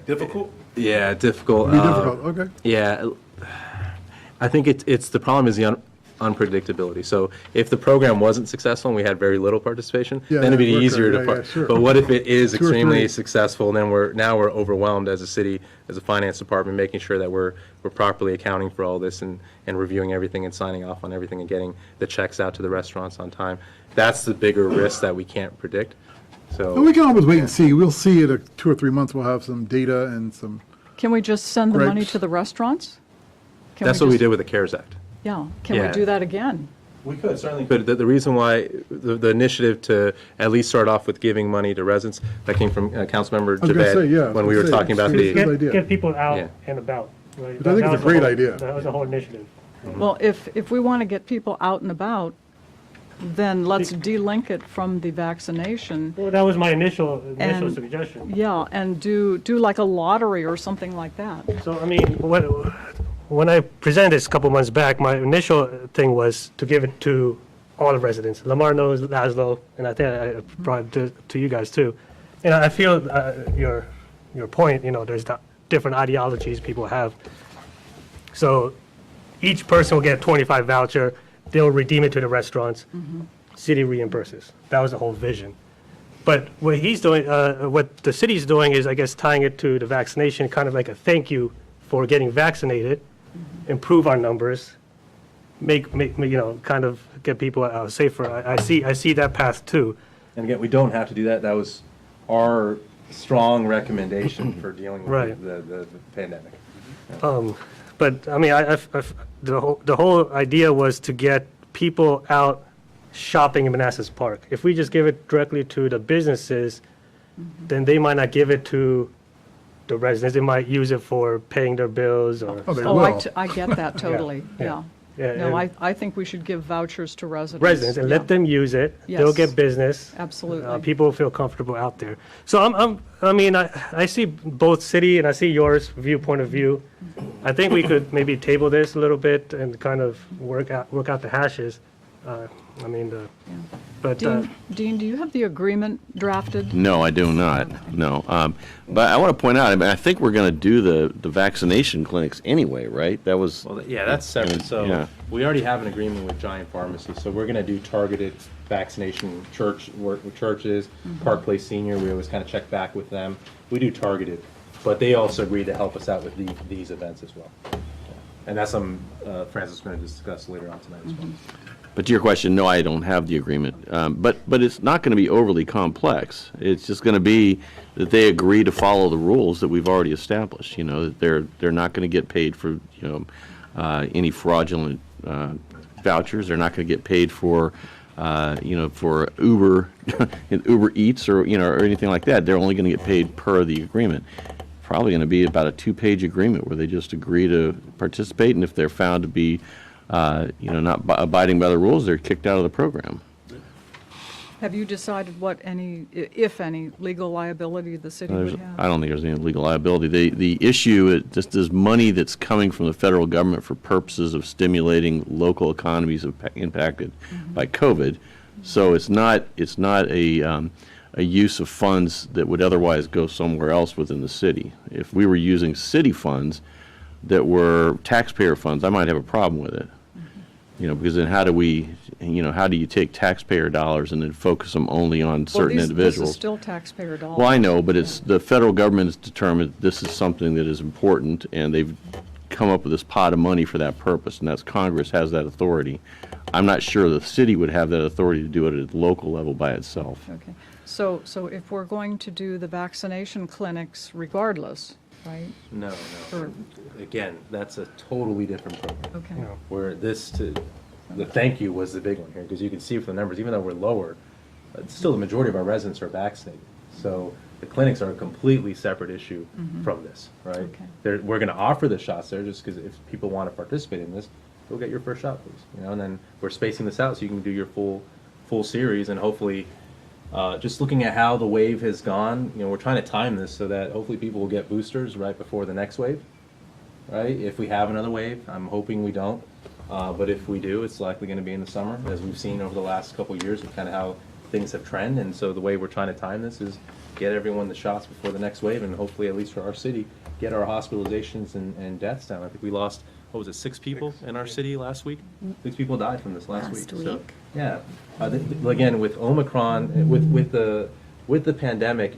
Difficult?
Yeah, difficult.
It'd be difficult, okay.
Yeah, I think it's the problem is the unpredictability. So if the program wasn't successful and we had very little participation,
Yeah,
then it'd be
yeah, work
easier
rate,
to.
yeah, yeah, sure.
But what if it is
2 or
extremely
3.
successful, and then we're overwhelmed as a city, as a finance department, making sure that we're properly accounting for all this and reviewing everything and signing off on everything and getting the checks out to the restaurants on time. That's the bigger risk that we can't predict. So.
Well, we can always wait and see. We'll see in 2 or 3 months, we'll have some data and some,
Can we just send the money
Grapes.
to the restaurants? Can
That's what we
just-
did with the CARES Act.
Yeah, can we
Yeah.
do that again?
We could, certainly. But the reason why, the initiative to at least start off with giving money to residents, that came from Councilmember
I was gonna say, yeah, I
Javed,
was
when we
gonna
were
say,
talking about
it's
the.
good idea.
Get people out
Yeah.
and about. Right?
But I think
That
it's a
was the
great
whole-
idea.
That was the whole initiative.
Well, if we want to get people out and about, then let's delink it from the vaccination.
Well, that was my initial
And-
suggestion.
Yeah, and do like a lottery or something like that.
So, I mean, when I presented this a couple months back, my initial thing was to give it to all the residents. Lamar knows Laszlo, and I think I brought it to you guys too. And I feel your point, there's different ideologies people have. So each person will get a 25 voucher, they'll redeem it to the restaurants, city reimburses. That was the whole vision. But what he's doing, what the city's doing is, I guess, tying it to the vaccination, kind of like a thank you for getting vaccinated, improve our numbers, make kind of get people safer. I see that path too.
And again, we don't have to do that. That was our strong recommendation for dealing
Right.
with the pandemic.
But I mean, the whole idea was to get people out shopping in Manassas Park. If we just give it directly to the businesses, then they might not give it to the residents. They might use it for paying their bills or.
I get that totally, yeah. No,
and
I think we should give vouchers to residents.
residents and
Yeah.
let them use it. They'll
Yes.
get business.
Absolutely.
People feel comfortable out there. So I see both city and I see yours viewpoint of view. I think we could maybe table this a little bit and kind of work out the hashes.
Dean, do you have the agreement drafted?
No, I do not, no. But I want to point out, I think we're going to do the vaccination clinics anyway, right? That was.
Well, yeah, that's separate. So
Yeah.
we already have an agreement with Giant Pharmacy. So we're going to do targeted vaccination work with churches, Park Place Senior. We always kind of check back with them. We do targeted, but they also agreed to help us out with these events as well. And that's something Francis is going to discuss later on tonight as well.
But to your question, no, I don't have the agreement. But it's not going to be overly complex. It's just going to be that they agree to follow the rules that we've already established. That they're not going to get paid for any fraudulent vouchers. They're not going to get paid for for Uber Uber Eats or or anything like that. They're only going to get paid per the agreement. Probably going to be about a 2-page agreement where they just agree to participate, and if they're found to be not abiding by the rules, they're kicked out of the program.
Have you decided what any, if any, legal liability the city would have?
I don't think there's any legal liability. The issue, it just is money that's coming from the federal government for purposes of stimulating local economies impacted by COVID. So it's not a use of funds that would otherwise go somewhere else within the city. If we were using city funds that were taxpayer funds, I might have a problem with it. Because then how do you take taxpayer dollars and then focus them only on certain individuals?
This is still taxpayer dollars.
Well, I know, but it's, the federal government has determined this is something that is important, and they've come up with this pot of money for that purpose, and that's Congress has that authority. I'm not sure the city would have that authority to do it at the local level by itself.
Okay. So if we're going to do the vaccination clinics regardless, right?
No.
Or-
Again, that's a totally different program.
Okay.
Where the thank you was the big one here, because you can see from the numbers, even though we're lower, it's still the majority of our residents are vaccinated. So the clinics are a completely separate issue from this, right?
Okay.
We're going to offer the shots there just because if people want to participate in this, go get your first shot, please. And then we're spacing this out so you can do your full series, and hopefully, just looking at how the wave has gone, we're trying to time this so that hopefully people will get boosters right before the next wave, right? If we have another wave, I'm hoping we don't. But if we do, it's likely going to be in the summer, as we've seen over the last couple of years of kind of how things have trended. And so the way we're trying to time this is get everyone the shots before the next wave, and hopefully, at least for our city, get our hospitalizations and deaths down. I think we lost, 6 people in our city last week? 6 people died from this last week. So, yeah. Again, with Omicron, with the pandemic,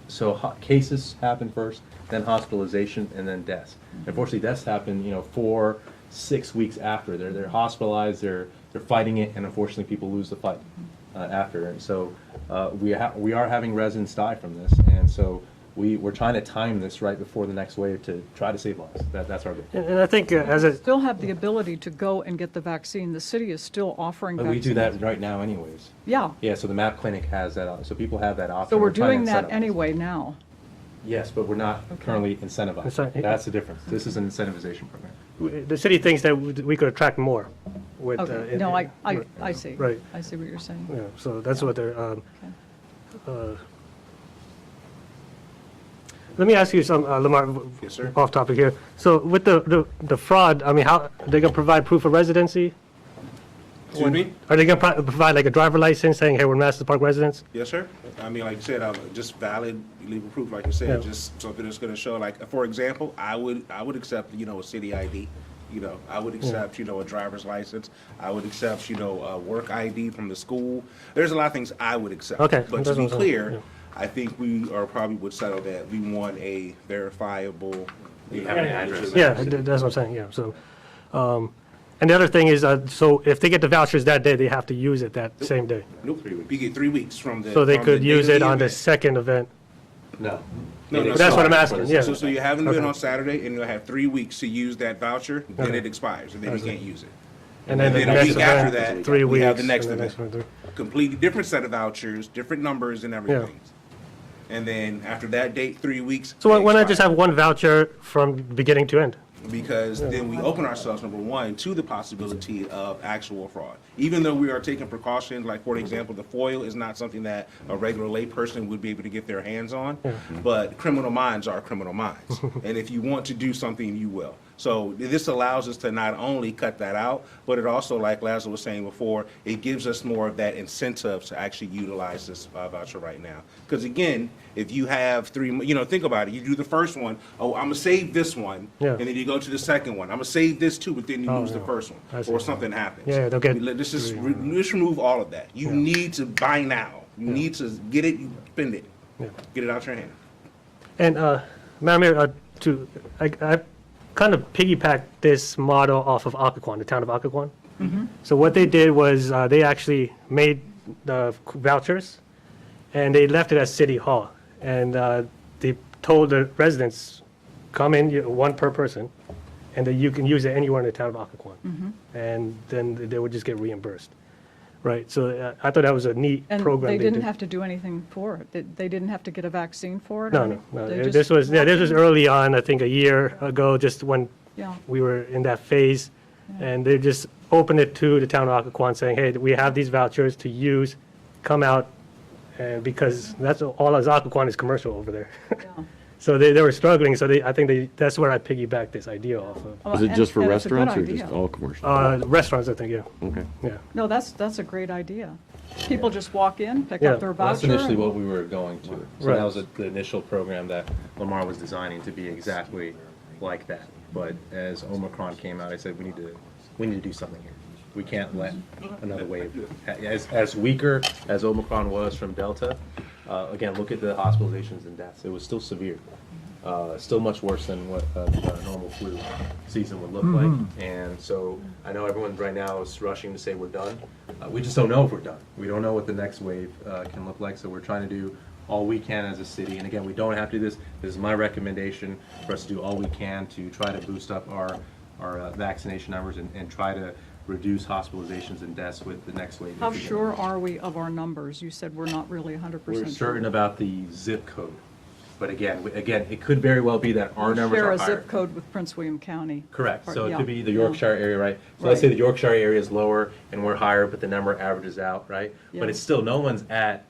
so cases happen first, then hospitalization, and then deaths. Unfortunately, deaths happen, 4-6 weeks after. They're hospitalized, they're fighting it, and unfortunately people lose the fight after. And so we are having residents die from this, and so we're trying to time this right before the next wave to try to save lives. That's our goal.
And I think as a
Still have the ability to go and get the vaccine. The city is still offering
But
vaccines.
we do that right now anyways.
Yeah.
Yeah, so the MAP clinic has that, so people have that option.
So we're
trying
doing
to
that
incentivize.
anyway now.
Yes, but we're not currently incentivized. That's the difference. This is an incentivization program.
the city thinks that we could attract more with.
Okay. No, I see.
Right.
I see what you're saying.
Yeah, so that's what they're. Let me ask you some, Lamar,
Yes, sir.
off topic here. So with the fraud, I mean, how they're gonna provide proof of residency?
Excuse me?
Are they gonna provide like a driver license saying, hey, we're Manassas Park residents?
Yes, sir. I mean, like you said, just valid legal proof, like you said,
Yeah.
just something that's going to show. Like, for example, I would accept, a city ID. I would accept, a driver's license. I would accept, a work ID from the school. There's a lot of things I would accept.
Okay,
But to
that's
be
what I'm saying,
clear,
yeah.
I think we are probably would settle that we want a verifiable.
You have an address.
Yeah, that's what I'm saying, yeah, so. And the other thing is, so if they get the vouchers that day, they have to use it that same day.
Nope. You get 3 weeks from the.
So they
from
could
the
use
date
it
of
on the
event.
second event.
No.
No,
That's what I'm asking, yeah.
So you have an event
Okay.
on Saturday, and you'll have 3 weeks to use that voucher, then
Okay.
it expires, and then
I
you
see.
can't use it.
And then the
a
next
week after
event,
that,
3
we have
weeks,
the next
and the
event.
next one,
Completely different set of vouchers, different numbers and everything. And then after that date, 3 weeks.
So
they
why not just
expire.
have one voucher from beginning to end?
Because then we open ourselves, number one, to the possibility of actual fraud. Even though we are taking precautions, like for example, the foil is not something that a regular layperson would be able to get their hands on, but criminal minds are criminal minds. And if you want to do something, you will. So this allows us to not only cut that out, but it also, like Lazlo was saying before, it gives us more of that incentive to actually utilize this voucher right now. Because again, if you have 3, think about it. You do the first one, I'm going to save this one,
Yeah.
and then you go to the second one. I'm going to save this too, but then you lose the first one,
I see.
or something happens.
Yeah, they'll get
Let's just remove all of that. You need to buy now. You need to get it, you spend it. Get it out your hand.
And Madam Mayor, I kind of piggybacked this model off of Occoquan, the town of Occoquan. So what they did was they actually made the vouchers, and they left it at City Hall. And they told the residents, come in, one per person, and that you can use it anywhere in the town of Occoquan. And then they would just get reimbursed. Right, so I thought that was a neat
And
program.
they didn't
did.
have to do anything for it. They didn't have to get a vaccine for it?
No.
They
This
just
was
walked in?
early on, I think a year ago, just when
Yeah.
we were in that phase. And they just opened it to the town of Occoquan saying, hey, we have these vouchers to use come out, and because that's all Occoquan is commercial over there. So they were struggling, so I think that's where I piggybacked this idea off of.
Is it just for
and it's a good
restaurants or just
idea.
all commercial?
Restaurants, I think, yeah.
Okay.
Yeah.
No, that's a great idea. People just walk in, pick
Yeah.
up their
Well, that's
voucher.
initially
and-
what we were going to. So
Right.
that was the initial program that Lamar was designing to be exactly like that. But as Omicron came out, I said, we need to do something here. We can't let another wave, as weaker as Omicron was from Delta, again, look at the hospitalizations and deaths. It was still severe. Still much worse than what a normal flu season would look like. And so I know everyone right now is rushing to say we're done. We just don't know if we're done. We don't know what the next wave can look like. So we're trying to do all we can as a city. And again, we don't have to do this. This is my recommendation for us to do all we can to try to boost up our vaccination numbers and try to reduce hospitalizations and deaths with the next wave.
How sure are we of our numbers? You said we're not really 100%
We're
sure.
certain about the zip code. But again, it could very well be that our numbers
Share
are
a
higher.
zip code with Prince William County.
Correct.
Or-
So it
yeah,
could be the
yeah.
Yorkshire area, right? So let's say the Yorkshire area is lower and we're higher, but the number averages out, right?
Yeah.
But it's still, no one's at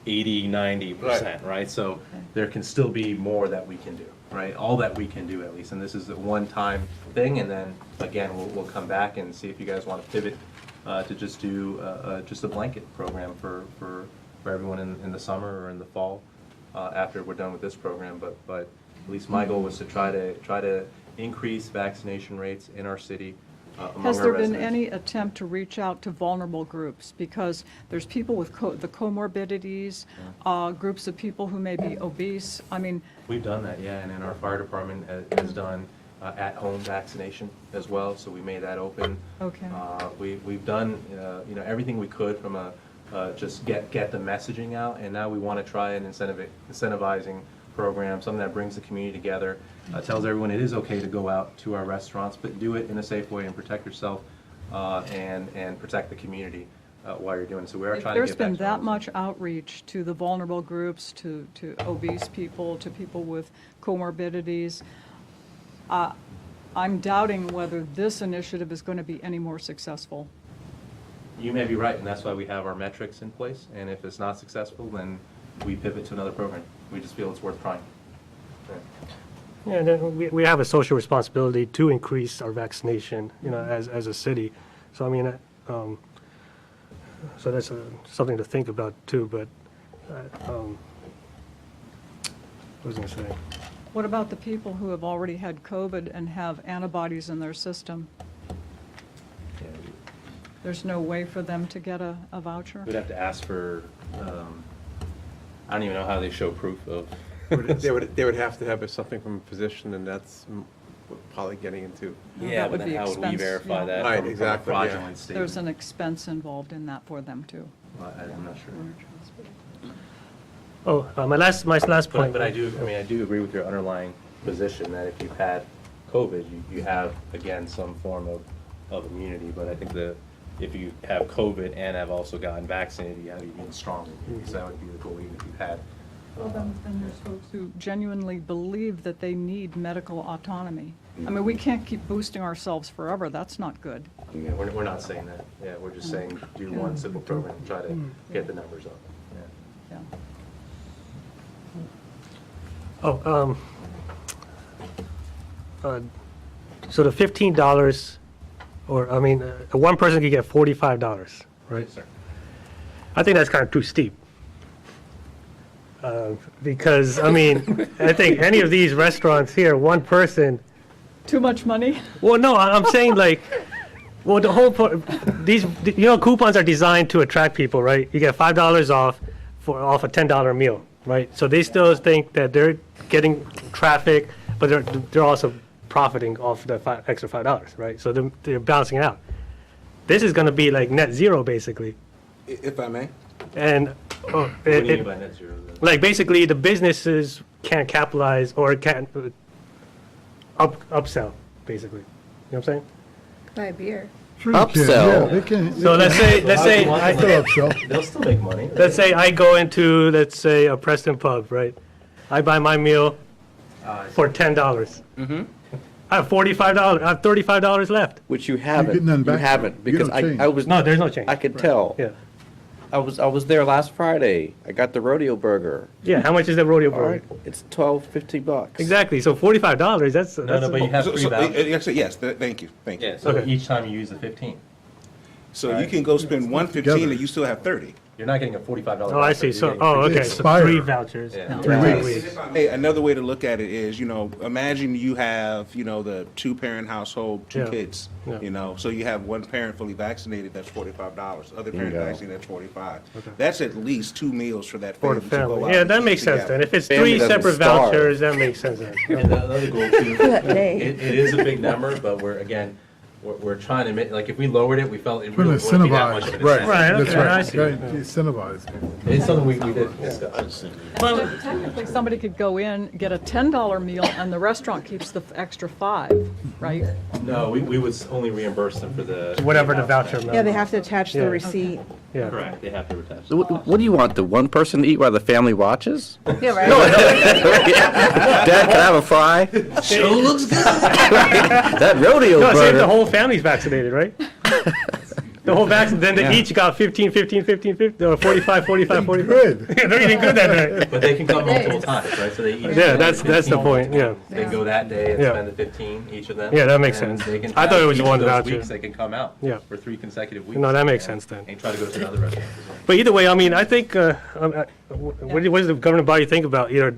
80, 90%, right? So there can still be more that we can do, right? All that we can do at least. And this is a one-time thing. And then again, we'll come back and see if you guys want to pivot to just do just a blanket program for everyone in the summer or in the fall. After we're done with this program, but at least my goal was to try to increase vaccination rates in our city among
Has
our
there been
residents.
any attempt to reach out to vulnerable groups? Because there's people with the comorbidities, groups of people who may be obese. I mean,
We've done that, yeah, and then our fire department has done at-home vaccination as well, so we made that open.
Okay.
We've done everything we could from just get the messaging out, and now we want to try an incentivizing program, something that brings the community together, tells everyone it is okay to go out to our restaurants, but do it in a safe way and protect yourself and protect the community while you're doing it. So we are
if
trying to
there's
get back
been
to
that much outreach to the vulnerable groups, to obese people, to people with comorbidities, I'm doubting whether this initiative is going to be any more successful.
You may be right, and that's why we have our metrics in place, and if it's not successful, then we pivot to another program. We just feel it's worth trying.
Yeah, and then we have a social responsibility to increase our vaccination, as a city. So I mean, so that's something to think about too. But what was I going to say?
What about the people who have already had COVID and have antibodies in their system? There's no way for them to get a voucher?
We'd have to ask for, I don't even know how they show proof of.
They would have to have something from a physician, and that's probably getting into.
Yeah,
that
but
would
then
be
how would we
expense,
verify
yeah.
that
Right,
from a
exactly, yeah.
fraudulent statement?
There's an expense involved in that for them too.
I'm not sure.
Oh, my last point.
But I do agree with your underlying position that if you've had COVID, you have, again, some form of immunity. But I think if you have COVID and have also gotten vaccinated, you have even stronger immunity. So that would be the goal, even if you've had.
Well, then there's folks who genuinely believe that they need medical autonomy. I mean, we can't keep boosting ourselves forever. That's not good.
Yeah, we're not saying that. Yeah, we're just saying do one simple program and try to get the numbers up.
Yeah.
Oh, so the $15, or, I mean, one person could get $45, right?
Sir.
I think that's kind of too steep. Because, I mean, I think any of these restaurants here, one person.
Too much money?
Well, no, I'm saying like, well, the whole, these, coupons are designed to attract people, right? You get $5 off a $10 meal, right? So they still think that they're getting traffic, but they're also profiting off the extra $5, right? So they're balancing it out. This is going to be like net zero, basically.
If I may.
And
What do you mean by net zero?
like basically the businesses can't capitalize or can't upsell, basically. You know what I'm saying?
Buy a beer.
Sure you can. Yeah, they can.
So let's say
I still upsell.
They'll still make money.
let's say I go into, let's say, a Preston pub, right? I buy my meal for $10.
Mm-hmm.
I have $45. I have $35 left.
Which you haven't.
getting none
You
back,
haven't,
though. You
because
don't change.
I was.
No, there's no change.
I could tell.
Yeah.
I was there last Friday. I got the rodeo burger.
Yeah, how much is that rodeo
All
burger?
right, it's $12.50.
Exactly, so $45, that's.
No, but you have free vouchers.
Yes, thank you, thank you.
Yeah, so
Okay.
each time you use the 15.
So you can go spend 115 and you still have 30.
You're not getting a $45
Oh, I see, so, oh, okay, so
Expired.
3 vouchers.
Yeah.
3
3
weeks.
Hey, another way to look at it is, imagine you have, the 2-parent household, 2
Yeah.
kids,
Yeah.
so you have 1 parent fully vaccinated, that's $45. Other parent
Bingo.
vaccinated, that's 45. That's at least 2 meals for that
For
family
the
to go
family,
out
yeah,
and
that
eat
makes sense
together.
then, if it's
Family
3
doesn't
separate
starve.
vouchers, that makes sense then.
And the other goal too,
That day.
it is a big number, but we're trying to make, like, if we lowered it, we felt it
We're
really
gonna
wouldn't be that much of
incentivize.
an
Right,
incentive.
that's
okay, I
right.
see.
Right, incentivize.
It's something we did discuss.
Well, technically, somebody could go in, get a $10 meal, and the restaurant keeps the extra 5, right?
No, we would only reimburse them for the.
Whatever the voucher amount.
Yeah, they have to attach
Yeah.
the receipt.
Yeah.
Correct, they have to attach.
So what do you want, the one person to eat while the family watches?
Yeah, right.
Dad, can I have a fry? Sure looks good. That rodeo
No, see, if the
burger.
whole family's vaccinated, right? The whole vaccine, then they each got 15, 15, 15, 15, or 45, 45, 45.
Good.
Yeah, they're eating good that night.
But they can come multiple times, right? So they each.
Yeah, that's the
15
point, yeah.
multiple times. They go that day and
Yeah.
spend the 15, each of them.
Yeah, that makes
and
sense.
they can
I thought it was
each
one
of those
voucher.
weeks, they can come out.
Yeah.
For 3 consecutive weeks.
No, that makes
and-
sense then.
And try to go to another restaurant as well.
But either way, I mean, I think, what does the governing body think about either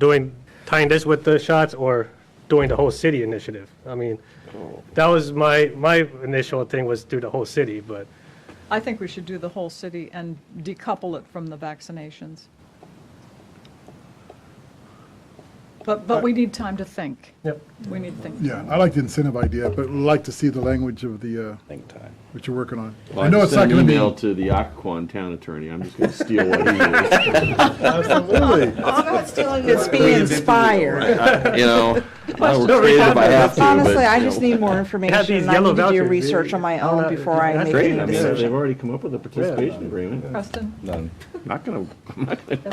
tying this with the shots or doing the whole city initiative? I mean, that was my initial thing was do the whole city, but,
I think we should do the whole city and decouple it from the vaccinations. But we need time to think.
yep.
We need to think.
Yeah, I like the incentive idea, but like to see the language of the,
Think time.
what you're working on.
Well,
I know it's not
sent an
gonna be.
email to the Occoquan town attorney. I'm just gonna steal what he is.
Absolutely.
It's not stealing, it's being inspired.
I will trade it if I have to.
Honestly,
but,
I
you
just
know.
need more information,
these
and I
yellow
need to do
vouchers.
research on my own before I
That's
make
Great,
any
I mean,
decision.
they've already come up with a participation agreement.
Preston?
None.
I'm not gonna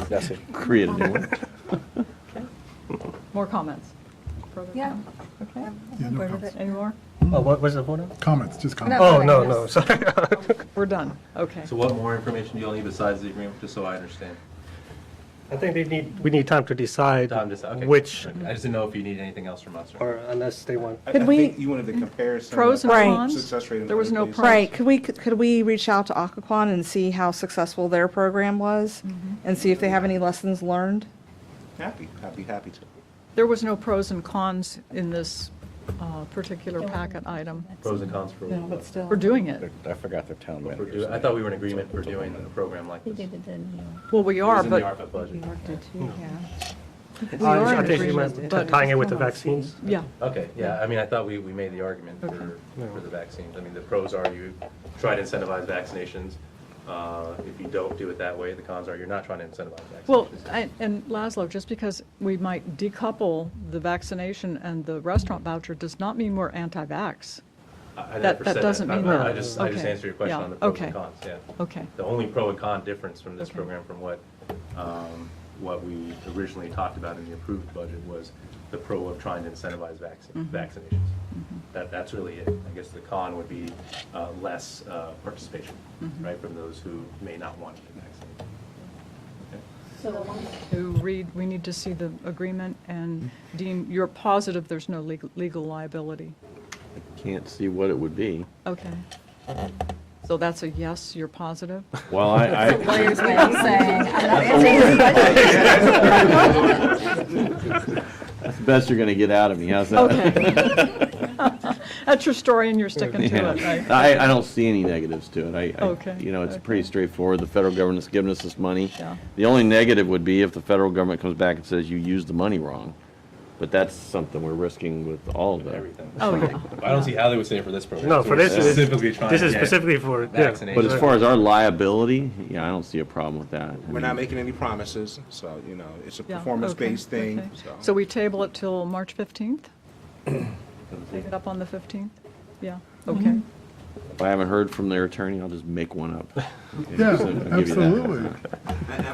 That's it.
create a new one.
More comments? Further
Yeah.
comments? Okay.
Yeah, no comments.
Any more?
Oh, what was the vote on?
Comments, just comments.
Oh, no, sorry.
We're done. Okay.
So what more information do you all need besides the agreement, just so I understand?
I think we need time to decide
Time to- okay.
which,
Okay. I just didn't know if you need anything else from us.
or unless they want.
I
Could we-
think you wanted the comparison.
Pros and
of
cons?
Success rate in
There was
other
no
places.
pros.
Right, could we reach out to Occoquan and see how successful their program was? And see if they have any lessons learned?
Happy to.
There was no pros and cons in this particular packet item.
Pros and cons for.
But still.
We're doing it.
I forgot their town
for
manager.
doing- I thought we were in agreement for doing a program like this.
Well, we
It
are,
was in the
but,
ARPA budget.
we are
I
in
think you
agreement,
meant
but.
tying it with the vaccines.
Yeah.
Okay, yeah, I mean, I thought we made the argument for the vaccines. I mean, the pros are you try to incentivize vaccinations. If you don't do it that way, the cons are you're not trying to incentivize vaccinations.
Well, and Laszlo, just because we might decouple the vaccination and the restaurant voucher does not mean we're anti-vax.
I never
that
said
doesn't mean
I
that.
just
Okay.
answered your question
Yeah.
on the pros
Okay.
and cons, yeah.
Okay.
The only pro and con difference from this
Okay.
program from what we originally talked about in the approved budget was the pro of trying to incentivize vaccinations. That's really it. I guess the con would be less participation, right, from those who may not want to get vaccinated.
To read, we need to see the agreement, and Dean, you're positive there's no legal liability?
Can't see what it would be.
Okay. So that's a yes, you're positive?
Well, I
Lawyers may be saying, I'm not answering this question.
that's the best you're gonna get out of me. How's that?
Okay. That's your story and you're sticking to it, right?
I don't see any negatives to it.
Okay,
It's pretty straightforward. The federal government's giving us this money.
Yeah.
The only negative would be if the federal government comes back and says you used the money wrong. But that's something we're risking with all of them.
Everything.
Oh, yeah.
I don't see how they would say it for this program.
No,
So
for
we're
this,
specifically trying
this
to
is
get
specifically for, yeah.
vaccinations.
But as far as our liability, yeah, I don't see a problem with that.
We're not making any promises, so, it's a
Yeah,
performance-based
okay,
thing,
okay.
so.
So we table it till March 15th? Take it up on the 15th? Yeah, okay.
If I haven't heard from their attorney, I'll just make one up.
Yeah,
So I'll give you that.
absolutely.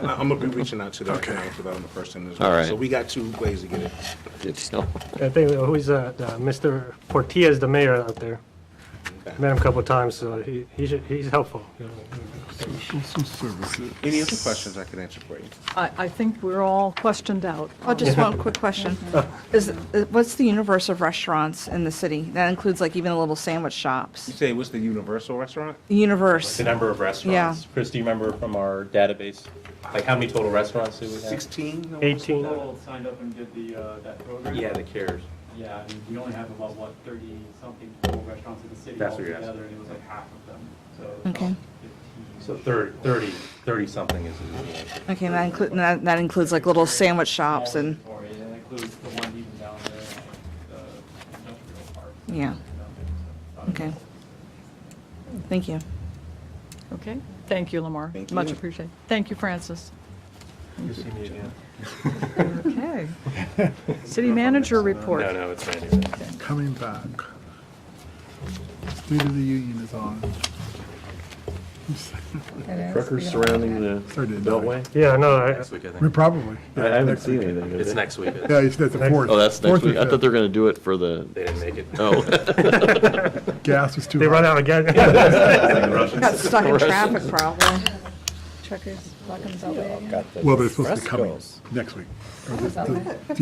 I'm gonna be reaching out to the economic development person as well.
All right.
So we got 2 ways to get it.
Good deal.
I think, who's, Mr. Portilla is the mayor out there. Met him a couple of times, so he's helpful.
Services.
Any other questions I can answer for you?
I think we're all questioned out.
Oh, just one quick question. What's the universe of restaurants in the city? That includes like even the little sandwich shops.
You say what's the universal restaurant?
The universe.
The number of restaurants.
Yeah.
Chris, do you remember from our database, like how many total restaurants do we have?
16?
18.
People signed up and did that program.
Yeah, the CARES.
Yeah, I mean, we only have about, 30-something total restaurants in the city
That's what you're
altogether,
asking.
and it was like half of them. So it's
Okay.
about 15.
So 30 something is.
Okay, and that includes like little sandwich shops and,
Or it includes the one even down there, the industrial park.
yeah. Okay. Thank you.
Okay, thank you, Lamar.
Thank you.
Much appreciated. Thank you, Francis.
You'll see me again.
Okay. City manager report.
No, it's Randy.
Coming back. State of the Union is on.
Truckers surrounding the Beltway?
Yeah, no,
Next week, I
We
think.
probably.
I haven't seen anything.
It's next week.
Yeah, it's the 4th.
Oh, that's next
4th or
week. I thought
5th.
they were going to do it for the,
They didn't make it.
oh.
Gas was too
they
high.
run out again.
Got stuck in traffic probably.
Truckers blocking the Beltway again.
Well, they're supposed to be coming next week. Or yeah,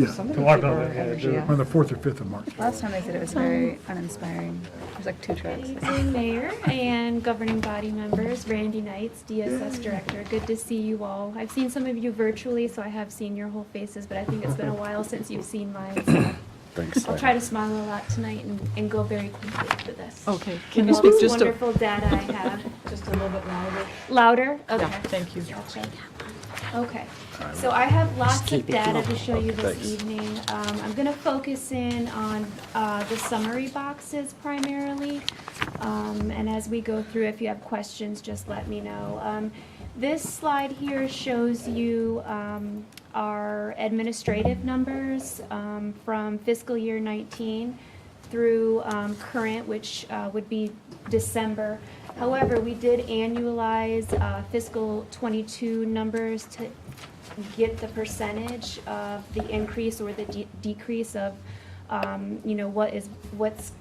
To our building, yeah, they do.
on the 4th or 5th of March.
Last time they said it was very uninspiring. There's like 2 trucks.
Evening, Mayor and governing body members, Randy Knights, DSS Director. Good to see you all. I've seen some of you virtually, so I have seen your whole faces, but I think it's been a while since you've seen mine. So
Thanks.
I'll try to smile a lot tonight and go very quickly for this.
Okay, can you
With all
speak
this
just a...
wonderful data I have.
Just a little bit louder.
Louder? Okay.
Yeah, thank you.
Gotcha. Okay, so I have lots of data to show you this evening. I'm going to focus in on the summary boxes primarily. And as we go through, if you have questions, just let me know. This slide here shows you our administrative numbers from fiscal year 19 through current, which would be December. However, we did annualize fiscal 22 numbers to get the percentage of the increase or the decrease of, what's,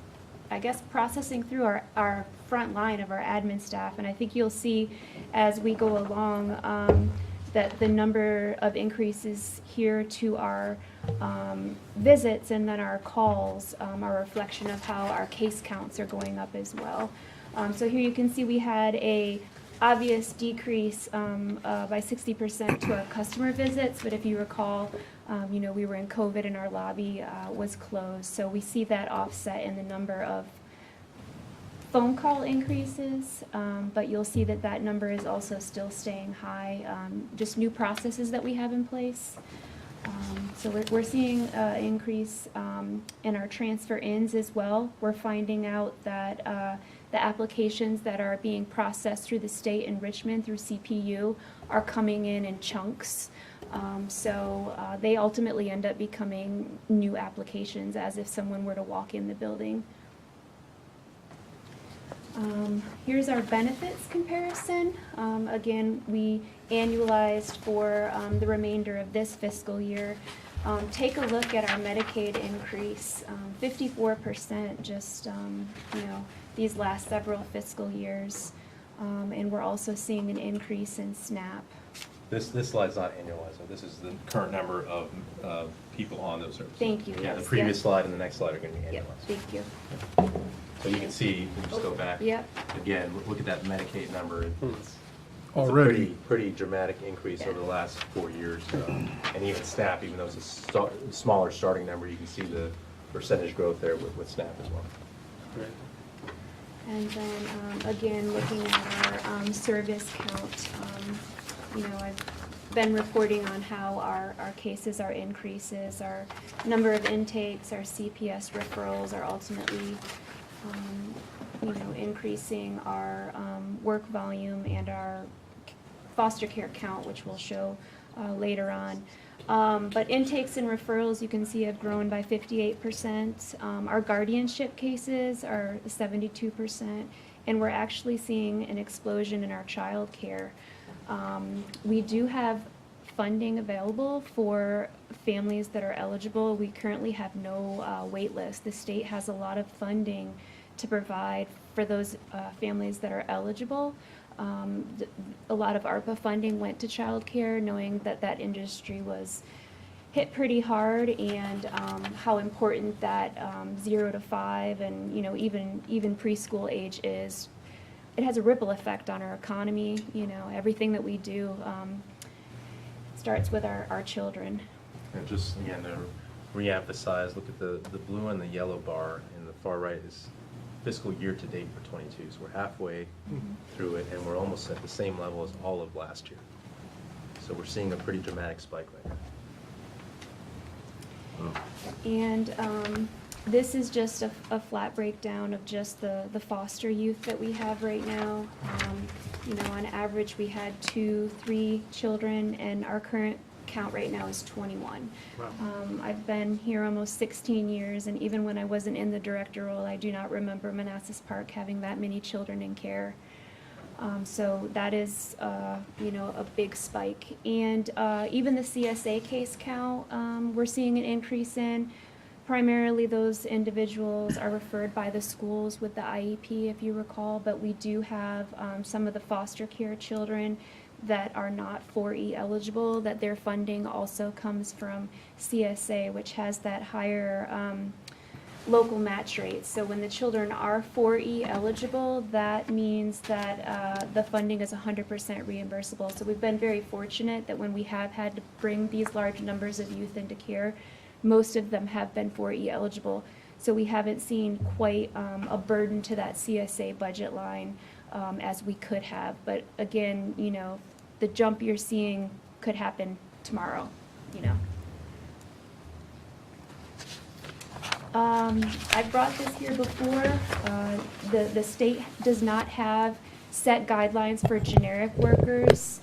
I guess, processing through our front line of our admin staff. And I think you'll see as we go along that the number of increases here to our visits and then our calls are a reflection of how our case counts are going up as well. So here you can see we had a obvious decrease by 60% to our customer visits, but if you recall, we were in COVID and our lobby was closed. So we see that offset in the number of phone call increases, but you'll see that that number is also still staying high, just new processes that we have in place. So we're seeing an increase in our transfer ins as well. We're finding out that the applications that are being processed through the state in Richmond through CPU are coming in chunks. So they ultimately end up becoming new applications as if someone were to walk in the building. Here's our benefits comparison. Again, we annualized for the remainder of this fiscal year. Take a look at our Medicaid increase, 54% just, these last several fiscal years. And we're also seeing an increase in SNAP.
This slide's not annualized. This is the current number of people on those services.
Thank you,
Yeah, the
yes,
previous
yes.
slide and the next slide are going to be
Yep,
annualized.
thank you.
So you can see, you can just go back.
Yep.
Again, look at that Medicaid number. It's
Already.
a pretty dramatic increase over the last 4 years. And even SNAP, even though it's a smaller starting number, you can see the percentage growth there with SNAP as well.
And then, again, looking at our service count, I've been reporting on how our cases, our increases, our number of intakes, our CPS referrals are ultimately, increasing our work volume and our foster care count, which we'll show later on. But intakes and referrals, you can see, have grown by 58%. Our guardianship cases are 72%, and we're actually seeing an explosion in our child care. We do have funding available for families that are eligible. We currently have no wait list. The state has a lot of funding to provide for those families that are eligible. A lot of ARPA funding went to childcare, knowing that that industry was hit pretty hard, and how important that 0 to 5 and even preschool age is. It has a ripple effect on our economy. Everything that we do starts with our children.
And just again to reemphasize, look at the blue and the yellow bar in the far right is fiscal year to date for 22. So we're halfway through it, and we're almost at the same level as all of last year. So we're seeing a pretty dramatic spike right now.
And this is just a flat breakdown of just the foster youth that we have right now. On average, we had 2-3 children, and our current count right now is 21.
Wow.
I've been here almost 16 years, and even when I wasn't in the director role, I do not remember Manassas Park having that many children in care. So that is, a big spike. And even the CSA case count, we're seeing an increase in. Primarily, those individuals are referred by the schools with the IEP, if you recall, but we do have some of the foster care children that are not 4E eligible, that their funding also comes from CSA, which has that higher local match rate. So when the children are 4E eligible, that means that the funding is 100% reimbursable. So we've been very fortunate that when we have had to bring these large numbers of youth into care, most of them have been 4E eligible. So we haven't seen quite a burden to that CSA budget line as we could have. But again, the jump you're seeing could happen tomorrow, I've brought this here before. The state does not have set guidelines for generic workers.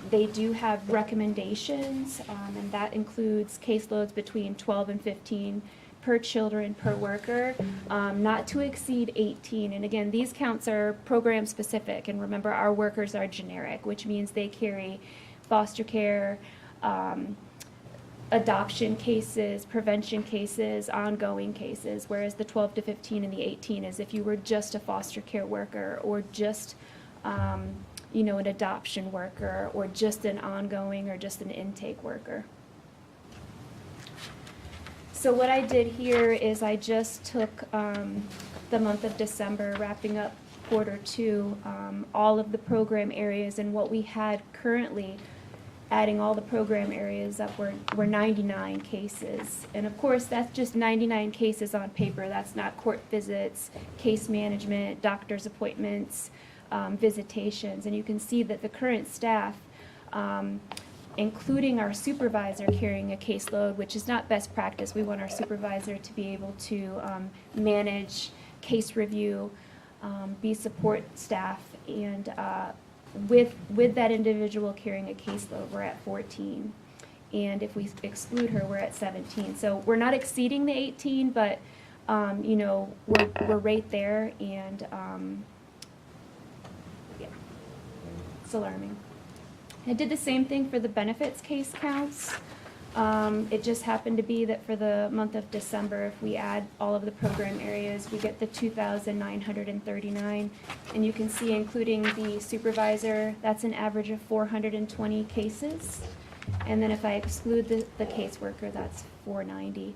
They do have recommendations, and that includes caseloads between 12 and 15 per children per worker, not to exceed 18. And again, these counts are program specific, and remember, our workers are generic, which means they carry foster care, adoption cases, prevention cases, ongoing cases, whereas the 12 to 15 and the 18 is if you were just a foster care worker or just an adoption worker or just an ongoing or just an intake worker. So what I did here is I just took the month of December, wrapping up quarter 2, all of the program areas, and what we had currently, adding all the program areas up, were 99 cases. And of course, that's just 99 cases on paper. That's not court visits, case management, doctor's appointments, visitations. And you can see that the current staff, including our supervisor carrying a caseload, which is not best practice. We want our supervisor to be able to manage case review, be support staff, and with that individual carrying a caseload, we're at 14. And if we exclude her, we're at 17. So we're not exceeding the 18, but we're right there, and yeah, it's alarming. I did the same thing for the benefits case counts. It just happened to be that for the month of December, if we add all of the program areas, we get the 2,939. And you can see, including the supervisor, that's an average of 420 cases. And then if I exclude the caseworker, that's 490.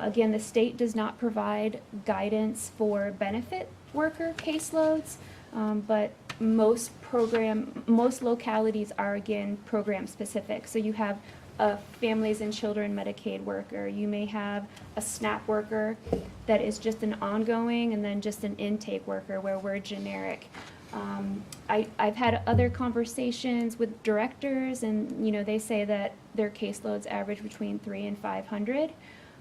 Again, the state does not provide guidance for benefit worker caseloads, but most localities are, again, program specific. So you have a families and children Medicaid worker. You may have a SNAP worker that is just an ongoing, and then just an intake worker where we're generic. I've had other conversations with directors, and they say that their caseloads average between 300 and 500.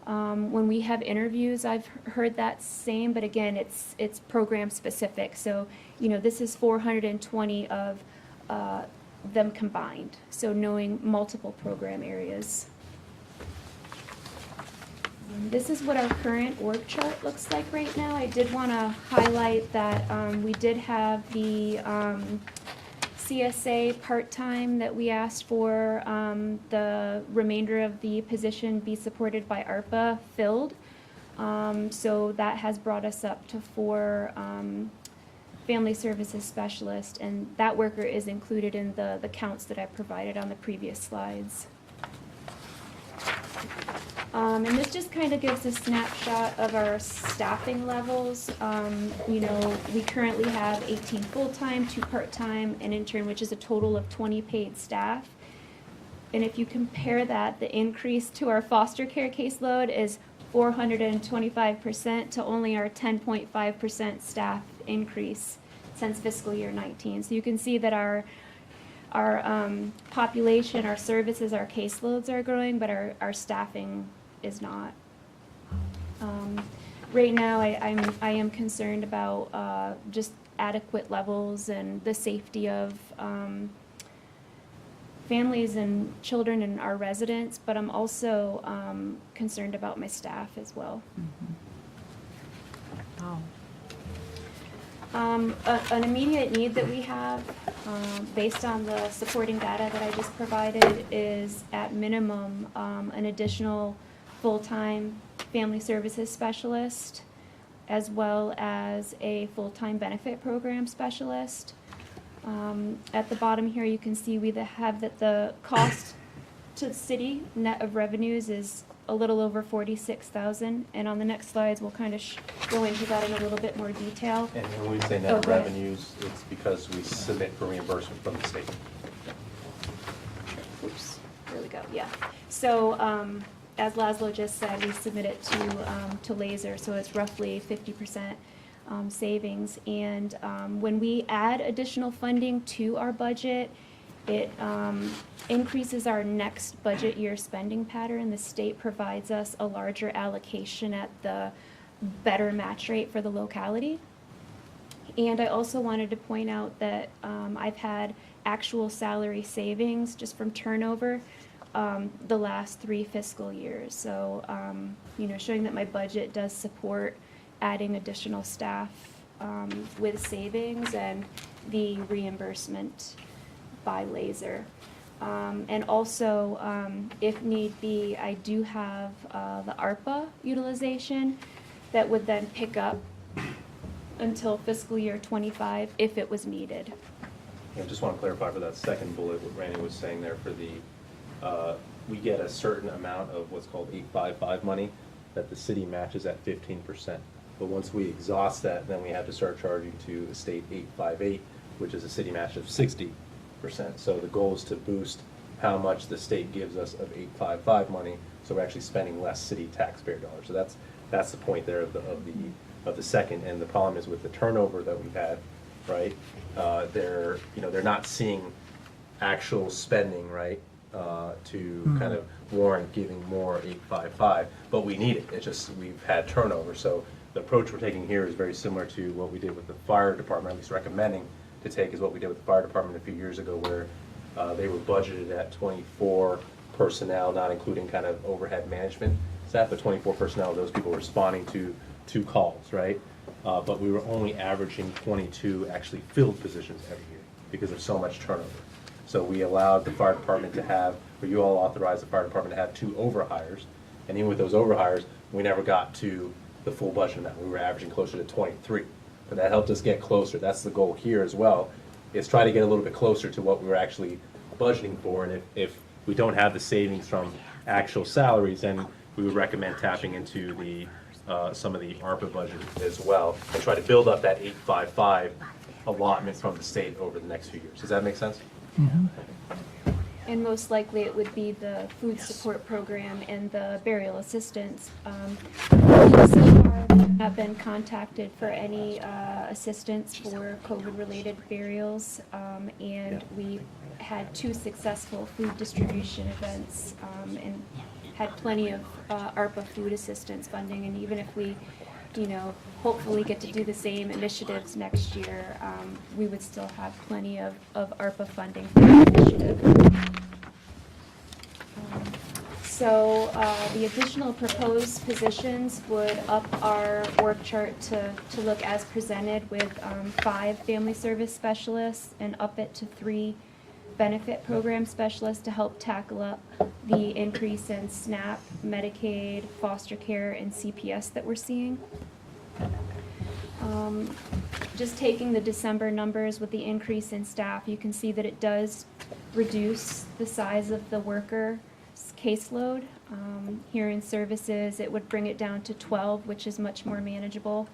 When we have interviews, I've heard that same, but again, it's program specific. So, this is 420 of them combined. So knowing multiple program areas. This is what our current org chart looks like right now. I did want to highlight that we did have the CSA part-time that we asked for, the remainder of the position be supported by Arpa filled. So that has brought us up to 4 family services specialists, and that worker is included in the counts that I provided on the previous slides. And this just kind of gives a snapshot of our staffing levels. You know, we currently have 18 full-time, 2 part-time, an intern, which is a total of 20 paid staff. And if you compare that, the increase to our foster care caseload is 425% to only our 10.5% staff increase since fiscal year 19. So you can see that our population, our services, our caseloads are growing, but our staffing is not. Right now, I am concerned about just adequate levels and the safety of families and children and our residents, but I'm also concerned about my staff as well. An immediate need that we have, based on the supporting data that I just provided, is at minimum an additional full-time family services specialist, as well as a full-time benefit program specialist. At the bottom here, you can see we have that the cost to the city net of revenues is a little over $46,000, and on the next slides we'll kind of go into that in a little bit more detail.
And when we say net revenues, it's because we submit for reimbursement from the state.
Oops, there we go. Yeah. So as Laszlo just said, we submit it to Laser, so it's roughly 50% savings. And when we add additional funding to our budget, it increases our next budget year spending pattern. The state provides us a larger allocation at the better match rate for the locality. And I also wanted to point out that I've had actual salary savings just from turnover the last 3 fiscal years. So, you know, showing that my budget does support adding additional staff with savings and the reimbursement by Laser. And also, if need be, I do have the Arpa utilization that would then pick up until fiscal year 25 if it was needed.
I just want to clarify for that second bullet what Randy was saying there for the, we get a certain amount of what's called 855 money that the city matches at 15%. But once we exhaust that, then we have to start charging to the state 858, which is a city match of 60%. So the goal is to boost how much the state gives us of 855 money, so we're actually spending less city taxpayer dollars. So that's the point there of the second. And the problem is with the turnover that we've had, right? They're not seeing actual spending, right, to kind of warrant giving more 855, but we need it. It's just we've had turnover. So the approach we're taking here is very similar to what we did with the fire department, at least recommending to take is what we did with the fire department a few years ago, where they were budgeted at 24 personnel, not including kind of overhead management staff, but 24 personnel. Those people responding to 2 calls, right? But we were only averaging 22 actually filled positions every year because of so much turnover. So we allowed the fire department to have, or you all authorized the fire department to have 2 overhires, and even with those overhires, we never got to the full budget amount. We were averaging closer to 23. But that helped us get closer. That's the goal here as well, is try to get a little bit closer to what we were actually budgeting for. And if we don't have the savings from actual salaries, then we would recommend tapping into the some of the Arpa budget as well and try to build up that 855 allotment from the state over the next few years. Does that make sense?
Mm-hmm.
And most likely it would be the food support program and the burial assistance. We so far have been contacted for any assistance for COVID-related burials, and we had 2 successful food distribution events and had plenty of ARPA food assistance funding. And even if we, you know, hopefully get to do the same initiatives next year, we would still have plenty of ARPA funding for the initiative. So the additional proposed positions would up our work chart to look as presented with 5 family service specialists and up it to 3 benefit program specialist to help tackle up the increase in SNAP, Medicaid, foster care, and CPS that we're seeing. Just taking the December numbers with the increase in staff, you can see that it does reduce the size of the worker caseload. Here in services, it would bring it down to 12, which is much more manageable.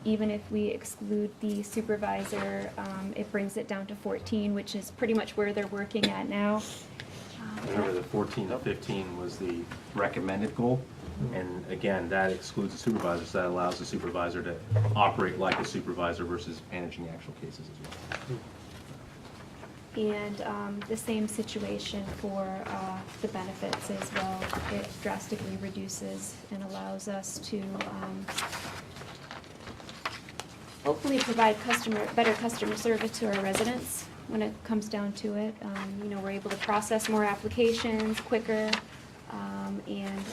Even if we exclude the supervisor, it brings it down to 14, which is pretty much where they're working at now.
Remember, the 14 to 15 was the recommended goal, and again, that excludes the supervisor, so that allows the supervisor to operate like a supervisor versus managing actual cases as well.
And the same situation for the benefits as well. It drastically reduces and allows us to hopefully provide better customer service to our residents when it comes down to it. We're able to process more applications quicker, and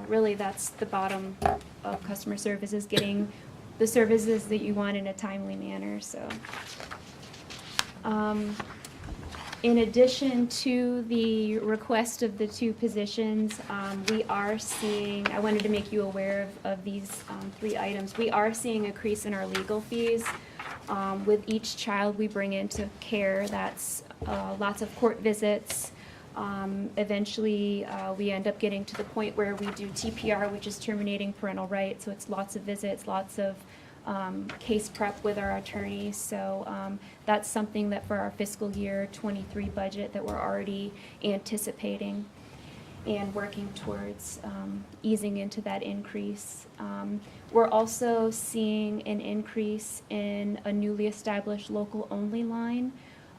really that's the bottom of customer service, is getting the services that you want in a timely manner. So. In addition to the request of the 2 positions, we are seeing, I wanted to make you aware of these 3 items. We are seeing a increase in our legal fees. With each child we bring into care, that's lots of court visits. Eventually, we end up getting to the point where we do TPR, which is terminating parental rights. So it's lots of visits, lots of case prep with our attorneys. So that's something that for our fiscal year 23 budget that we're already anticipating and working towards easing into that increase. We're also seeing an increase in a newly established local only line.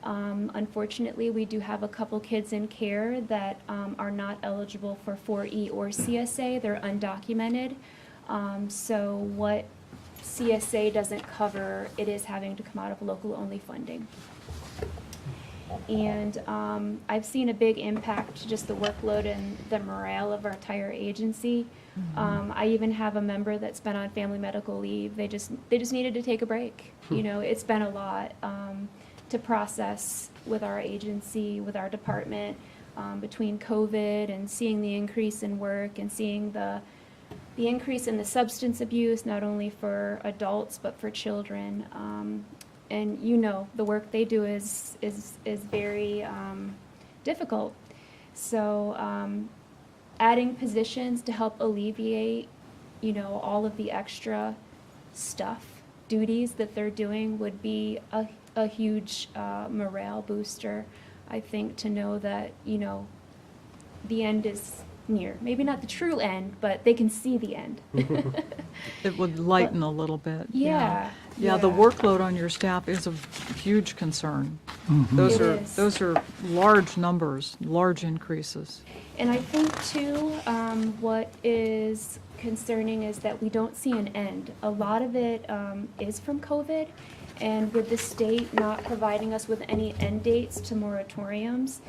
Unfortunately, we do have a couple kids in care that are not eligible for 4E or CSA. They're undocumented. So what CSA doesn't cover, it is having to come out of local only funding. And I've seen a big impact to just the workload and the morale of our entire agency. I even have a member that's been on family medical leave. They just needed to take a break. It's been a lot to process with our agency, with our department, between COVID and seeing the increase in work and seeing the increase in the substance abuse, not only for adults but for children. And the work they do is very difficult. So adding positions to help alleviate, all of the extra duties that they're doing would be a huge morale booster, I think, to know that, the end is near. Maybe not the true end, but they can see the end.
It would lighten a little bit.
Yeah.
Yeah, the workload on your staff is a huge concern. Those are large numbers, large increases.
And I think too, what is concerning is that we don't see an end. A lot of it is from COVID, and with the state not providing us with any end dates to moratoriums,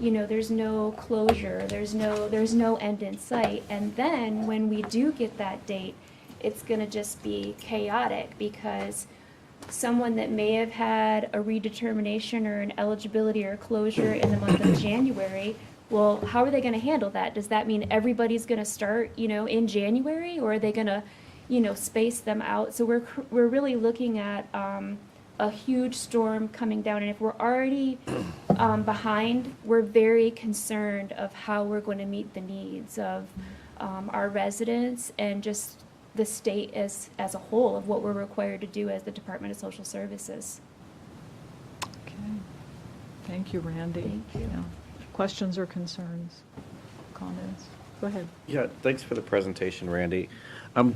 there's no closure, there's no end in sight. And then when we do get that date, it's going to just be chaotic, because someone that may have had a redetermination or an eligibility or closure in the month of January, well, how are they going to handle that? Does that mean everybody's going to start, in January, or are they going to, space them out? So we're really looking at a huge storm coming down, and if we're already behind, we're very concerned of how we're going to meet the needs of our residents and just the state as a whole of what we're required to do as the Department of Social Services.
Okay. Thank you, Randy.
Thank you.
Yeah. Questions or concerns? Comments? Go ahead.
Yeah, thanks for the presentation, Randy. I'm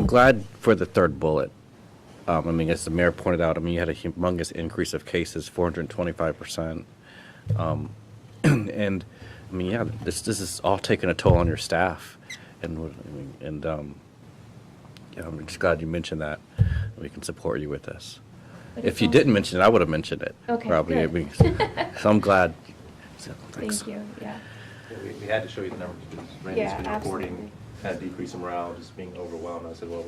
glad for the 3rd bullet. As the mayor pointed out, you had a humongous increase of cases, 425%. And this is all taking a toll on your staff. And I'm just glad you mentioned that. We can support you with this.
But
if you didn't mention it, I would have mentioned it.
Okay,
probably.
good.
So I'm glad. So, thanks.
Thank you, yeah.
We had to show you the numbers because Randy's
Yeah,
been
absolutely.
reporting had a decrease in morale, just being overwhelmed. I said, well,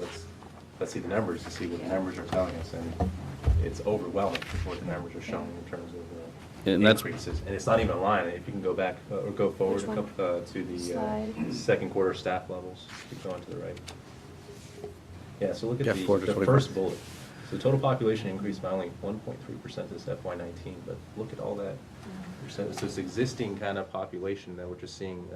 let's see the numbers to see what the numbers are telling us, and it's overwhelming what the numbers are showing in terms of
And that's-
increases, and it's not even a line. If you can go back, or go forward
Which
a
one?
couple, to the
Slide.
second quarter staff levels. Keep going to the right. Yeah, so look at
Yeah,
the
4-25.
first bullet. So total population increased by only 1.3% this FY19, but look at all that percent. It's this existing kind of population that we're just seeing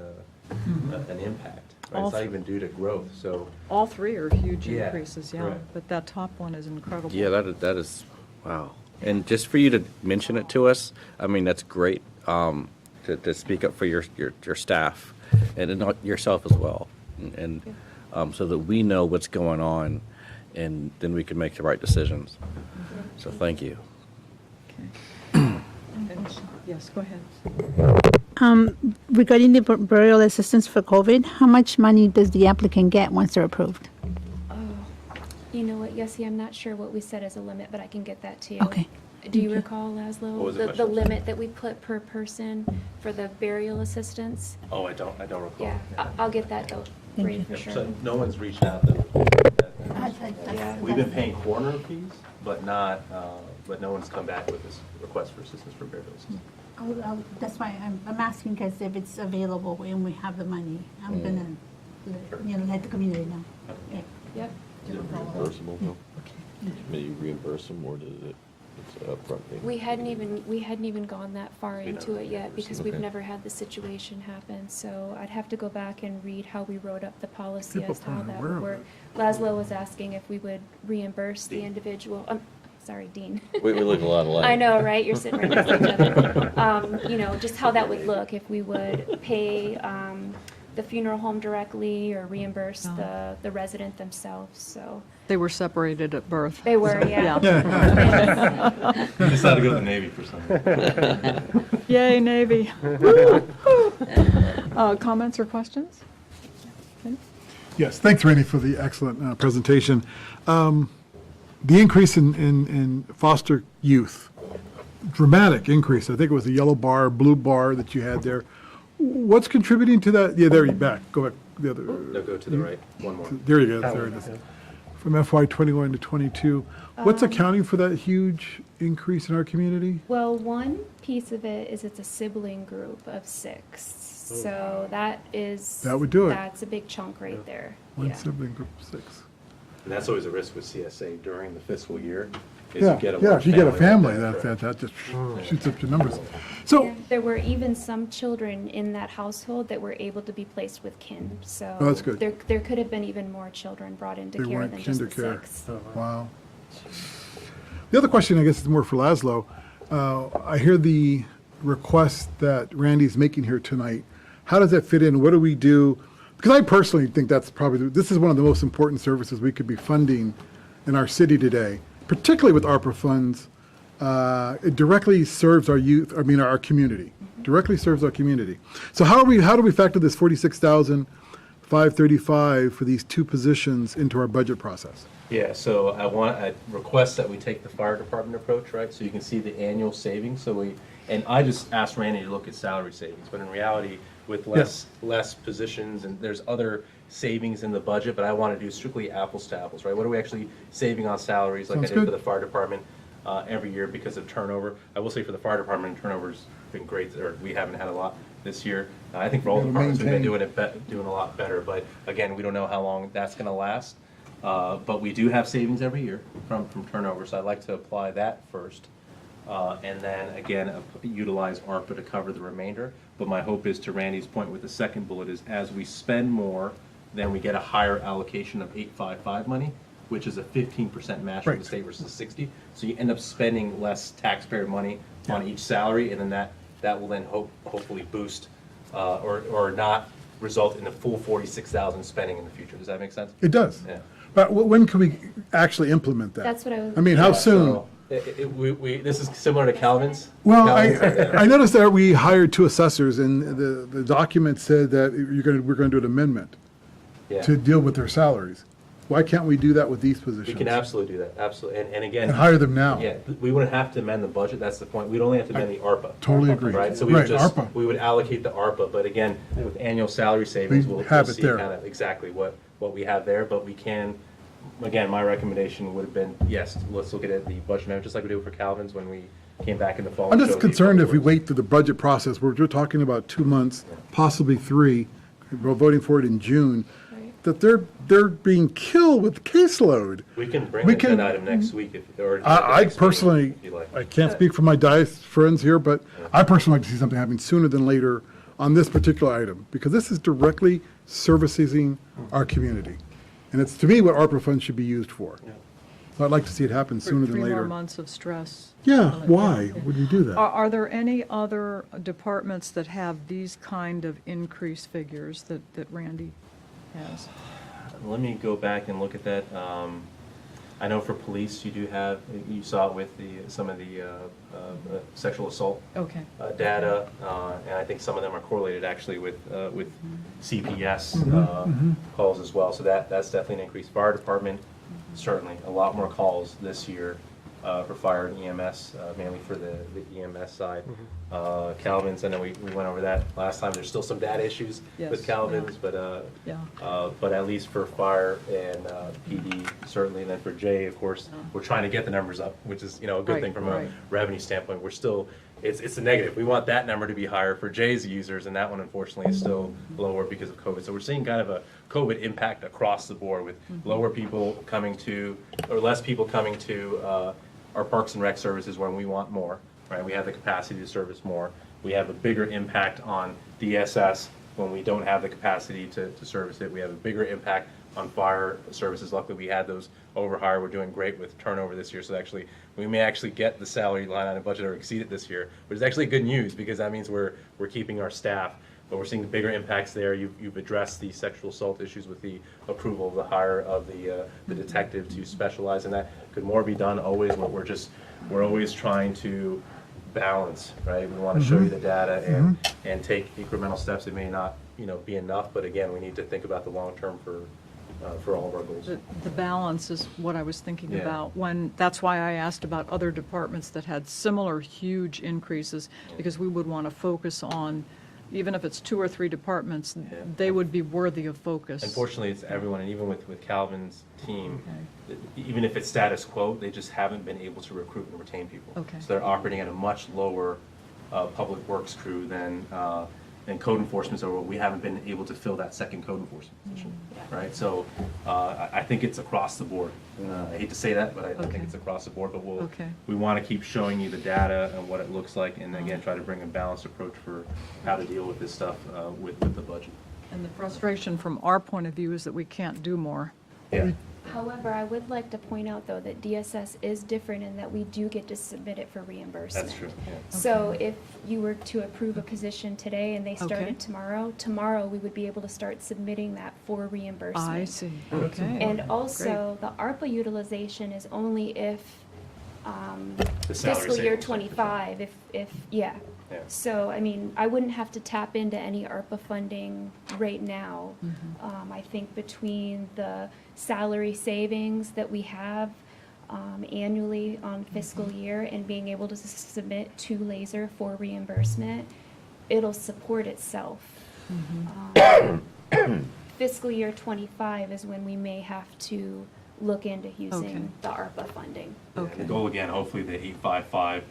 an impact. Right?
All
It's not
th-
even due to growth, so.
All three are huge
Yeah,
increases, yeah,
correct.
but that top one is incredible.
Yeah, that is, wow. And just for you to mention it to us, I mean, that's great, to speak up for your staff and not yourself as well. And so that we know what's going on, and then we can make the right decisions. So thank you.
Yes, go ahead.
Regarding the burial assistance for COVID, how much money does the applicant get once they're approved?
You know what, Yessie, I'm not sure what we set as a limit, but I can get that to you.
Okay.
Do you recall, Laszlo?
What was the
The
question?
limit that we put per person for the burial assistance?
Oh, I don't recall.
Yeah, I'll get that though, for you for
Yep,
sure.
so no one's reached out though. We've been paying coroner fees, but not, but no one's come back with this request for assistance for burial assistance.
That's why I'm asking, because if it's available and we have the money, I'm gonna, let the community know. Yeah.
Yep.
Is it reimbursable? No. May you reimburse them, or does it, it's an upfront payment?
We hadn't even gone that far into it yet because we've
Okay.
never had the situation happen. So I'd have to go back and read how we wrote up the policy
People
as to how
aren't
that
aware
would
of
work. Laszlo was asking if we would reimburse the individual, sorry, Dean.
We look a lot alike.
I know, right? You're sitting right next to each other. Just how that would look, if we would pay the funeral home directly or reimburse the resident themselves, so.
They were separated at birth.
They were, yeah.
You decided to go to the Navy for some reason.
Yay, Navy. Comments or questions?
Yes, thanks, Randy, for the excellent presentation. The increase in foster youth, dramatic increase. I think it was the yellow bar, blue bar that you had there. What's contributing to that? Yeah, there you back. Go back the other.
No, go to the right, one more.
There you go. There it is. From FY 21 to 22. What's accounting for that huge increase in our community?
Well, one piece of it is it's a sibling group of 6. So that is.
That would do it.
That's a big chunk right there.
One
Yeah.
sibling group of 6.
And that's always a risk with CSA during the fiscal year. Is
Yeah,
you get a
yeah,
large
if you get a
like
family,
that.
that just shoots up your numbers. So,
There were even some children in that household that were able to be placed with kin, so.
Oh, that's good.
There could have been even more children brought into
they
care
weren't
than just the
kinder care.
6.
Wow. The other question, I guess, is more for Laszlo. I hear the request that Randy's making here tonight. How does that fit in? What do we do? Because I personally think that's probably, this is one of the most important services we could be funding in our city today, particularly with ARPA funds. It directly serves our youth, our community, directly serves our community. So how do we factor this 46,535 for these 2 positions into our budget process?
Yeah, so I request that we take the fire department approach, right? So you can see the annual savings. And I just asked Randy to look at salary savings, but in reality, with less positions, and there's other savings in the budget, but I want to do strictly apples to apples, right? What are we actually saving on salaries, like
Sounds
I did
good.
for the fire department every year because of turnover? I will say for the fire department, turnover's been great, or we haven't had a lot this year. I think for all
Gotta
departments, we've been
maintain.
doing a lot better, but again, we don't know how long that's going to last. But we do have savings every year from turnover, so I'd like to apply that first. And then, again, utilize ARPA to cover the remainder. But my hope is, to Randy's point with the second bullet, is as we spend more, then we get a higher allocation of 855 money, which is a 15% match from the
Right.
state versus 60. So you end up spending less taxpayer money on each salary, and then that will then hopefully boost or not result in a full 46,000 spending in the future. Does that make sense?
It does.
Yeah.
But when can we actually implement that?
That's what I was.
I mean, how soon?
So, this is similar to Calvin's.
Well,
Calvin's,
I noticed that we hired 2 assessors, and the document said that we're going to do an amendment
Yeah.
to deal with their salaries. Why can't we do that with these
We
positions?
can absolutely do that, absolutely. And again.
And hire them now.
Yeah, we wouldn't have to amend the budget, that's the point. We'd only have to amend the ARPA.
Totally agree.
Right, so we would
Right,
just,
ARPA.
we would allocate the ARPA, but again, with annual salary savings,
We
we'll
have it
see
there.
kind of exactly what we have there, but we can, again, my recommendation would have been, yes, let's look at it, the budget amendment, just like we did for Calvin's when we came back in the fall.
I'm
and
just
showed the
concerned if we
public
wait through the budget process, we're talking about 2 months, possibly 3, we're voting for it in June, that they're being killed with caseload.
works. We can bring
We
the agenda
can-
item next week or.
I
next meeting,
personally,
if you like.
I can't speak for my diocese friends here, but I personally like to see something happening sooner than later on this particular item, because this is directly servicing our community. And it's, to me, what ARPA funds should be used for. So I'd like to see it happen sooner than
3 more
later.
months of stress.
Yeah, why would you do that?
Are there any other departments that have these kind of increase figures that Randy has?
Let me go back and look at that. I know for police, you saw it with some of the sexual assault
Okay.
data, and I think some of them are correlated actually with CPS calls as well. So that's definitely an increase. Fire department, certainly a lot more calls this year for fire and EMS, mainly for the EMS side. Calvin's, I know we went over that last time. There's still some data issues
Yes,
with Calvin's, but at least for fire and PD, certainly. And then for J, of course, we're trying to get the numbers up, which is, a good
Right,
thing from
right.
a revenue standpoint. We're still, it's a negative. We want that number to be higher for J's users, and that one unfortunately is still lower because of COVID. So we're seeing kind of a COVID impact across the board with lower people coming to, or less people coming to our Parks and Rec services when we want more, right? We have the capacity to service more. We have a bigger impact on DSS when we don't have the capacity to service it. We have a bigger impact on fire services. Luckily, we had those overhire. We're doing great with turnover this year. So actually, we may actually get the salary line item budget or exceed it this year, which is actually good news because that means we're keeping our staff. But we're seeing the bigger impacts there. You've addressed the sexual assault issues with the approval of the hire of the detective to specialize in that. Could more be done? Always. We're always trying to balance, right? We want to show you the data and take incremental steps. It may not, be enough, but again, we need to think about the long term for all of our goals.
The balance is what I was thinking
Yeah.
about that's why I asked about other departments that had similar huge increases, because we would want to focus on, even if it's 2 or 3 departments, they would be worthy of focus.
Unfortunately, it's everyone, and even with Calvin's team, even if it's status quo, they just haven't been able to recruit and retain people.
Okay.
So they're operating at a much lower public works crew than code enforcement, so we haven't been able to fill that second code enforcement position, right? So I think it's across the board. I hate to say that, but I think it's across the board, but we want to keep showing you the data and what it looks like, and again, try to bring a balanced approach for how to deal with this stuff with the budget.
And the frustration from our point of view is that we can't do more.
Yeah.
However, I would like to point out, though, that DSS is different in that we do get to submit it for reimbursement.
That's true, yeah.
So if you were to approve a position today and they
Okay.
started tomorrow we would be able to start submitting that for reimbursement.
I see, okay.
And also, the ARPA utilization is only if
The salary
fiscal year
savings.
25, if.
Yeah.
So, I mean, I wouldn't have to tap into any ARPA funding right now. I think between the salary savings that we have annually on fiscal year and being able to submit to Laser for reimbursement, it'll support itself. Fiscal year 25 is when we may have to look into using the ARPA funding.
The goal again, hopefully the 855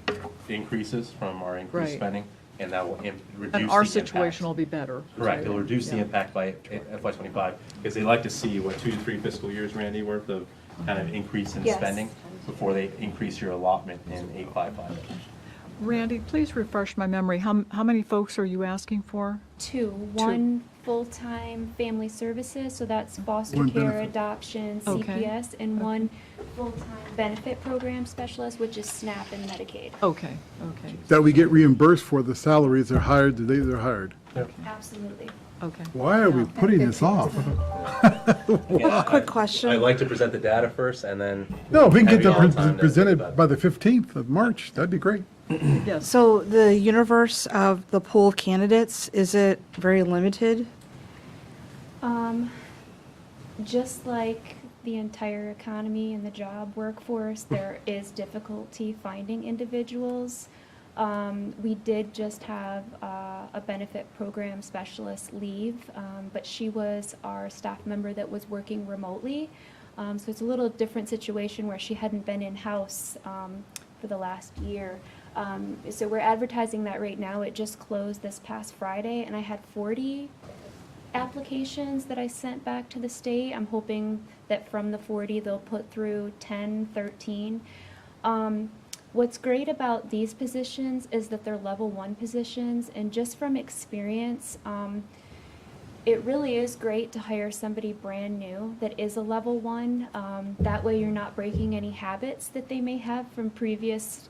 increases from our increased
Right.
spending, and that will reduce the
And
impact.
our situation will be better.
Correct, it'll reduce the
Yeah.
impact by FY '25, because they like to see, 2 to 3 fiscal years, Randy, worth of kind of increase in
Yes.
spending before they increase your allotment in 855.
Randy, please refresh my memory. How many folks are you asking for?
2, 1 full-time family services, so that's foster
One
care,
benefit.
adoption,
Okay.
CPS, and 1 full-time benefit program specialist, which is SNAP and Medicaid.
Okay.
That we get reimbursed for the salaries they're hired, the day they're hired.
Absolutely.
Okay.
Why are we putting this off?
Quick question.
I'd like to present the data first, and then.
No, if we can
have
get
you all
that
time to think
presented
about it.
by the 15th of March, that'd be great.
Yes.
So the universe of the pool of candidates, is it very limited?
Just like the entire economy and the job workforce, there is difficulty finding individuals. We did just have a benefit program specialist leave, but she was our staff member that was working remotely. So it's a little different situation where she hadn't been in-house for the last year. So we're advertising that right now. It just closed this past Friday, and I had 40 applications that I sent back to the state. I'm hoping that from the 40, they'll put through 10, 13. What's great about these positions is that they're level 1 positions, and just from experience, it really is great to hire somebody brand new that is a level 1. That way you're not breaking any habits that they may have from previous,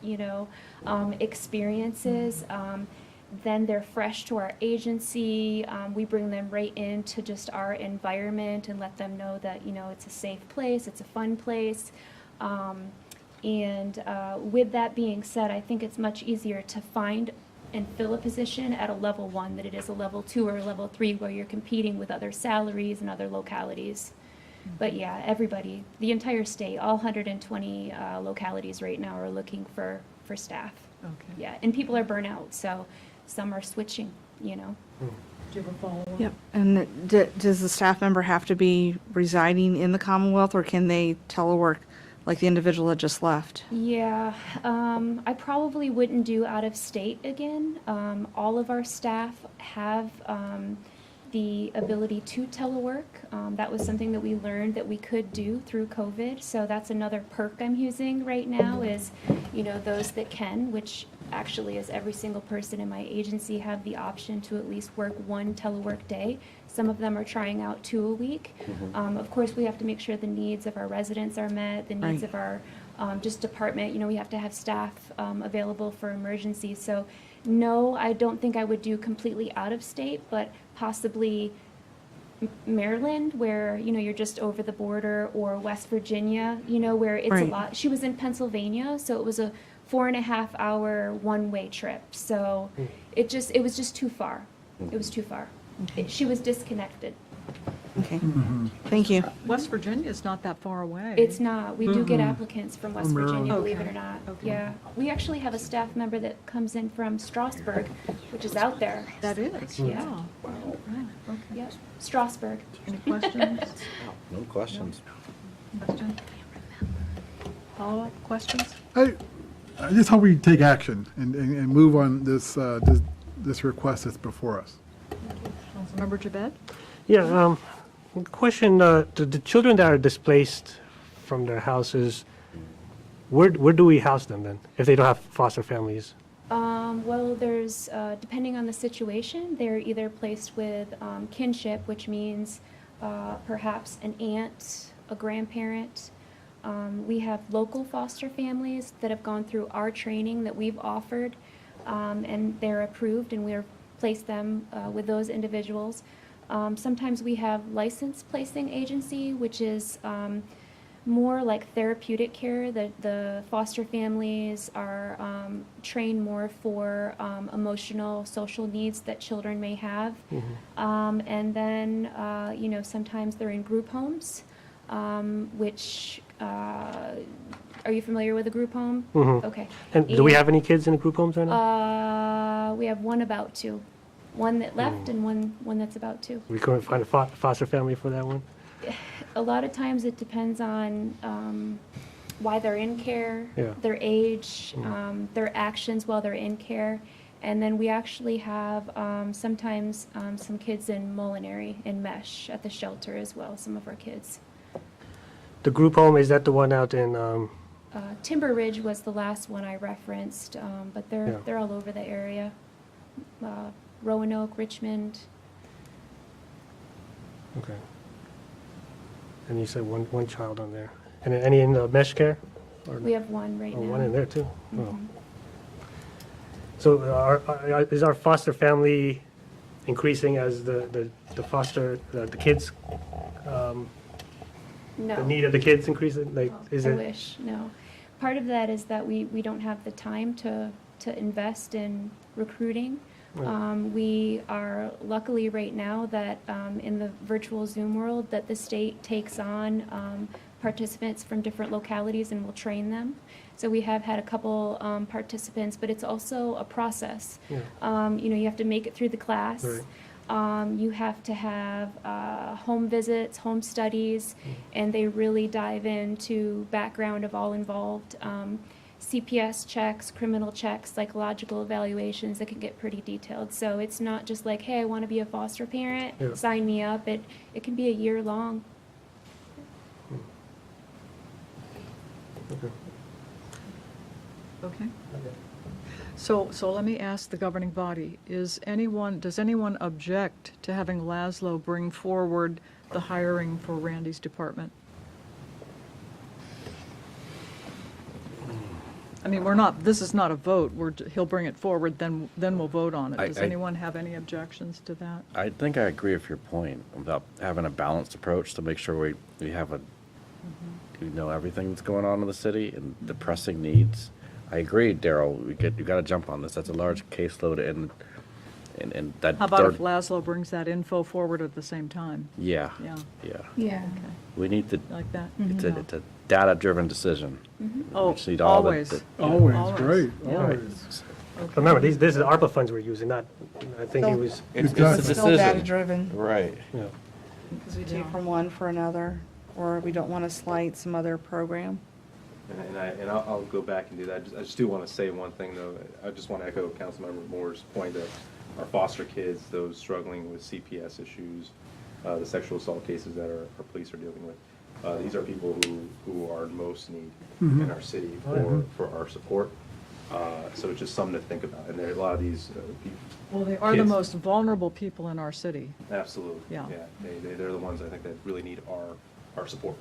experiences. Then they're fresh to our agency. We bring them right into just our environment and let them know that, it's a safe place, it's a fun place. And with that being said, I think it's much easier to find and fill a position at a level 1 than it is a level 2 or a level 3 where you're competing with other salaries and other localities. But yeah, everybody, the entire state, all 120 localities right now are looking for staff.
Okay.
Yeah, and people are burnt out, so some are switching,
Do you have a follow-up?
Yep. And does the staff member have to be residing in the Commonwealth, or can they telework like the individual that just left?
Yeah, I probably wouldn't do out of state again. All of our staff have the ability to telework. That was something that we learned that we could do through COVID. So that's another perk I'm using right now is, those that can, which actually is every single person in my agency have the option to at least work 1 telework day. Some of them are trying out 2 a week. Of course, we have to make sure the needs of our residents are met, the needs of our just department. We have to have staff available for emergencies. So no, I don't think I would do completely out of state, but possibly Maryland, where, you're just over the border, or West Virginia, where it's a lot. She was in Pennsylvania, so it was a 4.5-hour one-way trip. So it was just too far. It was too far. She was disconnected.
Okay. Thank you.
West Virginia is not that far away.
It's not. We do get applicants from West Virginia,
Okay.
believe it or not. Yeah. We actually have a staff member that comes in from Strasburg, which is out there.
That is?
Yeah.
Wow. Okay.
Yep. Strasburg.
Any questions?
No questions.
Question? Follow-up questions?
I just hope we take action and move on this request that's before us.
Councilmember Jabed?
Yeah, question, the children that are displaced from their houses, where do we house them then, if they don't have foster families?
Well, there's, depending on the situation, they're either placed with kinship, which means perhaps an aunt, a grandparent. We have local foster families that have gone through our training that we've offered, and they're approved, and we've placed them with those individuals. Sometimes we have licensed placing agency, which is more like therapeutic care. The foster families are trained more for emotional, social needs that children may have. And then, sometimes they're in group homes, which, are you familiar with a group home? Okay.
And do we have any kids in the group homes right now?
We have one about to. One that left and one that's about to.
We couldn't find a foster family for that one?
A lot of times it depends on why they're in care, their age, their actions while they're in care. And then we actually have sometimes some kids in Molinary, in Mesh, at the shelter as well, some of our kids.
The group home, is that the one out in?
Timber Ridge was the last one I referenced, but they're all over the area. Roanoke, Richmond.
Okay. And you said one child on there. And any in the mesh care? Or
We have one right now.
one in there too? Oh. So is our foster family increasing as the foster, the kids,
No.
the need of the kids increasing? Like, is
I
it?
wish, no. Part of that is that we don't have the time to invest in recruiting. We are luckily right now that in the virtual Zoom world that the state takes on participants from different localities and will train them. So we have had a couple participants, but it's also a process. You have to make it through the class. You have to have home visits, home studies, and they really dive into background of all involved. CPS checks, criminal checks, psychological evaluations that can get pretty detailed. So it's not just like, hey, I want to be a foster parent,
Yeah.
sign me up. It can be a year long.
Okay. So let me ask the governing body, does anyone object to having Laszlo bring forward the hiring for Randy's department? I mean, this is not a vote, he'll bring it forward, then we'll vote on it. Does anyone have any objections to that?
I think I agree with your point about having a balanced approach to make sure we have we know everything that's going on in the city and the pressing needs. I agree, Daryl, you got to jump on this. That's a large caseload and that.
How about if Laszlo brings that info forward at the same time?
Yeah.
Yeah.
Yeah.
Yeah.
We need to.
Like that?
It's a data-driven decision.
Oh,
We just need all the-
always.
Always, great,
Yeah.
always.
But remember, this is the ARPA funds we're using, not, I think he was.
It's
Exactly.
a decision.
Still data-driven,
Right.
Yeah.
because we take from one for another, or we don't want to slight some other program.
And I'll go back and do that. I just do want to say one thing, though. I just want to echo Councilmember Moore's point that our foster kids, those struggling with CPS issues, the sexual assault cases that our police are dealing with, these are people who are in most need in our city for our support. So it's just something to think about. And there are a lot of these people.
Well, they are the most vulnerable people in our city.
Absolutely.
Yeah.
They're the ones I think that really need our support.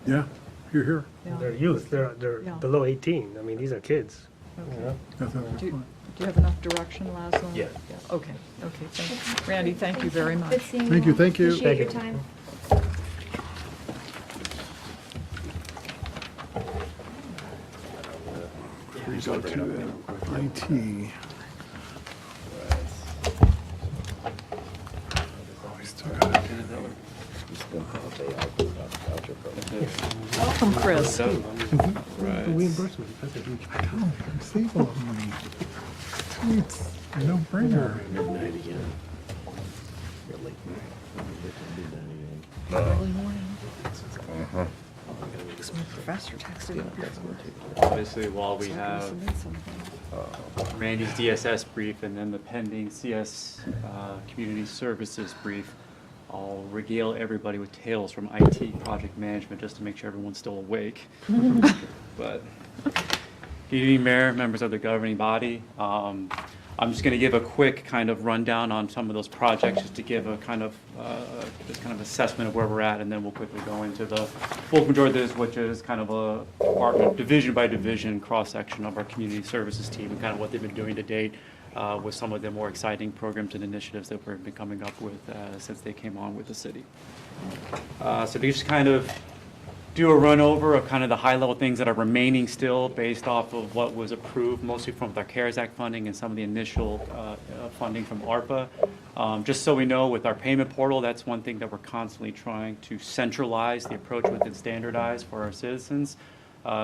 Yeah, here.
Yeah.
They're youth, they're
Yeah.
below 18. I mean, these are kids.
Okay.
You know?
That's a good
Do
point.
you have enough direction, Laszlo?
Yeah.
Okay, thank you. Randy, thank you very much.
Good seeing
Thank you,
all.
thank you.
Appreciate your
Thank you.
time.
Please go to IT. Oh, we still got to do that.
Welcome, Chris.
The reimbursement, that's a huge. I know, we save a lot of money. It's a no-brainer.
Early morning. My professor texted me.
Obviously, while we have Randy's DSS brief and then the pending CS Community Services brief, I'll regale everybody with tales from IT project management just to make sure everyone's still awake. But good evening, Mayor, members of the governing body. I'm just going to give a quick kind of rundown on some of those projects just to give a kind of assessment of where we're at, and then we'll quickly go into the bulk majority of this, which is kind of a department division by division cross section of our community services team and kind of what they've been doing to date with some of the more exciting programs and initiatives that we've been coming up with since they came on with the city. So to just kind of do a run over of kind of the high level things that are remaining still based off of what was approved mostly from our CARES Act funding and some of the initial funding from Arpa. Just so we know, with our payment portal, that's one thing that we're constantly trying to centralize the approach with and standardize for our citizens.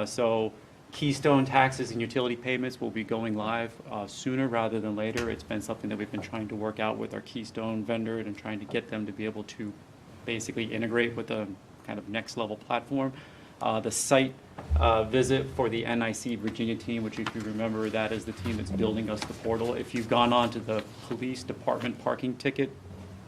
So Keystone taxes and utility payments will be going live sooner rather than later. It's been something that we've been trying to work out with our Keystone vendor and trying to get them to be able to basically integrate with the kind of next level platform. The site visit for the NIC Virginia team, which if you remember, that is the team that's building us the portal. If you've gone on to the police department parking ticket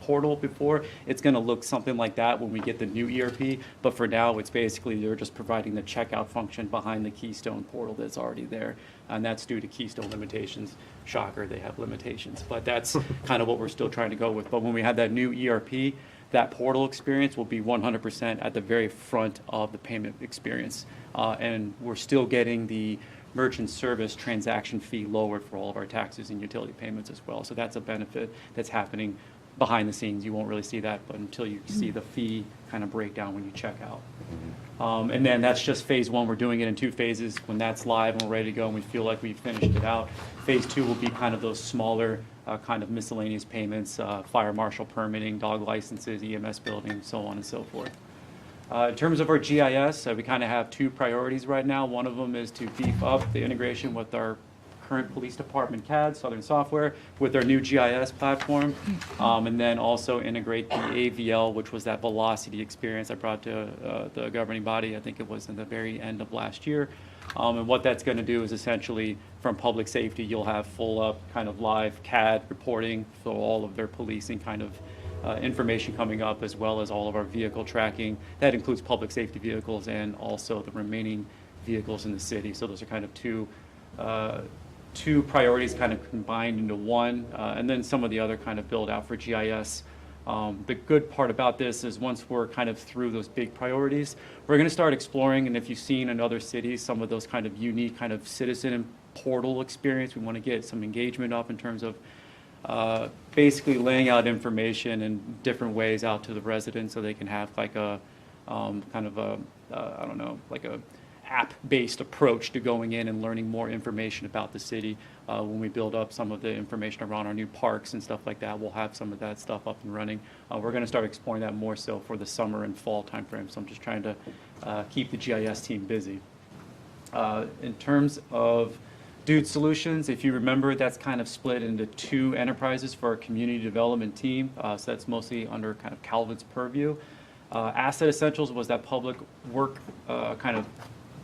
portal before, it's going to look something like that when we get the new ERP, but for now it's basically they're just providing the checkout function behind the Keystone portal that's already there, and that's due to Keystone limitations. Shocker, they have limitations, but that's kind of what we're still trying to go with. But when we have that new ERP, that portal experience will be 100% at the very front of the payment experience. And we're still getting the merchant service transaction fee lowered for all of our taxes and utility payments as well. So that's a benefit that's happening behind the scenes. You won't really see that, but until you see the fee kind of breakdown when you check out. And then that's just phase one. We're doing it in 2 phases. When that's live and we're ready to go and we feel like we've finished it out, phase 2 will be kind of those smaller kind of miscellaneous payments, fire marshal permitting, dog licenses, EMS building, so on and so forth. In terms of our GIS, we kind of have 2 priorities right now. One of them is to beef up the integration with our current police department CAD, Southern Software, with our new GIS platform, and then also integrate the AVL, which was that velocity experience I brought to the governing body. I think it was in the very end of last year. And what that's going to do is essentially from public safety, you'll have full up kind of live CAD reporting for all of their policing kind of information coming up, as well as all of our vehicle tracking. That includes public safety vehicles and also the remaining vehicles in the city. So those are kind of two priorities kind of combined into one, and then some of the other kind of build out for GIS. The good part about this is once we're kind of through those big priorities, we're going to start exploring, and if you've seen in other cities, some of those kind of unique kind of citizen portal experience, we want to get some engagement up in terms of basically laying out information in different ways out to the residents so they can have like a kind of a, I don't know, like a app-based approach to going in and learning more information about the city. When we build up some of the information around our new parks and stuff like that, we'll have some of that stuff up and running. We're going to start exploring that more so for the summer and fall timeframe, so I'm just trying to keep the GIS team busy. In terms of Dude Solutions, if you remember, that's kind of split into two enterprises for our community development team, so that's mostly under kind of Calvin's purview. Asset Essentials was that public work kind of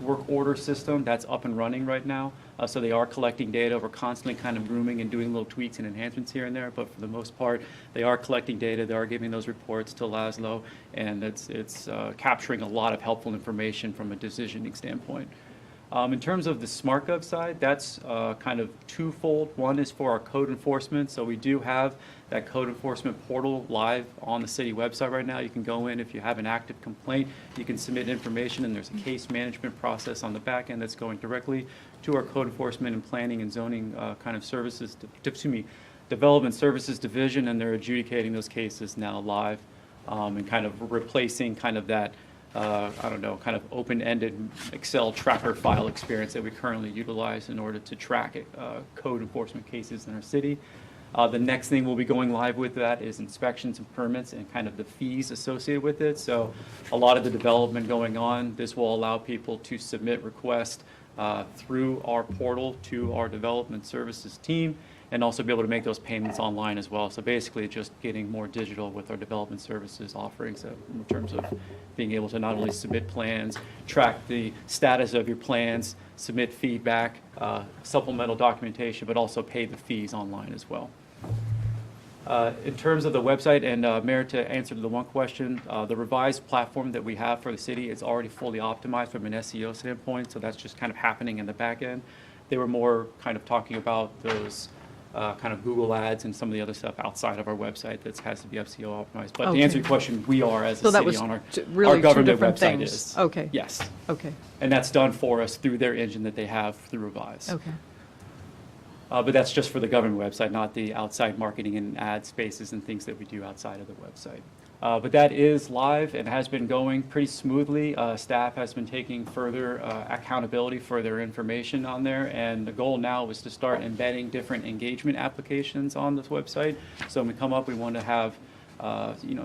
work order system that's up and running right now. So they are collecting data. We're constantly kind of grooming and doing little tweaks and enhancements here and there, but for the most part, they are collecting data. They are giving those reports to Laszlo, and it's capturing a lot of helpful information from a decisioning standpoint. In terms of the SmartGov side, that's kind of twofold. One is for our code enforcement. So we do have that code enforcement portal live on the city website right now. You can go in if you have an active complaint. You can submit information, and there's a case management process on the back end that's going directly to our code enforcement and planning and zoning kind of services, development services division, and they're adjudicating those cases now live and kind of replacing kind of that I don't know, kind of open-ended Excel tracker file experience that we currently utilize in order to track code enforcement cases in our city. The next thing we'll be going live with that is inspections and permits and kind of the fees associated with it. So a lot of the development going on, this will allow people to submit requests through our portal to our development services team, and also be able to make those payments online as well. So basically just getting more digital with our development services offerings in terms of being able to not only submit plans, track the status of your plans, submit feedback, supplemental documentation, but also pay the fees online as well. In terms of the website, and Mayor, to answer the one question, the revised platform that we have for the city is already fully optimized from an SEO standpoint, so that's just kind of happening in the back end. They were more kind of talking about those kind of Google ads and some of the other stuff outside of our website that has to be SEO optimized. But to answer your question, we are as a city on our government website is.
Okay.
Yes.
Okay.
And that's done for us through their engine that they have through Revise.
Okay.
But that's just for the government website, not the outside marketing and ad spaces and things that we do outside of the website. But that is live and has been going pretty smoothly. Staff has been taking further accountability for their information on there, and the goal now is to start embedding different engagement applications on this website. So when we come up, we want to have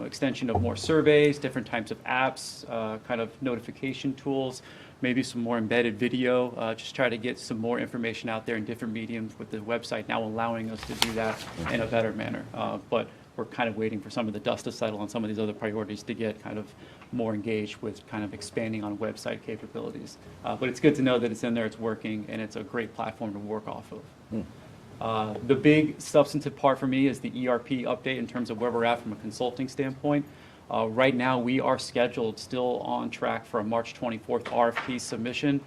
extension of more surveys, different types of apps, kind of notification tools, maybe some more embedded video, just try to get some more information out there in different mediums with the website now allowing us to do that in a better manner. But we're kind of waiting for some of the dust to settle on some of these other priorities to get kind of more engaged with kind of expanding on website capabilities. But it's good to know that it's in there, it's working, and it's a great platform to work off of. The big substantive part for me is the ERP update in terms of where we're at from a consulting standpoint. Right now, we are scheduled still on track for a March 24th RFP submission.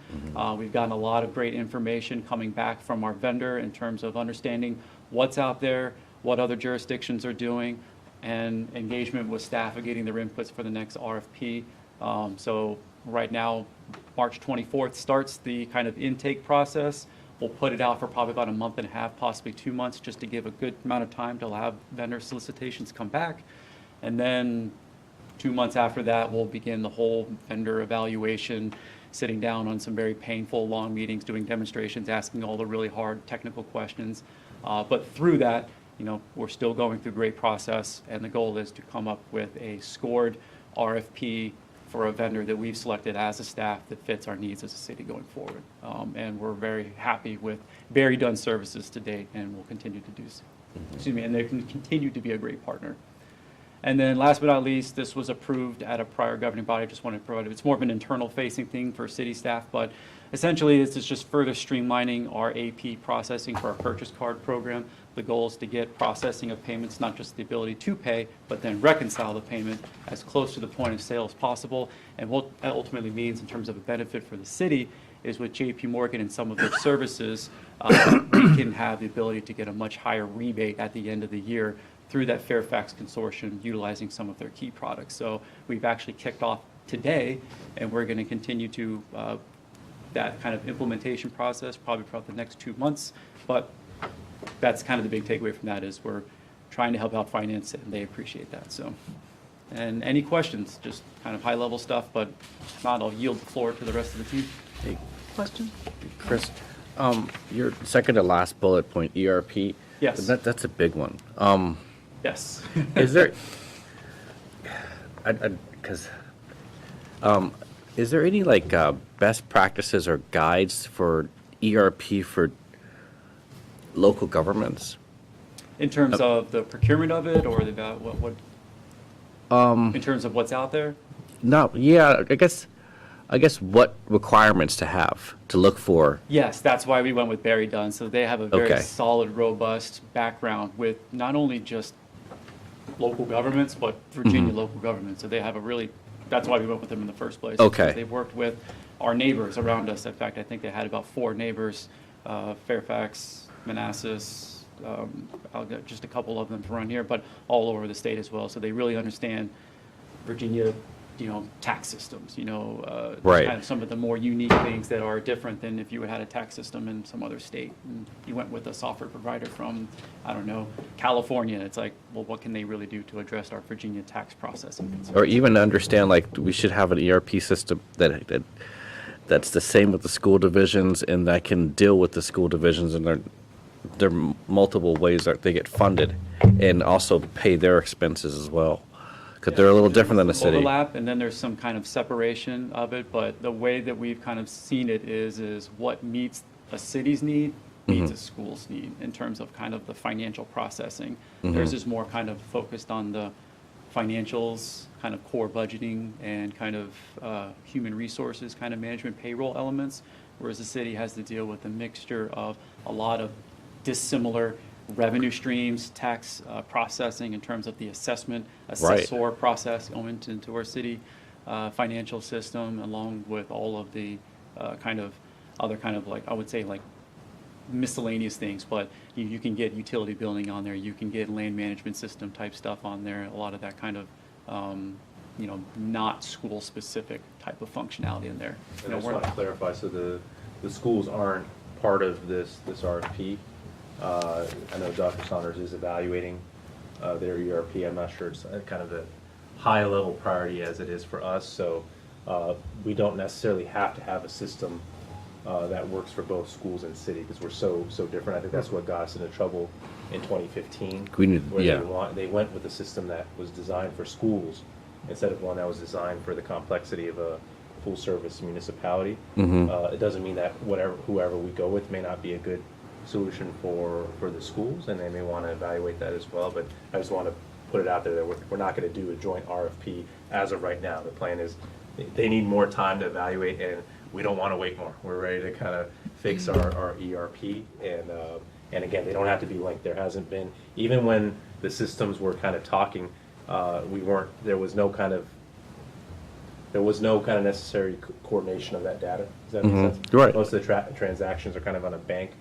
We've gotten a lot of great information coming back from our vendor in terms of understanding what's out there, what other jurisdictions are doing, and engagement with staff of getting their inputs for the next RFP. So right now, March 24th starts the kind of intake process. We'll put it out for probably about a month and a half, possibly 2 months, just to give a good amount of time to have vendor solicitations come back. And then 2 months after that, we'll begin the whole vendor evaluation, sitting down on some very painful, long meetings, doing demonstrations, asking all the really hard technical questions. But through that, we're still going through a great process, and the goal is to come up with a scored RFP for a vendor that we've selected as a staff that fits our needs as a city going forward. And we're very happy with very done services to date, and we'll continue to do so. Excuse me, and they can continue to be a great partner. And then last but not least, this was approved at a prior governing body. I just want to provide it. It's more of an internal facing thing for city staff, but essentially, this is just further streamlining our AP processing for our purchase card program. The goal is to get processing of payments, not just the ability to pay, but then reconcile the payment as close to the point of sale as possible. And what that ultimately means in terms of a benefit for the city is with JP Morgan and some of their services, we can have the ability to get a much higher rebate at the end of the year through that Fairfax consortium utilizing some of their key products. So we've actually kicked off today, and we're going to continue to that kind of implementation process probably throughout the next 2 months. But that's kind of the big takeaway from that is we're trying to help out finance, and they appreciate that. So, and any questions, just kind of high-level stuff, but if not, I'll yield the floor to the rest of the team.
Hey,
Question?
Chris, your second to last bullet point, ERP.
Yes.
That's a big one.
Yes.
Is there, because, is there any like best practices or guides for ERP for local governments?
In terms of the procurement of it, or the what in terms of what's out there?
No, yeah, I guess what requirements to have, to look for.
Yes, that's why we went with Barry Dunn. So they have a very
Okay.
solid, robust background with not only just local governments, but Virginia local governments. So they have a really, that's why we went with them in the first place.
Okay.
Because they've worked with our neighbors around us. In fact, I think they had about 4 neighbors, Fairfax, Manassas, I'll get just a couple of them to run here, but all over the state as well. So they really understand Virginia, tax systems,
Right.
kind of some of the more unique things that are different than if you had a tax system in some other state. And you went with a software provider from, I don't know, California. It's like, well, what can they really do to address our Virginia tax processing concerns?
Or even to understand, like, we should have an ERP system that's the same with the school divisions and that can deal with the school divisions and there are multiple ways that they get funded and also pay their expenses as well. Because they're a little different than the city.
Overlap, and then there's some kind of separation of it, but the way that we've kind of seen it is what meets a city's need meets a school's need in terms of kind of the financial processing. Theirs is more kind of focused on the financials, kind of core budgeting and kind of human resources, kind of management payroll elements, whereas the city has to deal with a mixture of a lot of dissimilar revenue streams, tax processing in terms of the assessment, assessor process going into our city financial system, along with all of the kind of other kind of like, I would say like miscellaneous things, but you can get utility billing on there, you can get land management system type stuff on there, a lot of that kind of, not school specific type of functionality in there.
And I just want to clarify, so the schools aren't part of this RFP. I know Dr. Saunders is evaluating their ERP. I'm not sure it's kind of a high-level priority as it is for us. So we don't necessarily have to have a system that works for both schools and city because we're so different. I think that's what got us into trouble in 2015. Where they went with a system that was designed for schools instead of one that was designed for the complexity of a full-service municipality. It doesn't mean that whoever we go with may not be a good solution for the schools, and they may want to evaluate that as well. But I just want to put it out there that we're not going to do a joint RFP as of right now. The plan is they need more time to evaluate, and we don't want to wait more. We're ready to kind of fix our ERP, and again, they don't have to be linked. There hasn't been, even when the systems were kind of talking, there was no kind of necessary coordination of that data. Does that make sense?
Right.
Most of the transactions are kind of on a bank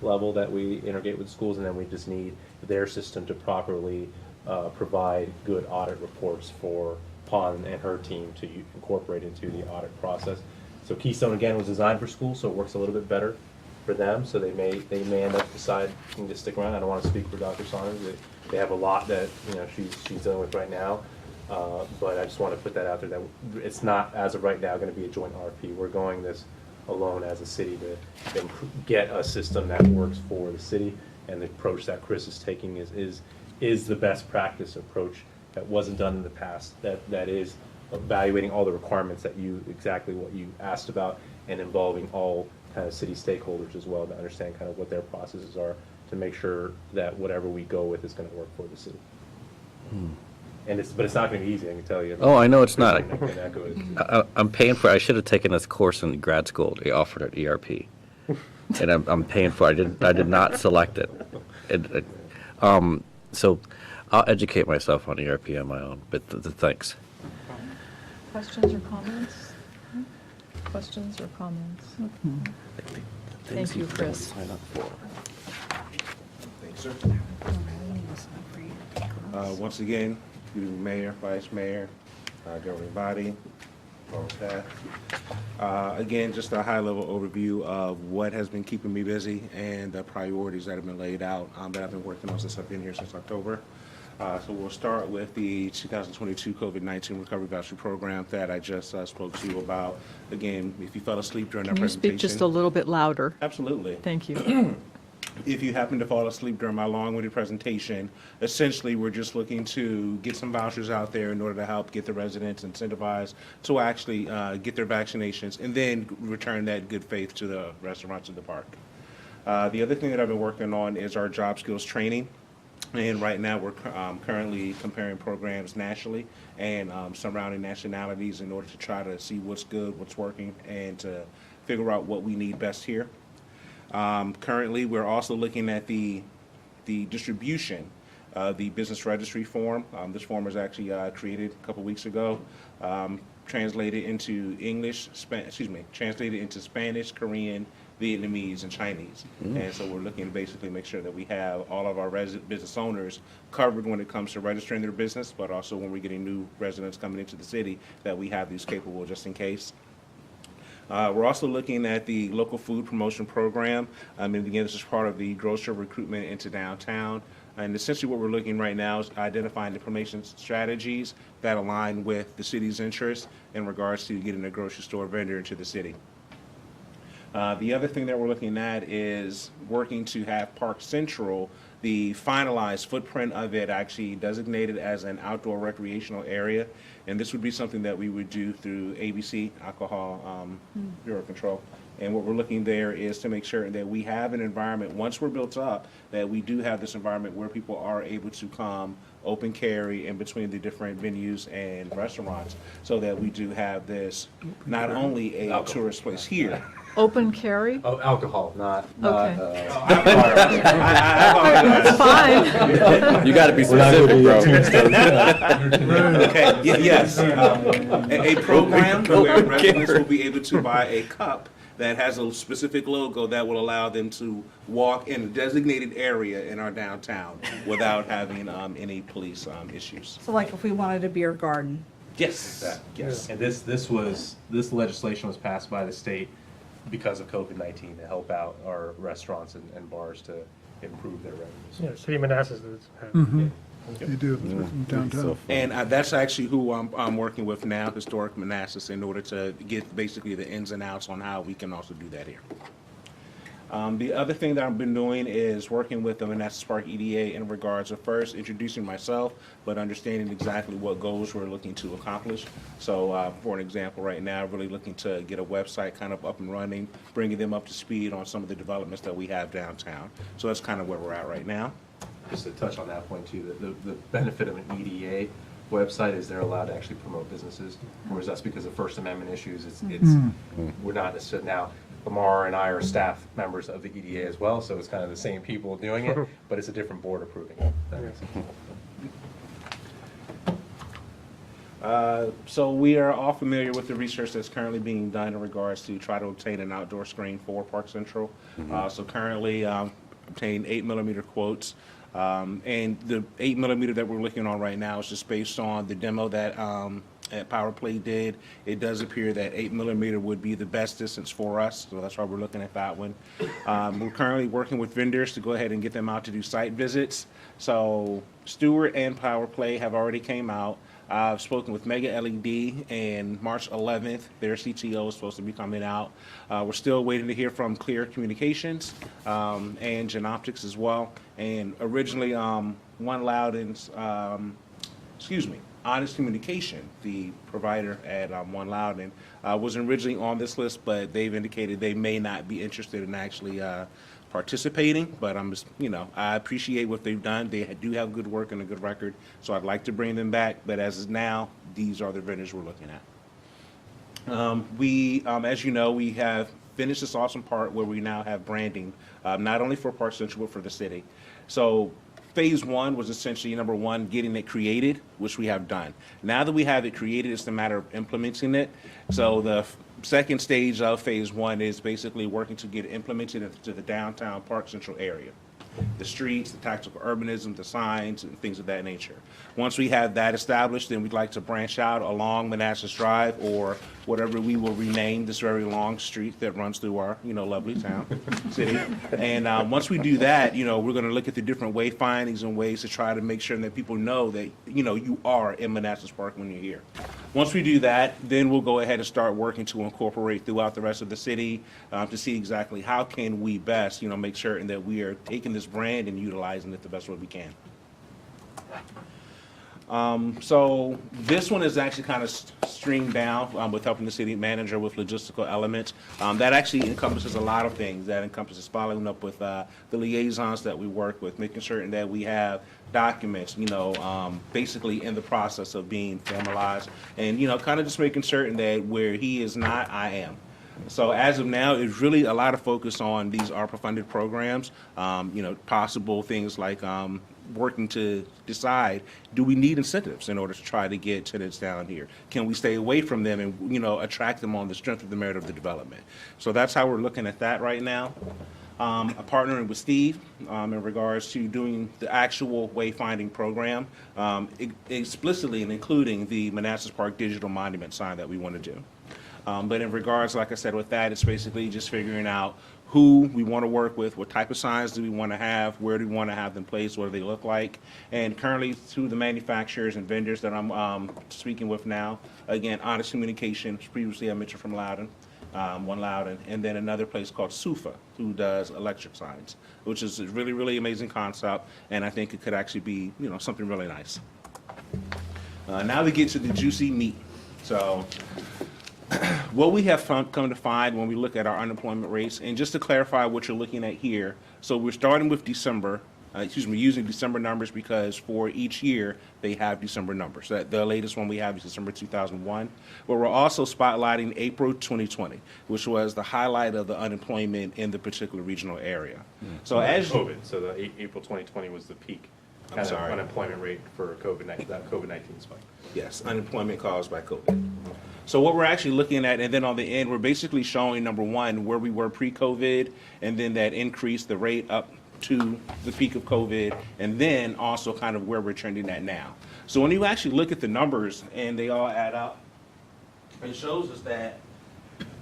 level that we integrate with schools, and then we just need their system to properly provide good audit reports for Pon and her team to incorporate into the audit process. So Keystone, again, was designed for schools, so it works a little bit better for them. So they may end up deciding to stick around. I don't want to speak for Dr. Saunders. They have a lot that she's dealing with right now. But I just want to put that out there that it's not, as of right now, going to be a joint RFP. We're going this alone as a city to get a system that works for the city, and the approach that Chris is taking is the best practice approach that wasn't done in the past, that is evaluating all the requirements that exactly what you asked about, and involving all kind of city stakeholders as well to understand kind of what their processes are to make sure that whatever we go with is going to work for the city. But it's not going to be easy, I can tell you.
Oh, I know it's not.
That good.
I'm paying for, I should have taken this course in grad school. They offered it ERP. And I'm paying for it. I did not select it. So I'll educate myself on ERP on my own, but thanks.
Questions or comments? Questions or comments? Thank you, Chris.
Thanks, sir. Once again, Mayor, Vice Mayor, governing body, all staff. Again, just a high-level overview of what has been keeping me busy and the priorities that have been laid out that I've been working on since I've been here since October. So we'll start with the 2022 COVID-19 Recovery Voucher Program that I just spoke to you about. Again, if you fell asleep during
Can
that
you
presentation.
speak just a little bit louder?
Absolutely.
Thank you.
If you happen to fall asleep during my long-winded presentation, essentially we're just looking to get some vouchers out there in order to help get the residents incentivized to actually get their vaccinations and then return that good faith to the restaurants in the park. The other thing that I've been working on is our job skills training. And right now we're currently comparing programs nationally and surrounding nationalities in order to try to see what's good, what's working, and to figure out what we need best here. Currently, we're also looking at the distribution of the business registry form. This form was actually created a couple weeks ago, translated into translated into Spanish, Korean, Vietnamese, and Chinese. And so we're looking to basically make sure that we have all of our business owners covered when it comes to registering their business, but also when we're getting new residents coming into the city, that we have these capable just in case. We're also looking at the local food promotion program. And again, this is part of the grocer recruitment into downtown. And essentially what we're looking right now is identifying the promotion strategies that align with the city's interests in regards to getting a grocery store vendor into the city. The other thing that we're looking at is working to have Park Central, the finalized footprint of it, actually designated as an outdoor recreational area. And this would be something that we would do through ABC, Alcohol Bureau of Control. And what we're looking there is to make sure that we have an environment, once we're built up, that we do have this environment where people are able to come open carry in between the different venues and restaurants, so that we do have this, not only a tourist place here.
Open carry?
Oh, alcohol, not.
Okay.
That's
fine.
You got to be specific, bro.
Okay, yes. A program where residents will be able to buy a cup that has a specific logo that will allow them to walk in a designated area in our downtown without having any police issues.
So like if we wanted a beer garden.
Yes. Yes.
And this legislation was passed by the state because of COVID-19 to help out our restaurants and bars to improve their revenues.
Yeah, City of Manassas does.
You do, downtown.
And that's actually who I'm working with now, Historic Manassas, in order to get basically the ins and outs on how we can also do that here. The other thing that I've been doing is working with the Manassas Park EDA in regards of first introducing myself, but understanding exactly what goals we're looking to accomplish. So for an example, right now, really looking to get a website kind of up and running, bringing them up to speed on some of the developments that we have downtown. So that's kind of where we're at right now.
Just to touch on that point too, the benefit of an EDA website is they're allowed to actually promote businesses, whereas that's because of First Amendment issues. We're not necessarily now. Lamar and I are staff members of the EDA as well, so it's kind of the same people doing it, but it's a different board approving it. That makes sense.
So we are all familiar with the research that's currently being done in regards to try to obtain an outdoor screen for Park Central. So currently obtained 8mm quotes. And the 8mm that we're looking on right now is just based on the demo that Power Play did. It does appear that 8mm would be the best distance for us, so that's why we're looking at that one. We're currently working with vendors to go ahead and get them out to do site visits. So Stewart and Power Play have already came out. I've spoken with Mega LED, and March 11th, their CTO is supposed to be coming out. We're still waiting to hear from Clear Communications and Genoptics as well. And originally, One Loudon's, Honest Communication, the provider at 1 Loudoun, was originally on this list, but they've indicated they may not be interested in actually participating. But I'm just, I appreciate what they've done. They do have good work and a good record, so I'd like to bring them back. But as of now, these are the vendors we're looking at. As you know, we have finished this awesome part where we now have branding, not only for Park Central, but for the city. So phase 1 was essentially, number 1, getting it created, which we have done. Now that we have it created, it's a matter of implementing it. So the second stage of phase 1 is basically working to get it implemented into the downtown Park Central area. The streets, the tactical urbanism, the signs, and things of that nature. Once we have that established, then we'd like to branch out along Manassas Drive, or whatever we will rename this very long street that runs through our, lovely town, city. And once we do that, we're going to look at the different wayfindings and ways to try to make sure that people know that, you are in Manassas Park when you're here. Once we do that, then we'll go ahead and start working to incorporate throughout the rest of the city to see exactly how can we best, make certain that we are taking this brand and utilizing it the best way we can. So this one is actually kind of stringed down with helping the city manager with logistical elements. That actually encompasses a lot of things. That encompasses following up with the liaisons that we work with, making certain that we have documents, basically in the process of being formalized, and, kind of just making certain that where he is not, I am. So as of now, it's really a lot of focus on these ARPA-funded programs, possible things like working to decide, do we need incentives in order to try to get tenants down here? Can we stay away from them and, attract them on the strength of the merit of the development? So that's how we're looking at that right now. Partnering with Steve in regards to doing the actual wayfinding program, explicitly and including the Manassas Park digital monument sign that we want to do. But in regards, like I said, with that, it's basically just figuring out who we want to work with, what type of signs do we want to have, where do we want to have them placed, what do they look like. And currently, through the manufacturers and vendors that I'm speaking with now, again, Honest Communication, previously I mentioned from Loudoun, 1 Loudoun, and then another place called SUFA, who does electric signs, which is a really, really amazing concept, and I think it could actually be, something really nice. Now we get to the juicy meat. So what we have come to find when we look at our unemployment rates, and just to clarify what you're looking at here, so we're starting with December, using December numbers because for each year they have December numbers. The latest one we have is December 2001, but we're also spotlighting April 2020, which was the highlight of the unemployment in the particular regional area. So as
COVID, so the April 2020 was the peak. Unemployment rate for COVID-19, that COVID-19 spike.
Yes, unemployment caused by COVID. So what we're actually looking at, and then on the end, we're basically showing, number 1, where we were pre-COVID, and then that increased the rate up to the peak of COVID, and then also kind of where we're trending at now. So when you actually look at the numbers and they all add up, it shows us that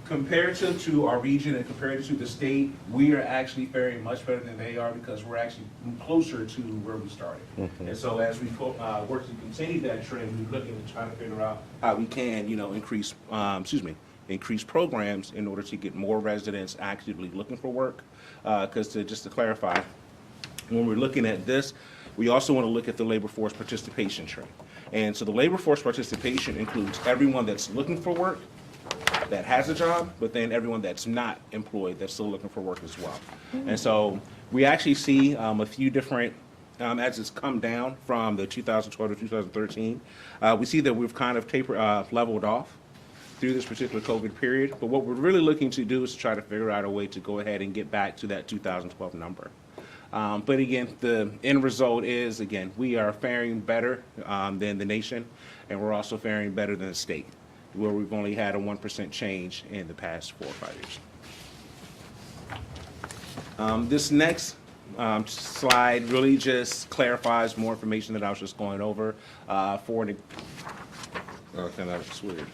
comparative to our region and comparative to the state, we are actually faring much better than they are because we're actually closer to where we started. And so as we work to continue that trend, we're looking to try to figure out how we can, increase programs in order to get more residents actively looking for work. Because just to clarify, when we're looking at this, we also want to look at the labor force participation trend. And so the labor force participation includes everyone that's looking for work, that has a job, but then everyone that's not employed that's still looking for work as well. And so we actually see a few different, as it's come down from the 2012 to 2013, we see that we've kind of leveled off through this particular COVID period. But what we're really looking to do is to try to figure out a way to go ahead and get back to that 2012 number. But again, the end result is, again, we are faring better than the nation, and we're also faring better than the state, where we've only had a 1% change in the past 4 or 5 years. This next slide really just clarifies more information that I was just going over. Okay, that was weird.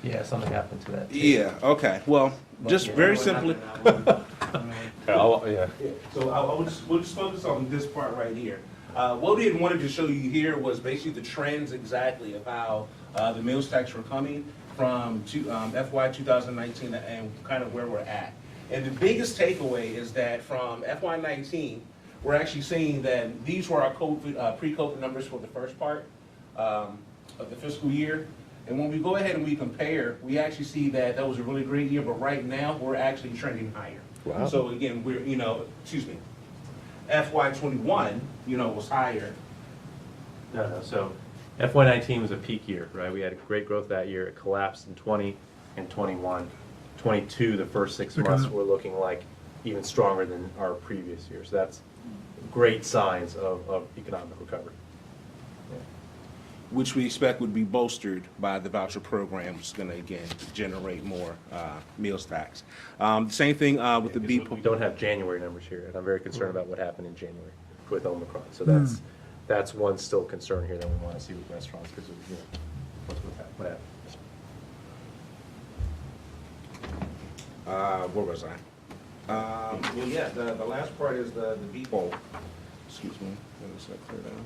Yeah, something happened to that.
Yeah, okay. Well, just very simply.
Yeah.
So we'll just focus on this part right here. What we had wanted to show you here was basically the trends exactly of how the meals tax were coming from FY 2019 and kind of where we're at. And the biggest takeaway is that from FY 19, we're actually seeing that these were our pre-COVID numbers for the first part. of the fiscal year. And when we go ahead and we compare, we actually see that that was a really great year, but right now, we're actually trending higher.
Wow.
So again, we're, FY '21, was higher.
No, so FY19 was a peak year, right? We had great growth that year. It collapsed in 20 and 21. 22, the first 6 months were looking like even stronger than our previous year. So that's great signs of economic recovery.
Which we expect would be bolstered by the voucher program, which is going to, again, generate more meals tax. Same thing with the B.
We don't have January numbers here, and I'm very concerned about what happened in January with Omicron. So that's one still concern here that we want to see with restaurants because of what happened.
Where was I? Well, yeah, the last part is the B poll. Excuse me. Let me set clear down.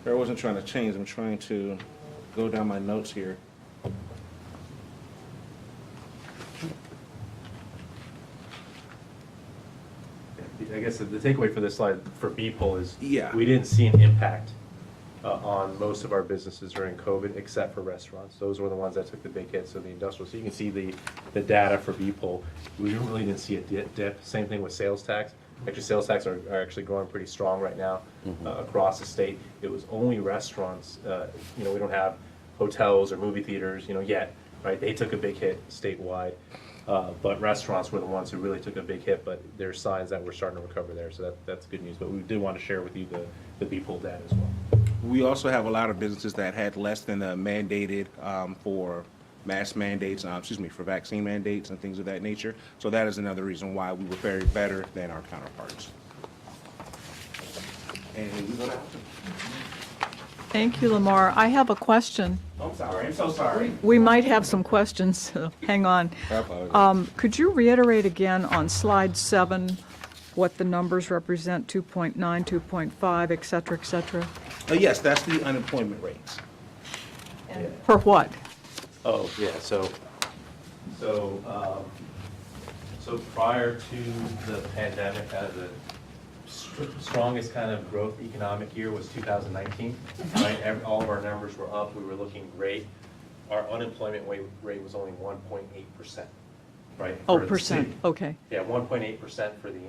I wasn't trying to change. I'm trying to go down my notes here.
I guess the takeaway for this slide for B poll is
Yeah.
we didn't see an impact on most of our businesses during COVID except for restaurants. Those were the ones that took the big hit. So the industrial. So you can see the data for B poll. We really didn't see a dip. Same thing with sales tax. Actually, sales tax are actually growing pretty strong right now across the state. It was only restaurants. We don't have hotels or movie theaters, yet, right? They took a big hit statewide, but restaurants were the ones who really took a big hit. But there's signs that we're starting to recover there, so that's good news. But we did want to share with you the B-poll data as well.
We also have a lot of businesses that had less than mandated for mask mandates, for vaccine mandates and things of that nature. So that is another reason why we were faring better than our counterparts. And we go down.
Thank you, Lamar. I have a question.
I'm sorry. I'm so sorry.
We might have some questions, so hang on.
I apologize.
Could you reiterate again on slide 7 what the numbers represent, 2.9, 2.5, et cetera, et cetera?
Yes, that's the unemployment rates.
For what?
Oh, yeah, so prior to the pandemic, the strongest kind of growth economic year was 2019, right? All of our numbers were up, we were looking great. Our unemployment rate was only 1.8%, right?
Oh,
for the
percent,
city.
okay.
Yeah, 1.8% for the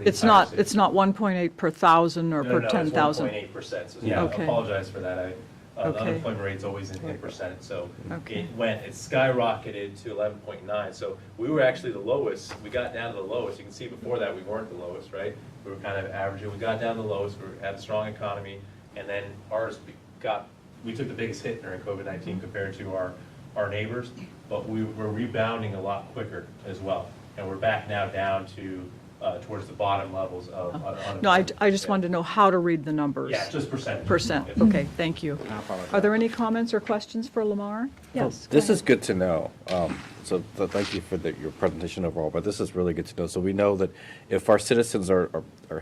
It's
entire
not,
city.
it's not 1.8 per thousand or per 10,000?
No, it's 1.8%, so yeah, I
Okay.
apologize for that. The
Okay.
unemployment rate's always in percent, so
Okay.
it skyrocketed to 11.9. So we were actually the lowest. We got down to the lowest. You can see before that we weren't the lowest, right? We were kind of averaging. We got down to the lowest. We had a strong economy, and then we took the biggest hit during COVID-19 compared to our neighbors, but we were rebounding a lot quicker as well, and we're back now down to towards the bottom levels of unemployment.
No, I just wanted to know how to read the numbers.
Yeah, just percentage.
Percent,
Yeah.
okay, thank you.
I apologize.
Are there any comments or questions for Lamar? Yes. go
This
ahead.
is good to know. Thank you for your presentation overall, but this is really good to know. So we know that if our citizens are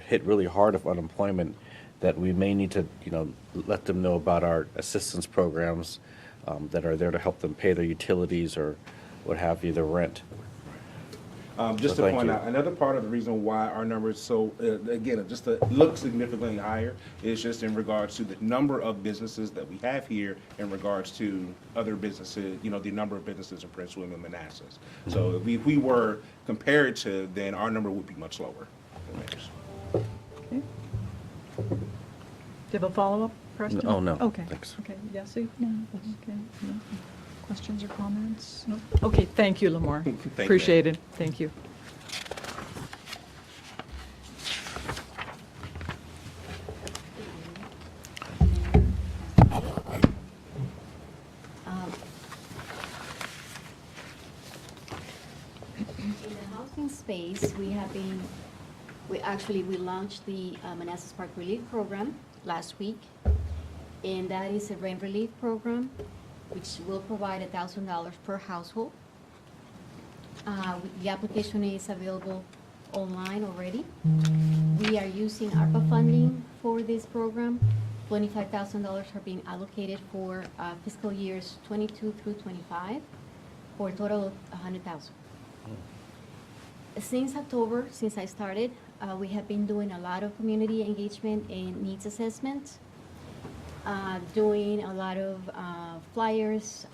hit really hard of unemployment, that we may need to, let them know about our assistance programs that are there to help them pay their utilities or what have you, their rent.
Just
So
to
thank
point
you.
out, another part of the reason why our numbers look significantly higher is just in regards to the number of businesses that we have here in regards to other businesses, the number of businesses in Preschool and Manassas. So if we were compared to, then our number would be much lower.
Okay. Do you have a follow-up, Preston?
Oh, no.
Okay.
Thanks.
Okay, Yessie? No? Okay. No. Questions or comments? No? Okay, thank you, Lamar.
you.
Appreciate it. Thank you.
In the housing space, we launched the Manassas Park Relief Program last week, and that is a rent relief program which will provide $1,000 per household. The application is available online already. We are using Arpa funding for this program. $25,000 are being allocated for fiscal years 22 through 25, for a total of $100,000. Since October, since I started, we have been doing a lot of community engagement and needs assessment. doing a lot of flyers,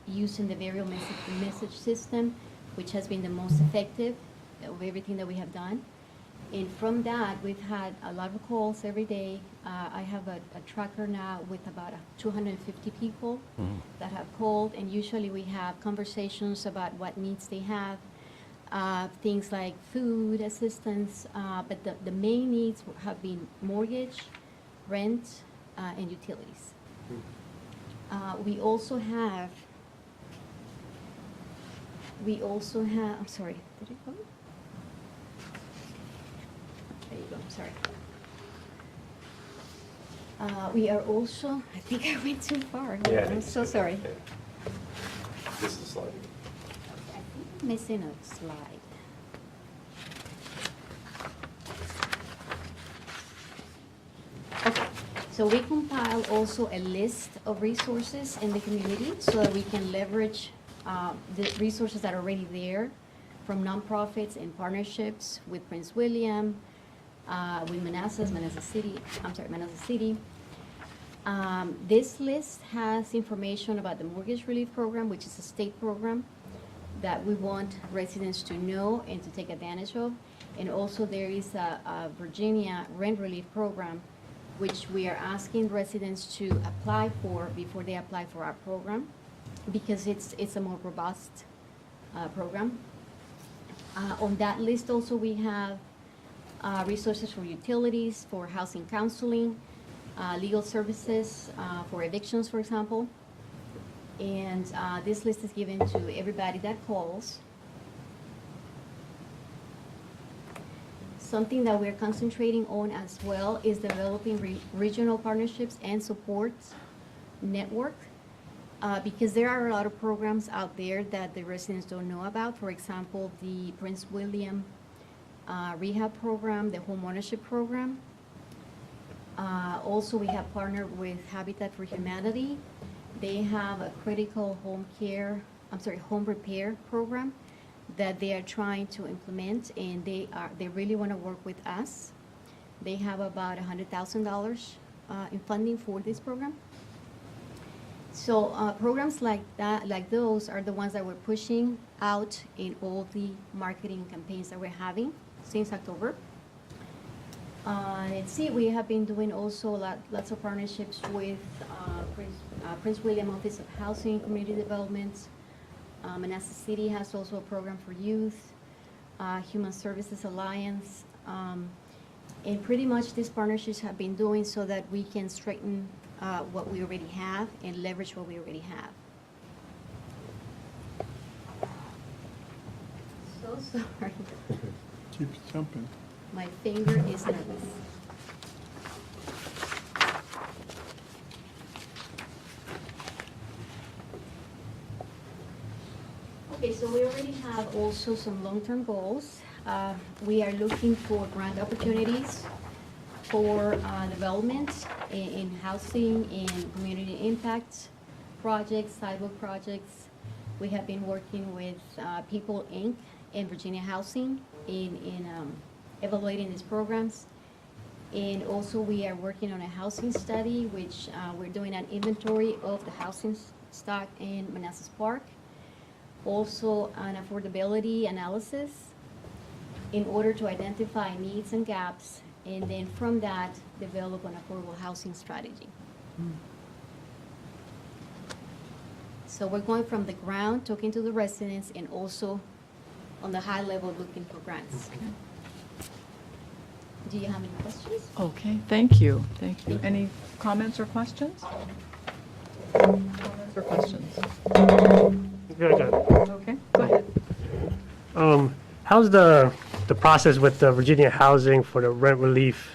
using the variable message system, which has been the most effective of everything that we have done. And from that, we've had a lot of calls every day. I have a tracker now with about 250 people that have called, and usually we have conversations about what needs they have, things like food assistance, but the main needs have been mortgage, rent, and utilities. We also have, I'm sorry, did it go? There you go, sorry. We are also, I think I went too far.
Yeah.
I'm so sorry.
This is a slide.
I think I'm missing a slide. Okay, so we compile also a list of resources in the community so that we can leverage the resources that are already there from nonprofits and partnerships with Prince William, with Manassas City. This list has information about the Mortgage Relief Program, which is a state program that we want residents to know and to take advantage of. And also there is a Virginia Rent Relief Program, which we are asking residents to apply for before they apply for our program, because it's a more robust program. On that list also we have resources for utilities, for housing counseling, legal services for evictions, for example. And this list is given to everybody that calls. Something that we're concentrating on as well is developing regional partnerships and support network, because there are a lot of programs out there that the residents don't know about. For example, the Prince William rehab program, the home ownership program. Also, we have partnered with Habitat for Humanity. They have a critical home repair program that they are trying to implement, and they really want to work with us. They have about $100,000 in funding for this program. So programs like that, like those, are the ones that we're pushing out in all the marketing campaigns that we're having since October. Let's see, we have been doing also lots of partnerships with Prince William Office of Housing, Community Development. Manassas City has also a program for youth, Human Services Alliance. And pretty much these partnerships have been doing so that we can strengthen what we already have and leverage what we already have. So sorry.
Keeps jumping.
My finger is nervous. Okay, so we already have also some long-term goals. We are looking for grant opportunities for development in housing and community impact projects, sidewalk projects. We have been working with People Inc. and Virginia Housing in evaluating these programs. And also we are working on a housing study, which we're doing an inventory of the housing stock in Manassas Park. Also an affordability analysis in order to identify needs and gaps, and then from that, develop an affordable housing strategy. So we're going from the ground, talking to the residents, and also on the high level, looking for grants.
Okay.
Do you have any questions?
Okay, thank you. Thank you. Any comments or questions? Comments or questions?
Good.
Okay, go ahead.
How's the process with the Virginia Housing for the rent relief?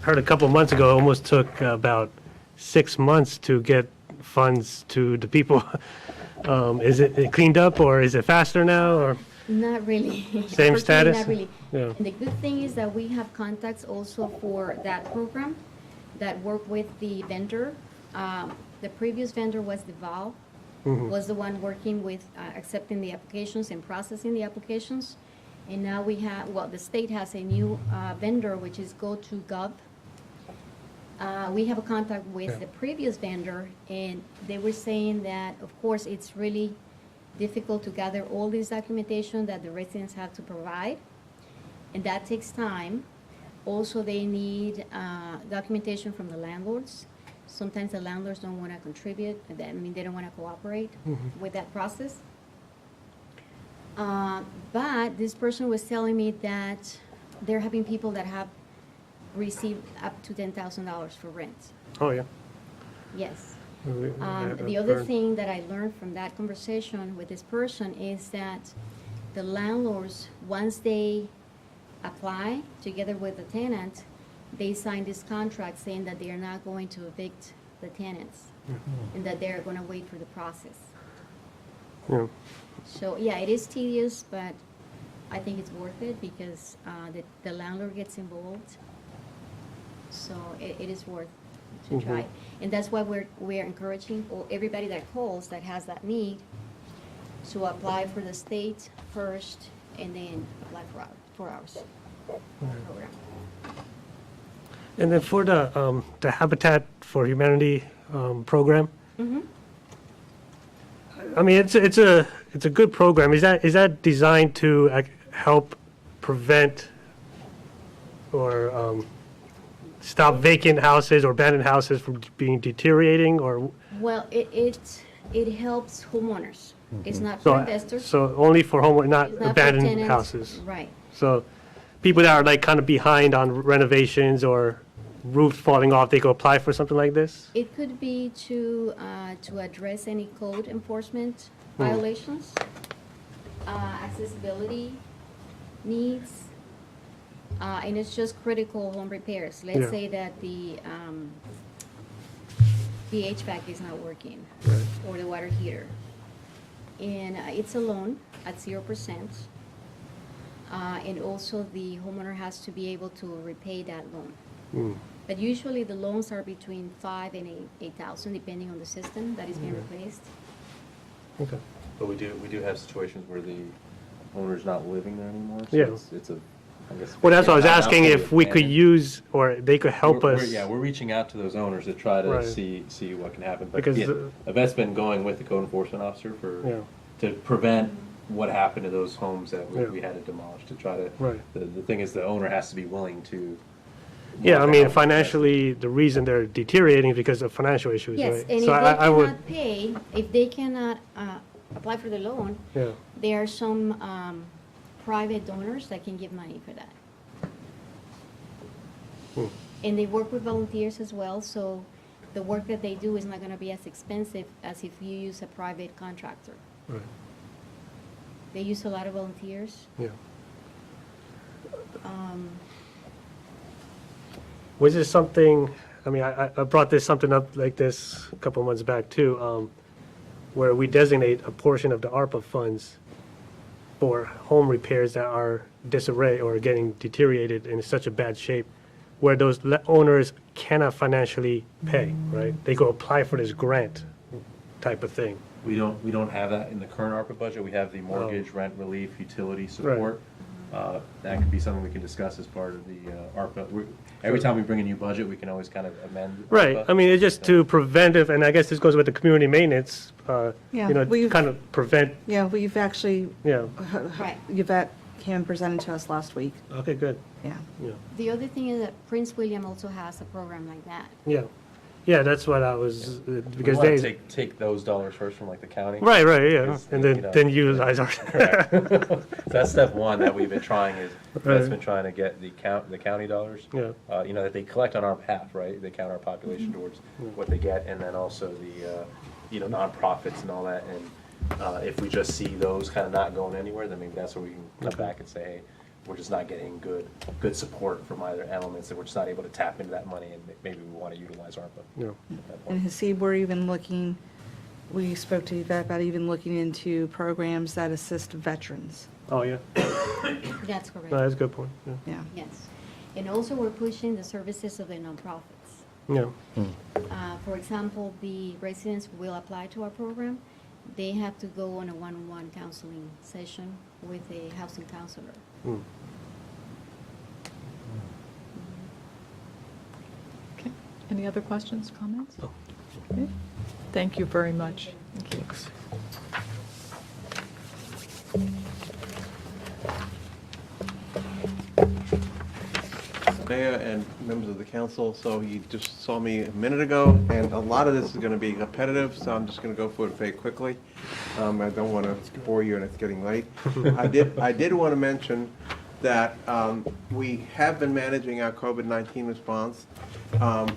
Heard a couple months ago, it almost took about 6 months to get funds to the people. Is it cleaned up, or is it faster now, or?
Not really.
Same
Unfortunately,
status?
Not really.
Yeah.
And the good thing is that we have contacts also for that program that work with the vendor. The previous vendor was the Val, was the one working with accepting the applications and processing the applications. And now we have, well, the state has a new vendor, which is Go2Gov. We have a contact with the previous vendor, and they were saying that, of course, it's really difficult to gather all this documentation that the residents have to provide, and that takes time. Also, they need documentation from the landlords. Sometimes the landlords don't want to contribute, I mean, they don't want to cooperate with that process. But this person was telling me that they're having people that have received up to $10,000 for rent.
Oh, yeah.
Yes.
Yeah,
The other
burn.
thing that I learned from that conversation with this person is that the landlords, once they apply together with the tenant, they sign this contract saying that they are not going to evict the tenants and that they're going to wait for the process.
Yeah.
So, yeah, it is tedious, but I think it's worth it because the landlord gets involved. So it is worth to try. And that's why we're encouraging everybody that calls that has that need to apply for the state first and then apply for ours program.
And then for the Habitat for Humanity program, I mean, it's a good program. Is that designed to help prevent or stop vacant houses or abandoned houses from being deteriorating, or?
Well, it helps homeowners. It's not
So-
for investors.
So only for home, not
It's not for
abandoned
tenants.
houses.
Right.
So people that are like kind of behind on renovations or roofs falling off, they could apply for something like this?
It could be to address any code enforcement violations, accessibility needs, and it's just critical home repairs.
Yeah.
Let's say that the HVAC is not working, or the water heater. And it's a loan at 0%. And also the homeowner has to be able to repay that loan. But usually the loans are between 5 and 8,000, depending on the system that is being replaced.
Okay.
But we do have situations where the owner's not living there anymore. So
Yeah.
it's a, I guess.
Well, that's what I was
not
asking,
fully
if we could
abandoned.
use, or they could help
We're-
us.
Yeah, we're reaching out to those owners to try to
Right.
see what can happen. But
Because
yeah,
the-
Yvette's been going with the code enforcement officer
Yeah.
to prevent what happened to those homes that
Yeah.
we had to demolish, to try to.
Right.
The thing is, the owner has to be willing to.
Yeah, I
walk
mean,
out.
financially, the reason they're deteriorating is because of financial issues, right?
Yes, and if
So
they
I would,
cannot pay, if they cannot apply for the loan,
yeah,
there are some private donors that can give money for that. And they work with volunteers as well, so the work that they do is not gonna be as expensive as if you use a private contractor.
right,
They use a lot of volunteers.
yeah.
Um,
Was this something, I mean, I brought something up like this a couple months back too, where we designate a portion of the ARPA funds for home repairs that are disarray or getting deteriorated in such a bad shape, where those owners cannot financially pay, right? They go apply for this grant type of thing.
We don't have that in the current ARPA budget. We have the mortgage, rent relief, utility support. That could be something we can discuss as part of the ARPA. Every time we bring a new budget, we can always kind of amend.
Right,
ARPA.
I mean, it's just to preventive, and I guess this goes with the community maintenance,
Yeah,
you know,
we've-
kind of prevent,
Yeah, we've actually,
yeah,
Right.
Yvette came and presented to us last week.
okay, good,
Yeah.
yeah.
The other thing is that Prince William also has a program like that.
Yeah, yeah, that's what I was,
We
because
wanna
they,
take those dollars first from like the county.
right, yeah,
Because,
and
you
then,
know,
then utilize our.
Correct. So that's step one that we've been trying is,
Right.
that's been trying to get the county dollars.
Yeah.
You know, that they collect on our behalf, right? They count our population towards what they get, and then also the, you know, nonprofits and all that. And if we just see those kind of not going anywhere, then maybe that's where we can come
Okay.
back and say, hey, we're just not getting good support from either elements, and we're just not able to tap into that money, and maybe we want to utilize ARPA.
Yeah.
at that point.
And Hasib, we're even looking, we spoke to Yvette about even looking into programs that assist veterans.
Oh, yeah,
That's correct.
no, that's a good point, yeah,
Yeah.
Yes. And also we're pushing the services of the nonprofits.
yeah,
For example, the residents who will apply to our program, they have to go on a one-on-one counseling session with a housing counselor.
mm.
Any other questions, comments? Okay. Thank you very much. Thank you.
Mayor and members of the council, so you just saw me a minute ago, and a lot of this is going to be repetitive, so I'm just going to go through it very quickly. I don't want to bore you, and it's getting late. I did want to mention that we have been managing our COVID-19 response.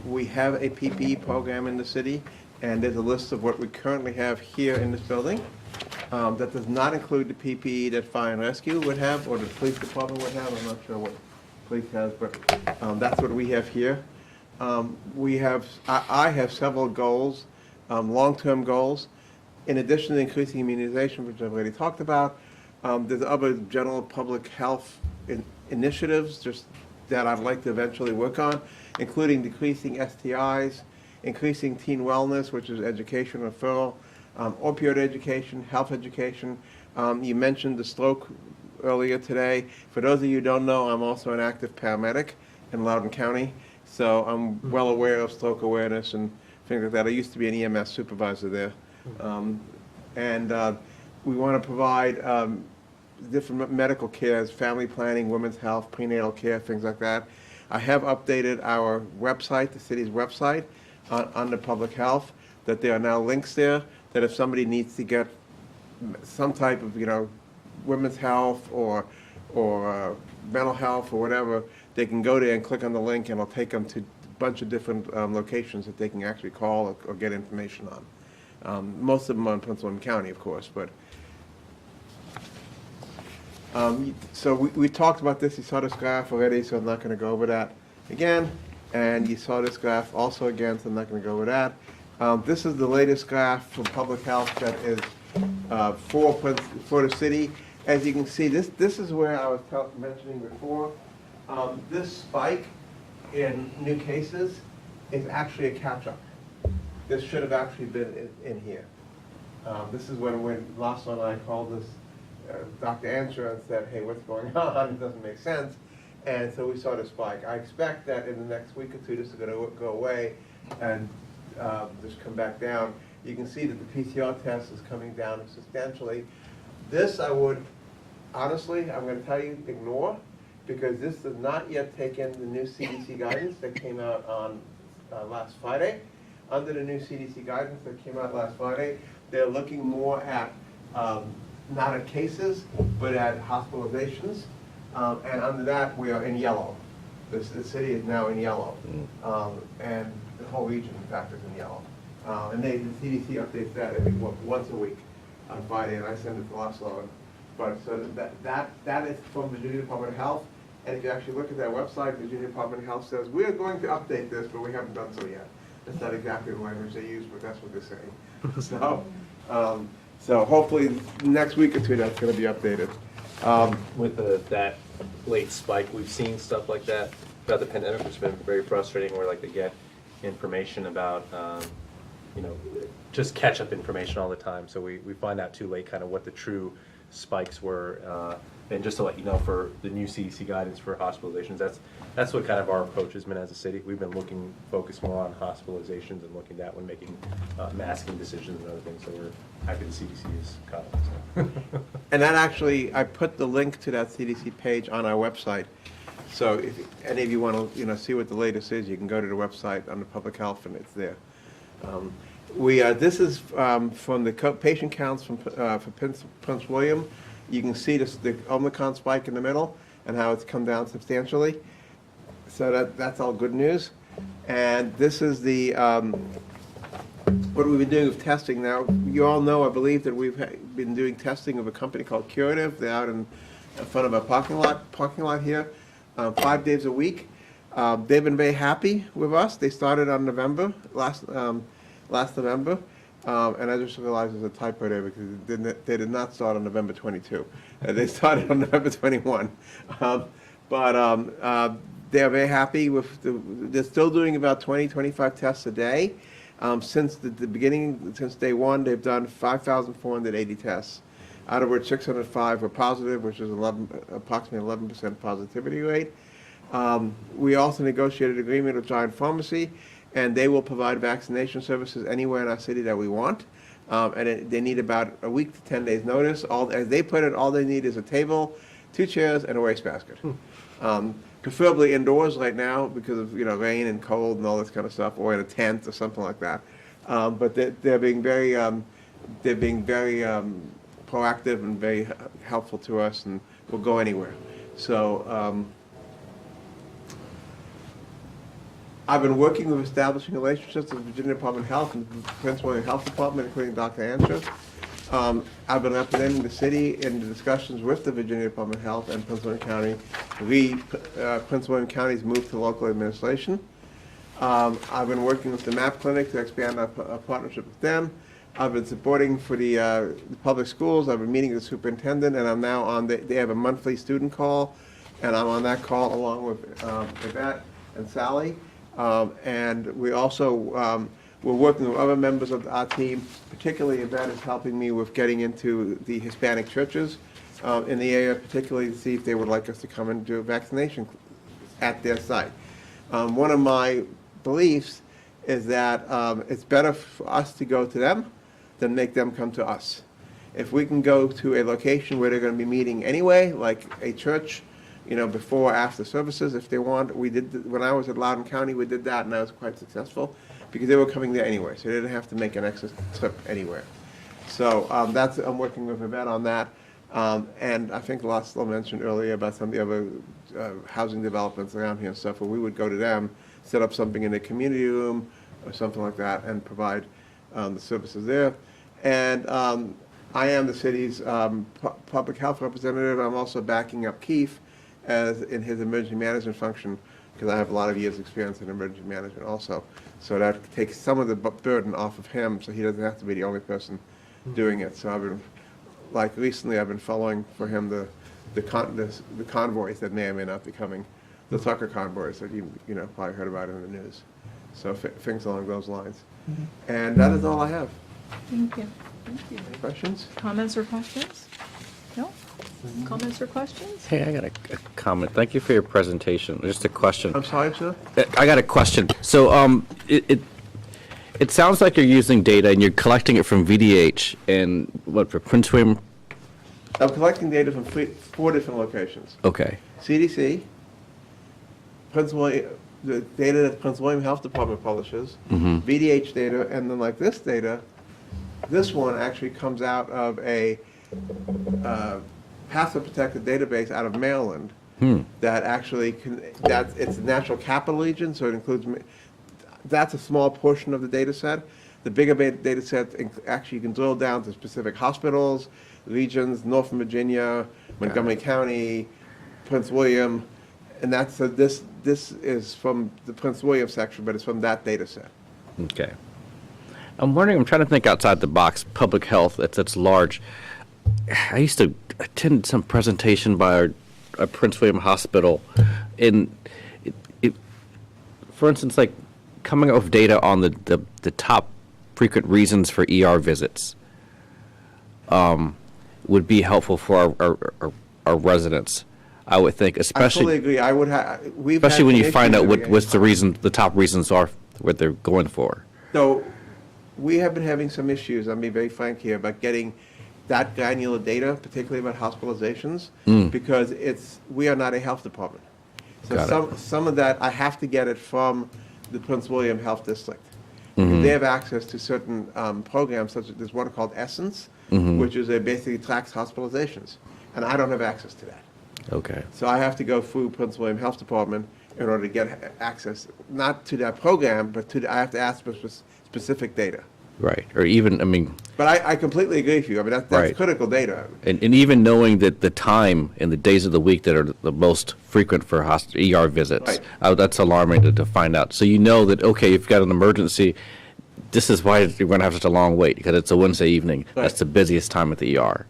We have a PPE program in the city, and there's a list of what we currently have here in this building. That does not include the PPE that fire and rescue would have, or the police department would have. I'm not sure what police has, but that's what we have here. I have several goals, long-term goals. In addition to increasing immunization, which I've already talked about, there's other general public health initiatives just that I'd like to eventually work on, including decreasing STIs, increasing teen wellness, which is education referral, opioid education, health education. You mentioned the stroke earlier today. For those of you who don't know, I'm also an active paramedic in Loudoun County, so I'm well aware of stroke awareness and things like that. I used to be an EMS supervisor there. We want to provide different medical cares, family planning, women's health, prenatal care, things like that. I have updated our website, the city's website, under public health, that there are now links there, that if somebody needs to get some type of, women's health or mental health or whatever, they can go there and click on the link, and it'll take them to a bunch of different locations that they can actually call or get information on. Most of them are in Prince William County, of course, but so we talked about this. You saw this graph already, so I'm not going to go over that again. And you saw this graph also again, so I'm not going to go over that. This is the latest graph from public health that is for the city. As you can see, this is where I was mentioning before. This spike in new cases is actually a catch-up. This should have actually been in here. This is when Laszlo and I called this Dr. Answer and said, hey, what's going on? It doesn't make sense. And so we saw the spike. I expect that in the next week or two, this is going to go away and just come back down. You can see that the PCR test is coming down substantially. This I would, honestly, I'm going to tell you, ignore, because this does not yet take in the new CDC guidance that came out on last Friday. Under the new CDC guidance that came out last Friday, they're looking more at not at cases, but at hospitalizations. And under that, we are in yellow. The city is now in yellow. And the whole region, in fact, is in yellow. And the CDC updates that every once a week on Friday, and I send it to Laszlo. But so that is from Virginia Department of Health. And if you actually look at their website, Virginia Department of Health says, we are going to update this, but we haven't done so yet. That's not exactly the language they use, but that's what they're saying. So hopefully next week or two, that's going to be updated.
With that late spike, we've seen stuff like that throughout the pandemic, which has been very frustrating, where like they get information about, just catch-up information all the time. So we find out too late kind of what the true spikes were. And just to let you know, for the new CDC guidance for hospitalizations, that's what kind of our approach has been as a city. We've been focused more on hospitalizations and looking at when making masking decisions and other things. So we're happy the CDC is caught up. So.
And that actually, I put the link to that CDC page on our website. So if any of you want to, see what the latest is, you can go to the website under public health, and it's there. This is from the patient counts for Prince William. You can see the Omicron spike in the middle and how it's come down substantially. So that's all good news. And this is the what we've been doing with testing. Now, you all know, I believe, that we've been doing testing of a company called Curative. They're out in front of a parking lot here, 5 days a week. They've been very happy with us. They started on last November. And I just realized there's a typo there because they did not start on November 22. They started on November 21. They're very happy with they're still doing about 20, 25 tests a day. Since the beginning, since day one, they've done 5,480 tests, out of which 605 were positive, which is approximately 11% positivity rate. We also negotiated an agreement with Giant Pharmacy, and they will provide vaccination services anywhere in our city that we want. They need about a week to 10 days notice. As they put it, all they need is a table, 2 chairs, and a wastebasket. Preferably indoors right now because of rain and cold and all this kind of stuff, or in a tent or something like that. But they're being very proactive and very helpful to us, and will go anywhere. So I've been working with establishing relationships with the Virginia Department of Health and the Prince William Health Department, including Dr. Ansher. I've been representing the city in the discussions with the Virginia Department of Health and Prince William County. Prince William County's moved to local administration. I've been working with the MAP Clinic to expand our partnership with them. I've been supporting for the public schools. I've been meeting with the superintendent, and I'm now on they have a monthly student call, and I'm on that call along with Yvette and Sally. And we also, we're working with other members of our team, particularly Yvette is helping me with getting into the Hispanic churches in the area, particularly to see if they would like us to come and do a vaccination at their site. One of my beliefs is that it's better for us to go to them than make them come to us. If we can go to a location where they're going to be meeting anyway, like a church, before or after services, if they want. We did, when I was at Loudoun County, we did that, and I was quite successful, because they were coming there anyway, so they didn't have to make an extra trip anywhere. So I'm working with Yvette on that. And I think Laszlo mentioned earlier about some of the other housing developments around here and stuff, where we would go to them, set up something in the community room or something like that, and provide the services there. And I am the city's public health representative. I'm also backing up Keith as in his emergency management function, because I have a lot of years' experience in emergency management also. So that takes some of the burden off of him, so he doesn't have to be the only person doing it. So I've been, recently I've been following for him the convoys that may or may not be coming, the soccer convoys that you probably heard about in the news. So things along those lines. And that is all I have.
Thank you. Thank you.
Any questions?
Comments or questions? No? Comments or questions?
Hey, I got a comment. Thank you for your presentation. Just a question.
I'm sorry, sir?
I got a question. So it sounds like you're using data and you're collecting it from VDH and for Prince William?
I'm collecting data from 4 different locations.
Okay.
CDC, the data that the Prince William Health Department publishes, VDH data, and then like this data, this one actually comes out of a password-protected database out of Maryland that actually it's a natural capital region, so it includes, that's a small portion of the data set. The bigger data set, actually you can drill down to specific hospitals, regions, Northern Virginia, Montgomery County, Prince William, and that's this is from the Prince William section, but it's from that data set.
Okay. I'm trying to think outside the box, public health, that's large. I used to attend some presentation by a Prince William hospital, and for instance, like coming up with data on the top frequent reasons for ER visits would be helpful for our residents, I would think, especially.
I fully agree. I would have.
Especially when you find out what's the top reasons are, what they're going for.
So we have been having some issues, I'll be very frank here, about getting that granular data, particularly about hospitalizations, because we are not a health department. So some of that, I have to get it from the Prince William Health District. They have access to certain programs, such as there's one called Essence, which is basically tracks hospitalizations, and I don't have access to that.
Okay.
So I have to go through Prince William Health Department in order to get access, not to that program, but I have to ask for specific data.
Right, or even,
But I completely agree with you. I mean, that's
Right.
critical data.
And even knowing that the time and the days of the week that are the most frequent for ER visits, that's alarming to find out. So you know that, okay, if you've got an emergency, this is why you're going to have such a long wait, because it's a Wednesday evening.
Right.
That's the busiest time at the ER.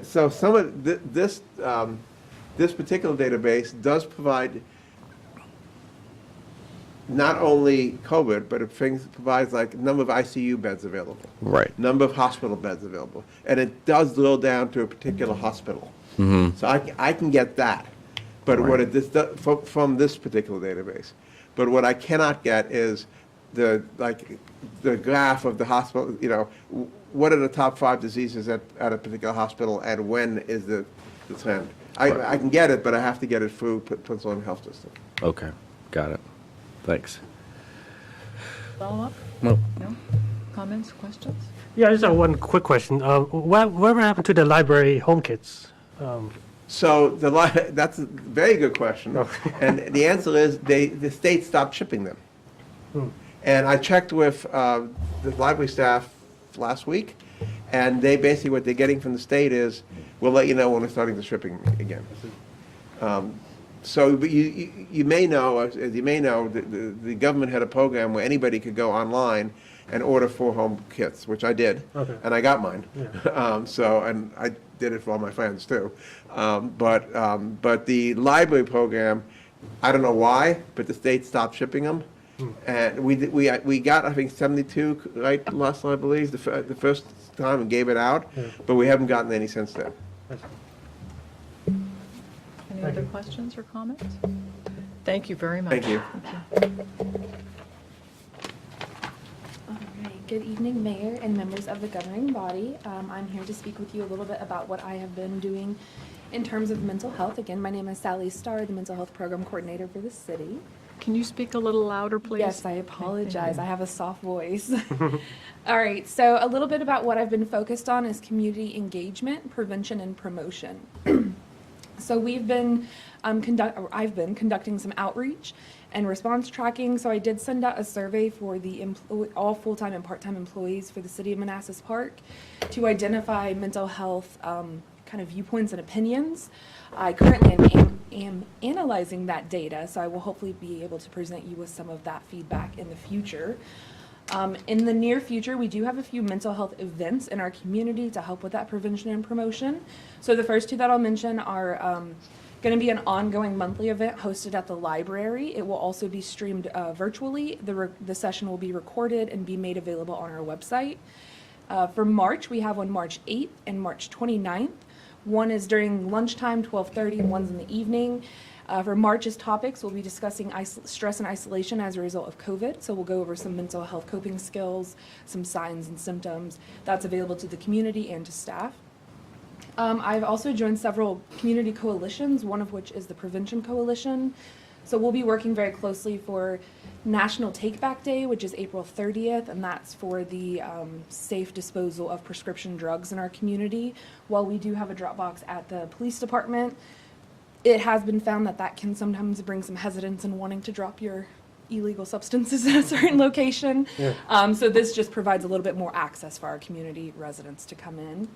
So some of this particular database does provide not only COVID, but it provides like number of ICU beds available,
Right.
number of hospital beds available, and it does drill down to a particular hospital. So I can get that, but what it from this particular database. But what I cannot get is the graph of the hospital, you know, what are the top 5 diseases at a particular hospital and when is the trend? I can get it, but I have to get it through Pennsylvania Health System.
Okay, got it. Thanks.
Follow-up?
No.
No? Comments, questions?
Yeah, I just have one quick question. Whatever happened to the library home kits?
So that's a very good question. And the answer is the state stopped shipping them. And I checked with the library staff last week, and they basically, what they're getting from the state is, we'll let you know when we're starting the shipping again. So but you may know, as you may know, the government had a program where anybody could go online and order 4 home kits, which I did, and I got mine. Yeah. And I did it for all my friends too. But the library program, I don't know why, but the state stopped shipping them. And we got, I think, 72 right last time, I believe, the first time, and gave it out, but we haven't gotten any since then.
Any other questions or comments? Thank you very much.
Thank you.
All right. Good evening, Mayor and members of the governing body. I'm here to speak with you a little bit about what I have been doing in terms of mental health. Again, my name is Sally Starr, the Mental Health Program Coordinator for the city.
Can you speak a little louder, please?
Yes, I apologize. I have a soft voice. All right, so a little bit about what I've been focused on is community engagement, prevention, and promotion. So we've been I've been conducting some outreach and response tracking. So I did send out a survey for the all full-time and part-time employees for the city of Manassas Park to identify mental health kind of viewpoints and opinions. I currently am analyzing that data, so I will hopefully be able to present you with some of that feedback in the future. In the near future, we do have a few mental health events in our community to help with that prevention and promotion. So the first 2 that I'll mention are going to be an ongoing monthly event hosted at the library. It will also be streamed virtually. The session will be recorded and be made available on our website. For March, we have on March 8th and March 29th. One is during lunchtime, 12:30, and one's in the evening. For March's topics, we'll be discussing stress and isolation as a result of COVID. So we'll go over some mental health coping skills, some signs and symptoms. That's available to the community and to staff. I've also joined several community coalitions, one of which is the Prevention Coalition. So we'll be working very closely for National Take Back Day, which is April 30th, and that's for the safe disposal of prescription drugs in our community. While we do have a drop box at the police department, it has been found that that can sometimes bring some hesitance in wanting to drop your illegal substances at a certain location. Yeah. So this just provides a little bit more access for our community residents to come in.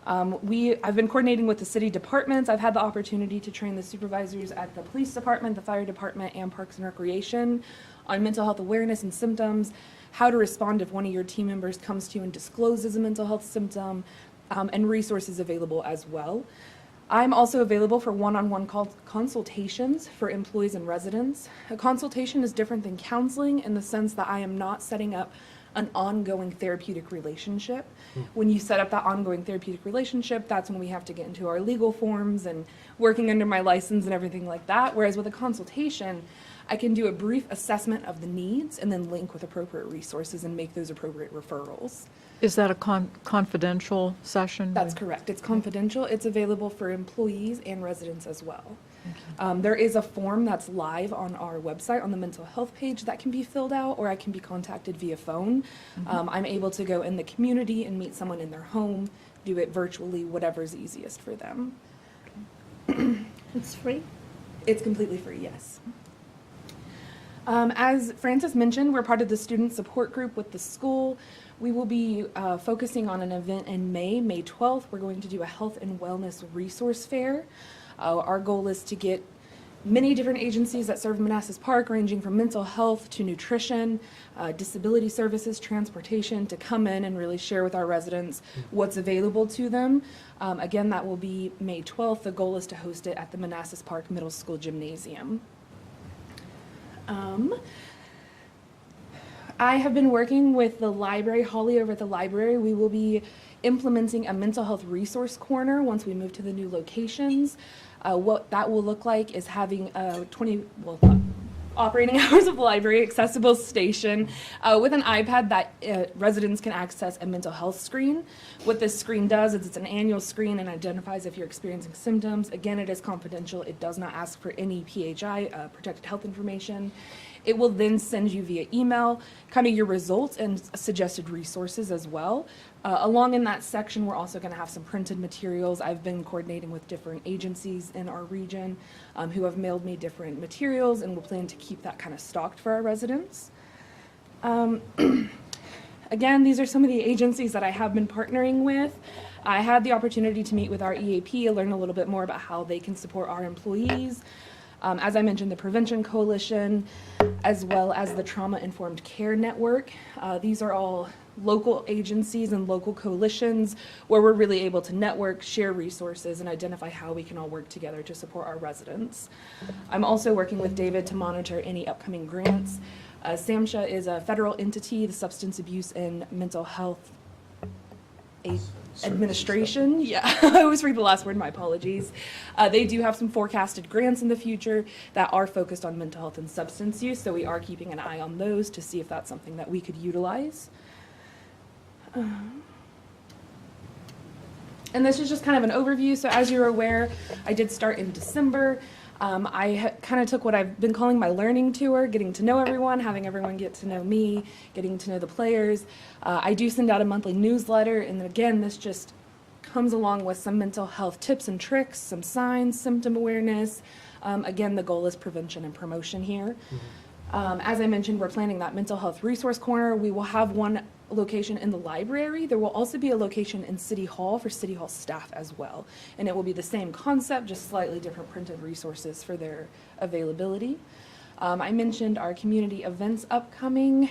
I've been coordinating with the city departments. I've had the opportunity to train the supervisors at the police department, the fire department, and Parks and Recreation on mental health awareness and symptoms, how to respond if one of your team members comes to you and discloses a mental health symptom, and resources available as well. I'm also available for one-on-one consultations for employees and residents. A consultation is different than counseling in the sense that I am not setting up an ongoing therapeutic relationship. When you set up that ongoing therapeutic relationship, that's when we have to get into our legal forms and working under my license and everything like that. Whereas with a consultation, I can do a brief assessment of the needs and then link with appropriate resources and make those appropriate referrals.
Is that a confidential session?
That's correct. It's confidential. It's available for employees and residents as well. There is a form that's live on our website on the mental health page that can be filled out, or I can be contacted via phone. I'm able to go in the community and meet someone in their home, do it virtually, whatever's easiest for them.
It's free?
It's completely free, yes. As Francis mentioned, we're part of the student support group with the school. We will be focusing on an event in May 12th. We're going to do a health and wellness resource fair. Our goal is to get many different agencies that serve Manassas Park, ranging from mental health to nutrition, disability services, transportation, to come in and really share with our residents what's available to them. Again, that will be May 12th. The goal is to host it at the Manassas Park Middle School Gymnasium. I have been working with the library, Holly over at the library. We will be implementing a mental health resource corner once we move to the new locations. What that will look like is having operating hours of the library, accessible station with an iPad that residents can access a mental health screen. What this screen does is it's an annual screen and identifies if you're experiencing symptoms. Again, it is confidential. It does not ask for any PHI, protected health information. It will then send you via email kind of your results and suggested resources as well. Along in that section, we're also going to have some printed materials. I've been coordinating with different agencies in our region who have mailed me different materials, and we'll plan to keep that kind of stocked for our residents. Again, these are some of the agencies that I have been partnering with. I had the opportunity to meet with our EAP, learn a little bit more about how they can support our employees. As I mentioned, the Prevention Coalition, as well as the Trauma Informed Care Network. These are all local agencies and local coalitions where we're really able to network, share resources, and identify how we can all work together to support our residents. I'm also working with David to monitor any upcoming grants. SAMHSA is a federal entity, the Substance Abuse and Mental Health Administration. Yeah, I always read the last word, my apologies. They do have some forecasted grants in the future that are focused on mental health and substance use, so we are keeping an eye on those to see if that's something that we could utilize. And this is just kind of an overview. So as you're aware, I did start in December. I kind of took what I've been calling my learning tour, getting to know everyone, having everyone get to know me, getting to know the players. I do send out a monthly newsletter, and again, this just comes along with some mental health tips and tricks, some signs, symptom awareness. Again, the goal is prevention and promotion here. As I mentioned, we're planning that mental health resource corner. We will have one location in the library. There will also be a location in City Hall for City Hall staff as well. And it will be the same concept, just slightly different printed resources for their availability. I mentioned our community events upcoming.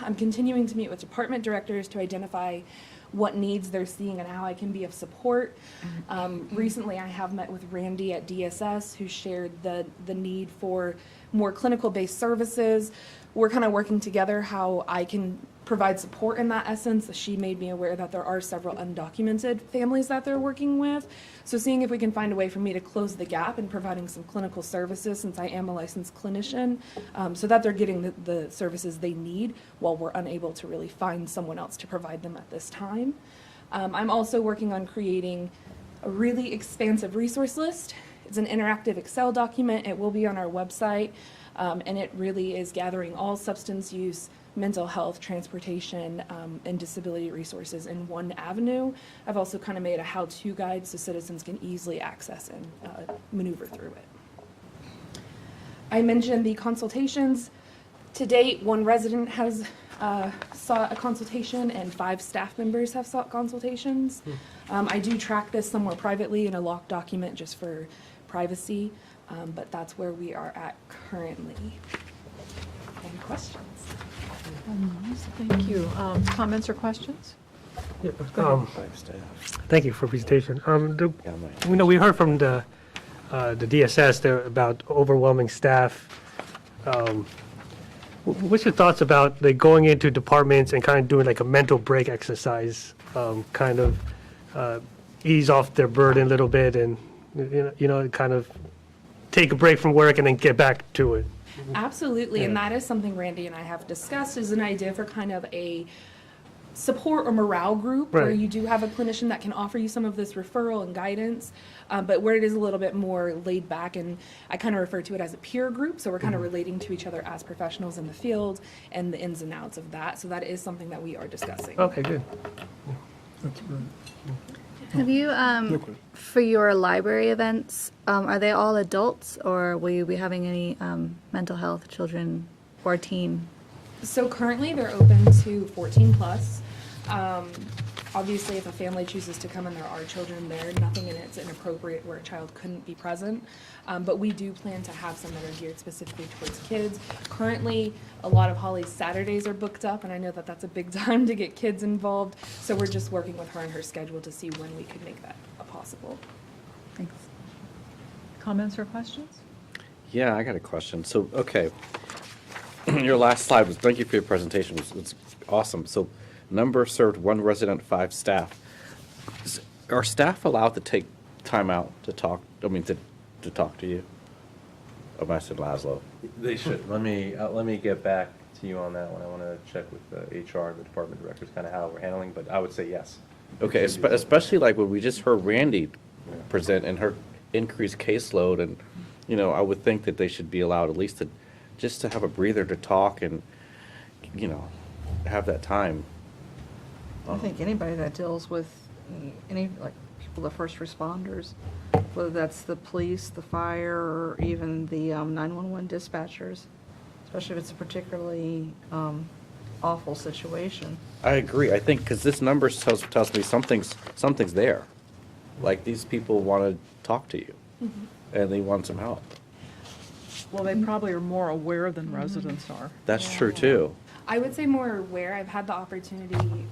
I'm continuing to meet with department directors to identify what needs they're seeing and how I can be of support. Recently, I have met with Randy at DSS, who shared the need for more clinical-based services. We're kind of working together how I can provide support in that essence. She made me aware that there are several undocumented families that they're working with. So seeing if we can find a way for me to close the gap in providing some clinical services, since I am a licensed clinician, so that they're getting the services they need while we're unable to really find someone else to provide them at this time. I'm also working on creating a really expansive resource list. It's an interactive Excel document. It will be on our website, and it really is gathering all substance use, mental health, transportation, and disability resources in one avenue. I've also kind of made a how-to guide so citizens can easily access and maneuver through it. I mentioned the consultations. To date, one resident has sought a consultation and 5 staff members have sought consultations. I do track this somewhere privately in a locked document just for privacy, but that's where we are at currently. Any questions?
Thank you. Comments or questions?
Yeah, thank you for the presentation. We heard from the DSS there about overwhelming staff. What's your thoughts about like going into departments and kind of doing like a mental break exercise, kind of ease off their burden a little bit, and kind of take a break from work and then get back to it?
Absolutely, and that is something Randy and I have discussed, is an idea for kind of a support or morale group where you do have a clinician that can offer you some of this referral and guidance, but where it is a little bit more laid back, and I kind of refer to it as a peer group, so we're kind of relating to each other as professionals in the field and the ins and outs of that, so that is something that we are discussing.
Okay, good.
That's great.
Have you, for your library events, are they all adults, or will you be having any mental health children or teen?
So currently they're open to 14 plus. Obviously, if a family chooses to come and there are children there, nothing in it's inappropriate where a child couldn't be present. But we do plan to have some that are geared specifically towards kids. Currently, a lot of Holly's Saturdays are booked up, and I know that that's a big time to get kids involved. So we're just working with her and her schedule to see when we could make that possible.
Thanks.
Comments or questions?
Yeah, I got a question. So, okay, your last slide was, thank you for your presentation. It's awesome. So, number served, 1 resident, 5 staff. Are staff allowed to take time out to talk? I mean, to talk to you? Or am I said Laszlo?
They should. Let me get back to you on that one. I want to check with the HR and the department directors, kind of how we're handling, but I would say yes.
Okay, especially like when we just heard Randy present and her increased caseload, and, you know, I would think that they should be allowed at least to, just to have a breather to talk and, you know, have that time.
I think anybody that deals with any, like, people, the first responders, whether that's the police, the fire, or even the 911 dispatchers, especially if it's a particularly awful situation.
I agree. I think, because this number tells me something's there. Like, these people want to talk to you, and they want some help.
Well, they probably are more aware than residents are.
That's true, too.
I would say more aware. I've had the opportunity,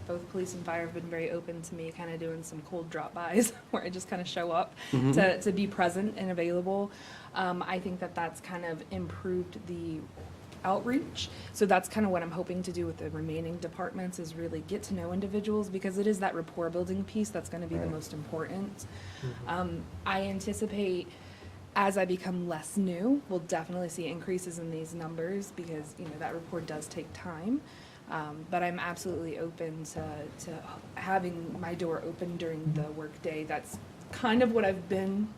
both police and fire have been very open to me kind of doing some cold drop-bys where I just kind of show up to be present and available. I think that that's kind of improved the outreach. So that's kind of what I'm hoping to do with the remaining departments, is really get to know individuals, because it is that rapport building piece that's going to be the most important. I anticipate, as I become less new, we'll definitely see increases in these numbers, because, you know, that rapport does take time. But I'm absolutely open to having my door open during the workday. That's kind of what I've been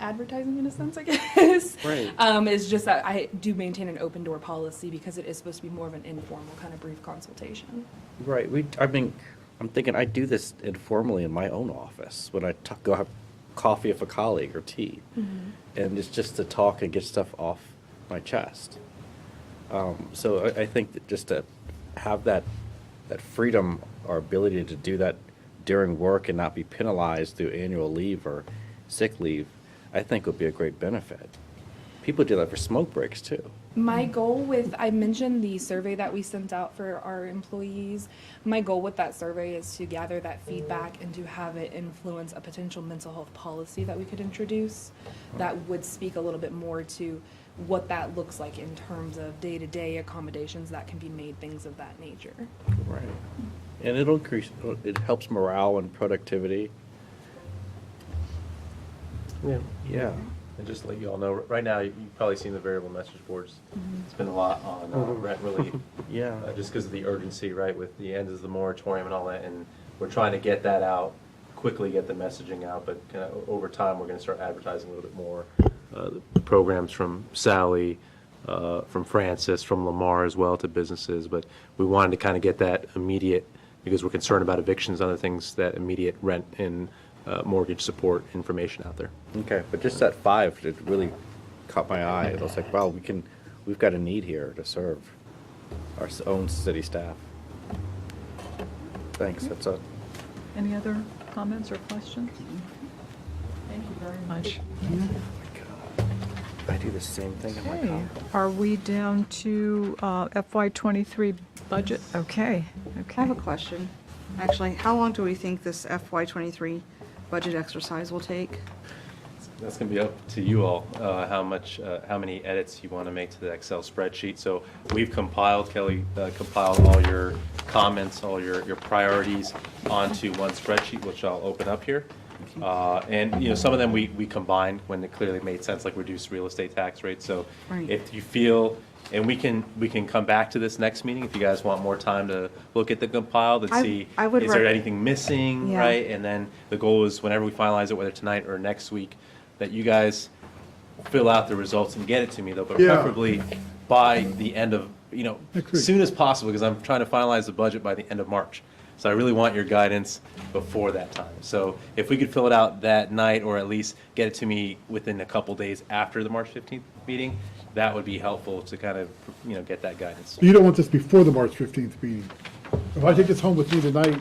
advertising, in a sense, I guess.
Right.
Is just that I do maintain an open door policy, because it is supposed to be more of an informal kind of brief consultation.
Right. I mean, I'm thinking I do this informally in my own office when I go have coffee with a colleague or tea. And it's just to talk and get stuff off my chest. So I think that just to have that freedom or ability to do that during work and not be penalized through annual leave or sick leave, I think would be a great benefit. People do that for smoke breaks too.
My goal I mentioned the survey that we sent out for our employees. My goal with that survey is to gather that feedback and to have it influence a potential mental health policy that we could introduce that would speak a little bit more to what that looks like in terms of day-to-day accommodations that can be made, things of that nature.
Right. And it helps morale and productivity.
Yeah.
Yeah.
And just to let you all know, right now, you've probably seen the variable message boards. It's been a lot on rent relief.
Yeah.
Just because of the urgency, right, with the end of the moratorium and all that. And we're trying to get that out, quickly get the messaging out, but kind of over time, we're going to start advertising a little bit more. The programs from Sally, from Francis, from Lamar as well, to businesses. But we wanted to kind of get that immediate, because we're concerned about evictions and other things, that immediate rent and mortgage support information out there.
Okay, but just that 5, it really caught my eye. It was like, wow, we've got a need here to serve our own city staff. Thanks, that's it.
Any other comments or questions? Thank you very much.
I do the same thing in my
Okay, are we down to FY23 budget? Okay.
I have a question. Actually, how long do we think this FY23 budget exercise will take?
That's going to be up to you all, how many edits you want to make to the Excel spreadsheet. So we've compiled, Kelly compiled all your comments, all your priorities onto one spreadsheet, which I'll open up here. And, you know, some of them we combined when it clearly made sense, like reduced real estate tax rates. So
Right.
if you feel, and we can come back to this next meeting if you guys want more time to look at the compiled and see,
I would
is there anything missing,
Yeah.
right? And then the goal is whenever we finalize it, whether tonight or next week, that you guys fill out the results and get it to me, though, but
Yeah.
preferably by the end of, you know,
Next week.
soon as possible, because I'm trying to finalize the budget by the end of March. So I really want your guidance before that time. So if we could fill it out that night, or at least get it to me within a couple days after the March 15th meeting, that would be helpful to kind of, you know, get that guidance.
You don't want this before the March 15th meeting. If I take this home with me tonight,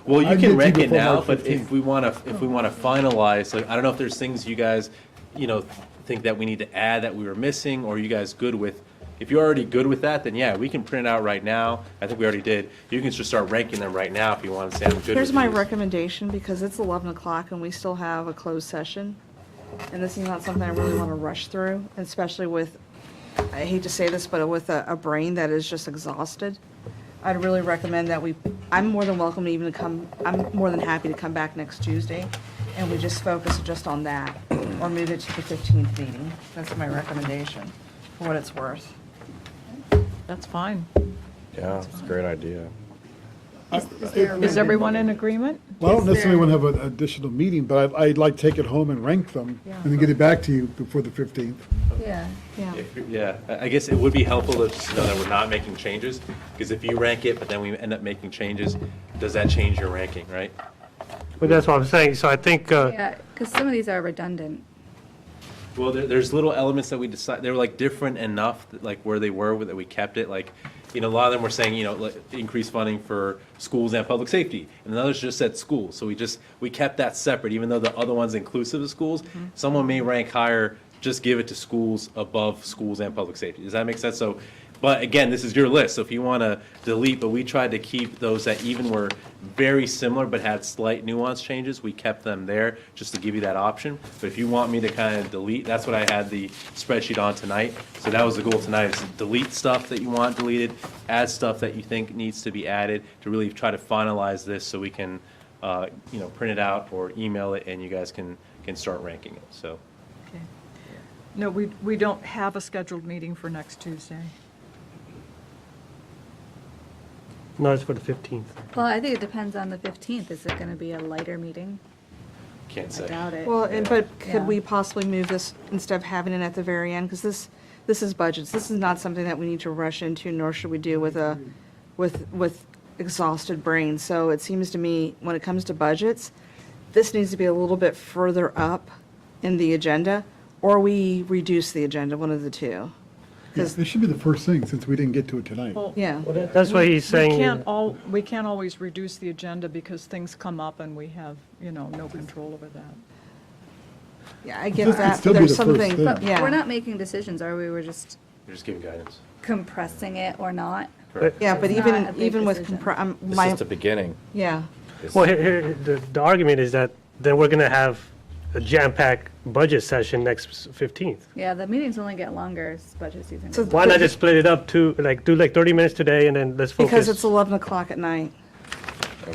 Well, you
I'd
can
get
rank
to
it
before
now,
March
but
15th.
if we want to finalize, like, I don't know if there's things you guys, you know, think that we need to add that we were missing, or you guys good with. If you're already good with that, then yeah, we can print it out right now. I think we already did. You can just start ranking them right now if you want to say I'm good
Here's
with
my
these.
recommendation, because it's 11 o'clock and we still have a closed session. And this is not something I really want to rush through, especially with, I hate to say this, but with a brain that is just exhausted. I'd really recommend that I'm more than welcome to even come, I'm more than happy to come back next Tuesday and we just focus just on that, or move it to the 15th meeting. That's my recommendation, for what it's worth.
That's fine.
Yeah, it's a great idea.
Is everyone in agreement?
Well, I don't necessarily want to have an additional meeting, but I'd like to take it home and rank them, and then get it back to you before the 15th.
Yeah.
Yeah, I guess it would be helpful to just know that we're not making changes, because if you rank it, but then we end up making changes, does that change your ranking, right?
But that's what I'm saying, so I think,
Yeah, because some of these are redundant.
Well, there's little elements that we decide, they were like different enough, that, like where they were, that we kept it, like, you know, a lot of them were saying, you know, like, increase funding for schools and public safety, and then others just said schools, so we kept that separate, even though the other one's inclusive of schools. Someone may rank higher, just give it to schools above schools and public safety. Does that make sense? So, but again, this is your list, so if you want to delete, but we tried to keep those that even were very similar but had slight nuance changes, we kept them there just to give you that option. But if you want me to kind of delete, that's what I had the spreadsheet on tonight. So that was the goal tonight, is to delete stuff that you want deleted, add stuff that you think needs to be added, to really try to finalize this so we can, you know, print it out or email it, and you guys can start ranking it, so.
Okay. No, we don't have a scheduled meeting for next Tuesday.
no, it's for the 15th.
Well, I think it depends on the 15th. Is it going to be a lighter meeting?
Can't
I
say.
doubt it.
Well, but
Yeah.
could we possibly move this, instead of having it at the very end? Because this is budgets. This is not something that we need to rush into, nor should we do with exhausted brains. So it seems to me, when it comes to budgets, this needs to be a little bit further up in the agenda, or we reduce the agenda, one of the two.
Yeah, this should be the first thing, since we didn't get to it tonight.
Well,
Yeah.
That's what he's saying.
We can't always reduce the agenda because things come up and we have, you know, no control over that.
Yeah, I get
This could
that.
still
But
be
there's
the first
something,
thing.
But
yeah.
we're not making decisions, are we? We're just
You're just giving guidance.
compressing it or not.
Yeah, but
It's not a big
even with,
decision.
my,
beginning.
yeah.
Well, here, the argument is that then we're going to have a jam-packed budget session next 15th.
Yeah, the meetings only get longer as budget season
So
goes
Why not just split it up to, like, do like 30 minutes today and then let's focus?
Because it's 11 o'clock at night.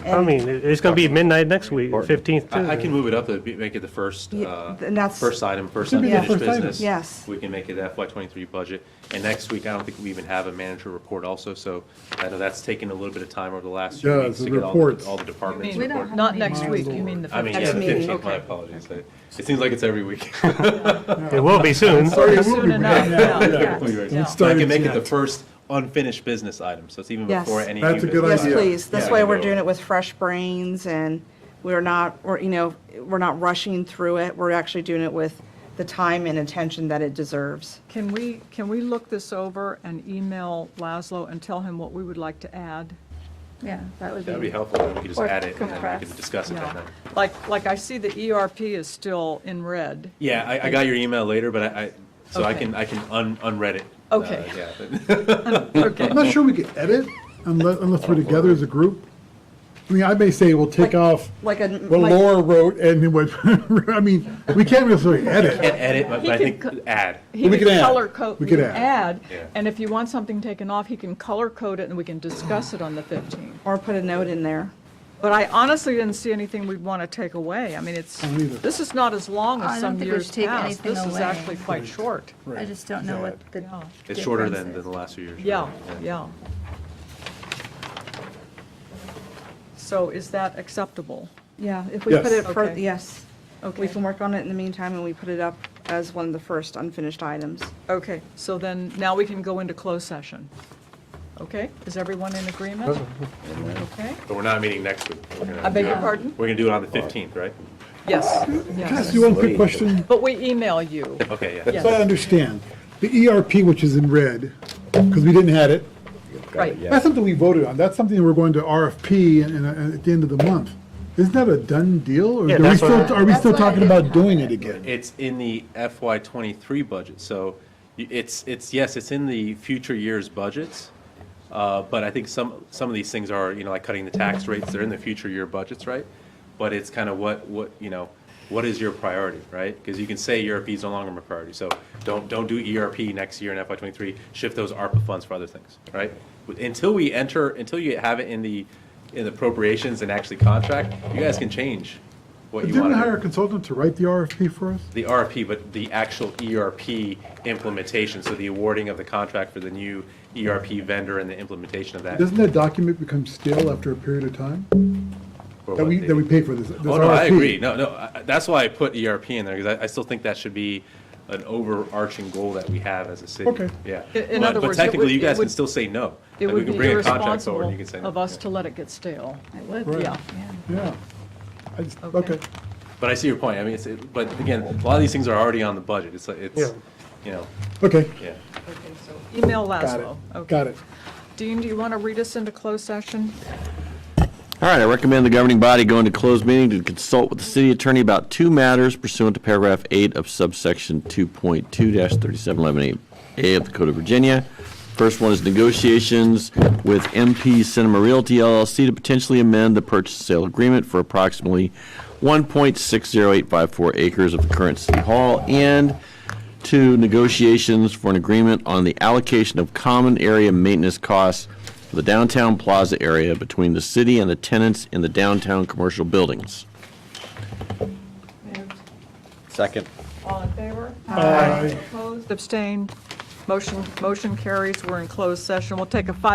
I mean, it's going to be midnight next week, 15th too.
I can move it up, make it the first,
and that's-
first item, first
Should be the
unfinished
first item.
business.
Yes.
We can make it FY23 budget. And next week, I don't think we even have a manager report also, so I know that's taken a little bit of time over the last few
Yeah,
weeks
the
to get
reports.
all the departments.
You mean, not next week, you mean the 15th?
I mean, yeah, the 15th, my apologies. It seems like it's every week.
It will be soon.
Soon enough, yeah.
So I can make it the first unfinished business item, so it's even
Yes.
before any new
That's a good
business.
Yes,
idea.
please. This
Yeah,
way
I
we're
know.
doing it with fresh brains and we're not, we're not rushing through it. We're actually doing it with the time and attention that it deserves.
Can we look this over and email Laszlo and tell him what we would like to add?
Yeah, that would be.
That'd be helpful, then we could just
Or
add it, and then we
compress.
can discuss it that
Yeah.
night.
Like I see the ERP is still in red.
Yeah, I got your email later, but so I
Okay.
can unread it.
Okay.
Yeah.
I'm not sure we could edit unless we're together as a group. I mean, I may say we'll take off
Like a,
what
like,
Laura wrote and what, I mean, we can't necessarily edit.
Can't edit, but
He
I
can
think add.
He
We
can
could add.
color code.
We could add.
Yeah.
And if you want something taken off, he can color code it and we can discuss it on the 15th.
or put a note in there.
But I honestly didn't see anything we'd want to take away. I mean,
I don't either.
this is not as long
I
as
don't
some
think we
years
should take
past.
anything
This is
away.
actually quite short.
I just don't know what the.
Yeah.
It's shorter than
difference
the
is.
last few years.
Yeah,
right?
yeah. So is that acceptable?
Yeah, if we
Yes.
put it,
Okay.
yes.
Okay.
We can work on it in the meantime and we put it up as one of the first unfinished items.
Okay, so then now we can go into closed session. Okay, is everyone in agreement? Okay,
But we're not meeting next week. We're gonna
I beg
do
your
it-
pardon?
We're gonna do it on the 15th, right?
yes,
Can I
yes.
ask you one quick question?
But we email you.
Okay, yeah.
Yes.
So I understand. The ERP, which is in red, because we didn't have it,
Right.
that's something we voted on. That's something we're going to RFP at the end of the month. Isn't that a done deal? Or
Yeah,
are we
that's what
still, are we
That's
still
what I
talking
didn't
about
have
doing
it.
it again?
It's in the FY23 budget, so yes, it's in the future years' budgets. But I think some of these things are, like cutting the tax rates, they're in the future year budgets, right? But it's kind of what is your priority, right? Because you can say ERP is no longer a priority, so don't do ERP next year in FY23, shift those ARPA funds for other things, right? Until you have it in the appropriations and actually contract, you guys can change
what you
Didn't
want
we
to
hire a
do.
consultant to write the RFP for us?
The RFP, but the actual ERP implementation, so the awarding of the contract for the new ERP vendor and the implementation of that.
Doesn't that document become stale after a period of time?
For
That
what
we,
they-
that we pay for this
Oh, no, I
RFP?
agree. No, that's why I put ERP in there, because I still think that should be an overarching goal that we have as a city.
Okay.
Yeah.
In
But-
other words,
But
it
technically,
would-
you
it
guys
would-
can still say no.
It
Like,
would
we can
be
bring a contract forward
irresponsible
and you can say no.
of us to let it get stale.
It would,
Right.
Yeah.
Yeah. I just,
Okay.
okay.
But I see your point. I mean, but again, a lot of these things are already on the budget. It's, like
Yeah.
you know,
Okay.
yeah.
Okay, so email
Got it.
Laszlo. Okay.
Got it.
Dean, do you want to read us into closed session?
All right, I recommend the governing body go into closed meeting to consult with the city attorney about two matters pursuant to paragraph 8 of subsection 2.2-3711A of the Code of Virginia. First one is negotiations with MP Cinema Realty LLC to potentially amend the purchase and sale agreement for approximately 1.60854 acres of the current city hall, and two, negotiations for an agreement on the allocation of common area maintenance costs for the downtown plaza area between the city and the tenants in the downtown commercial buildings.
Second.
All in favor?
Aye.
Opposed, abstained, motion carries. We're in closed session. We'll take a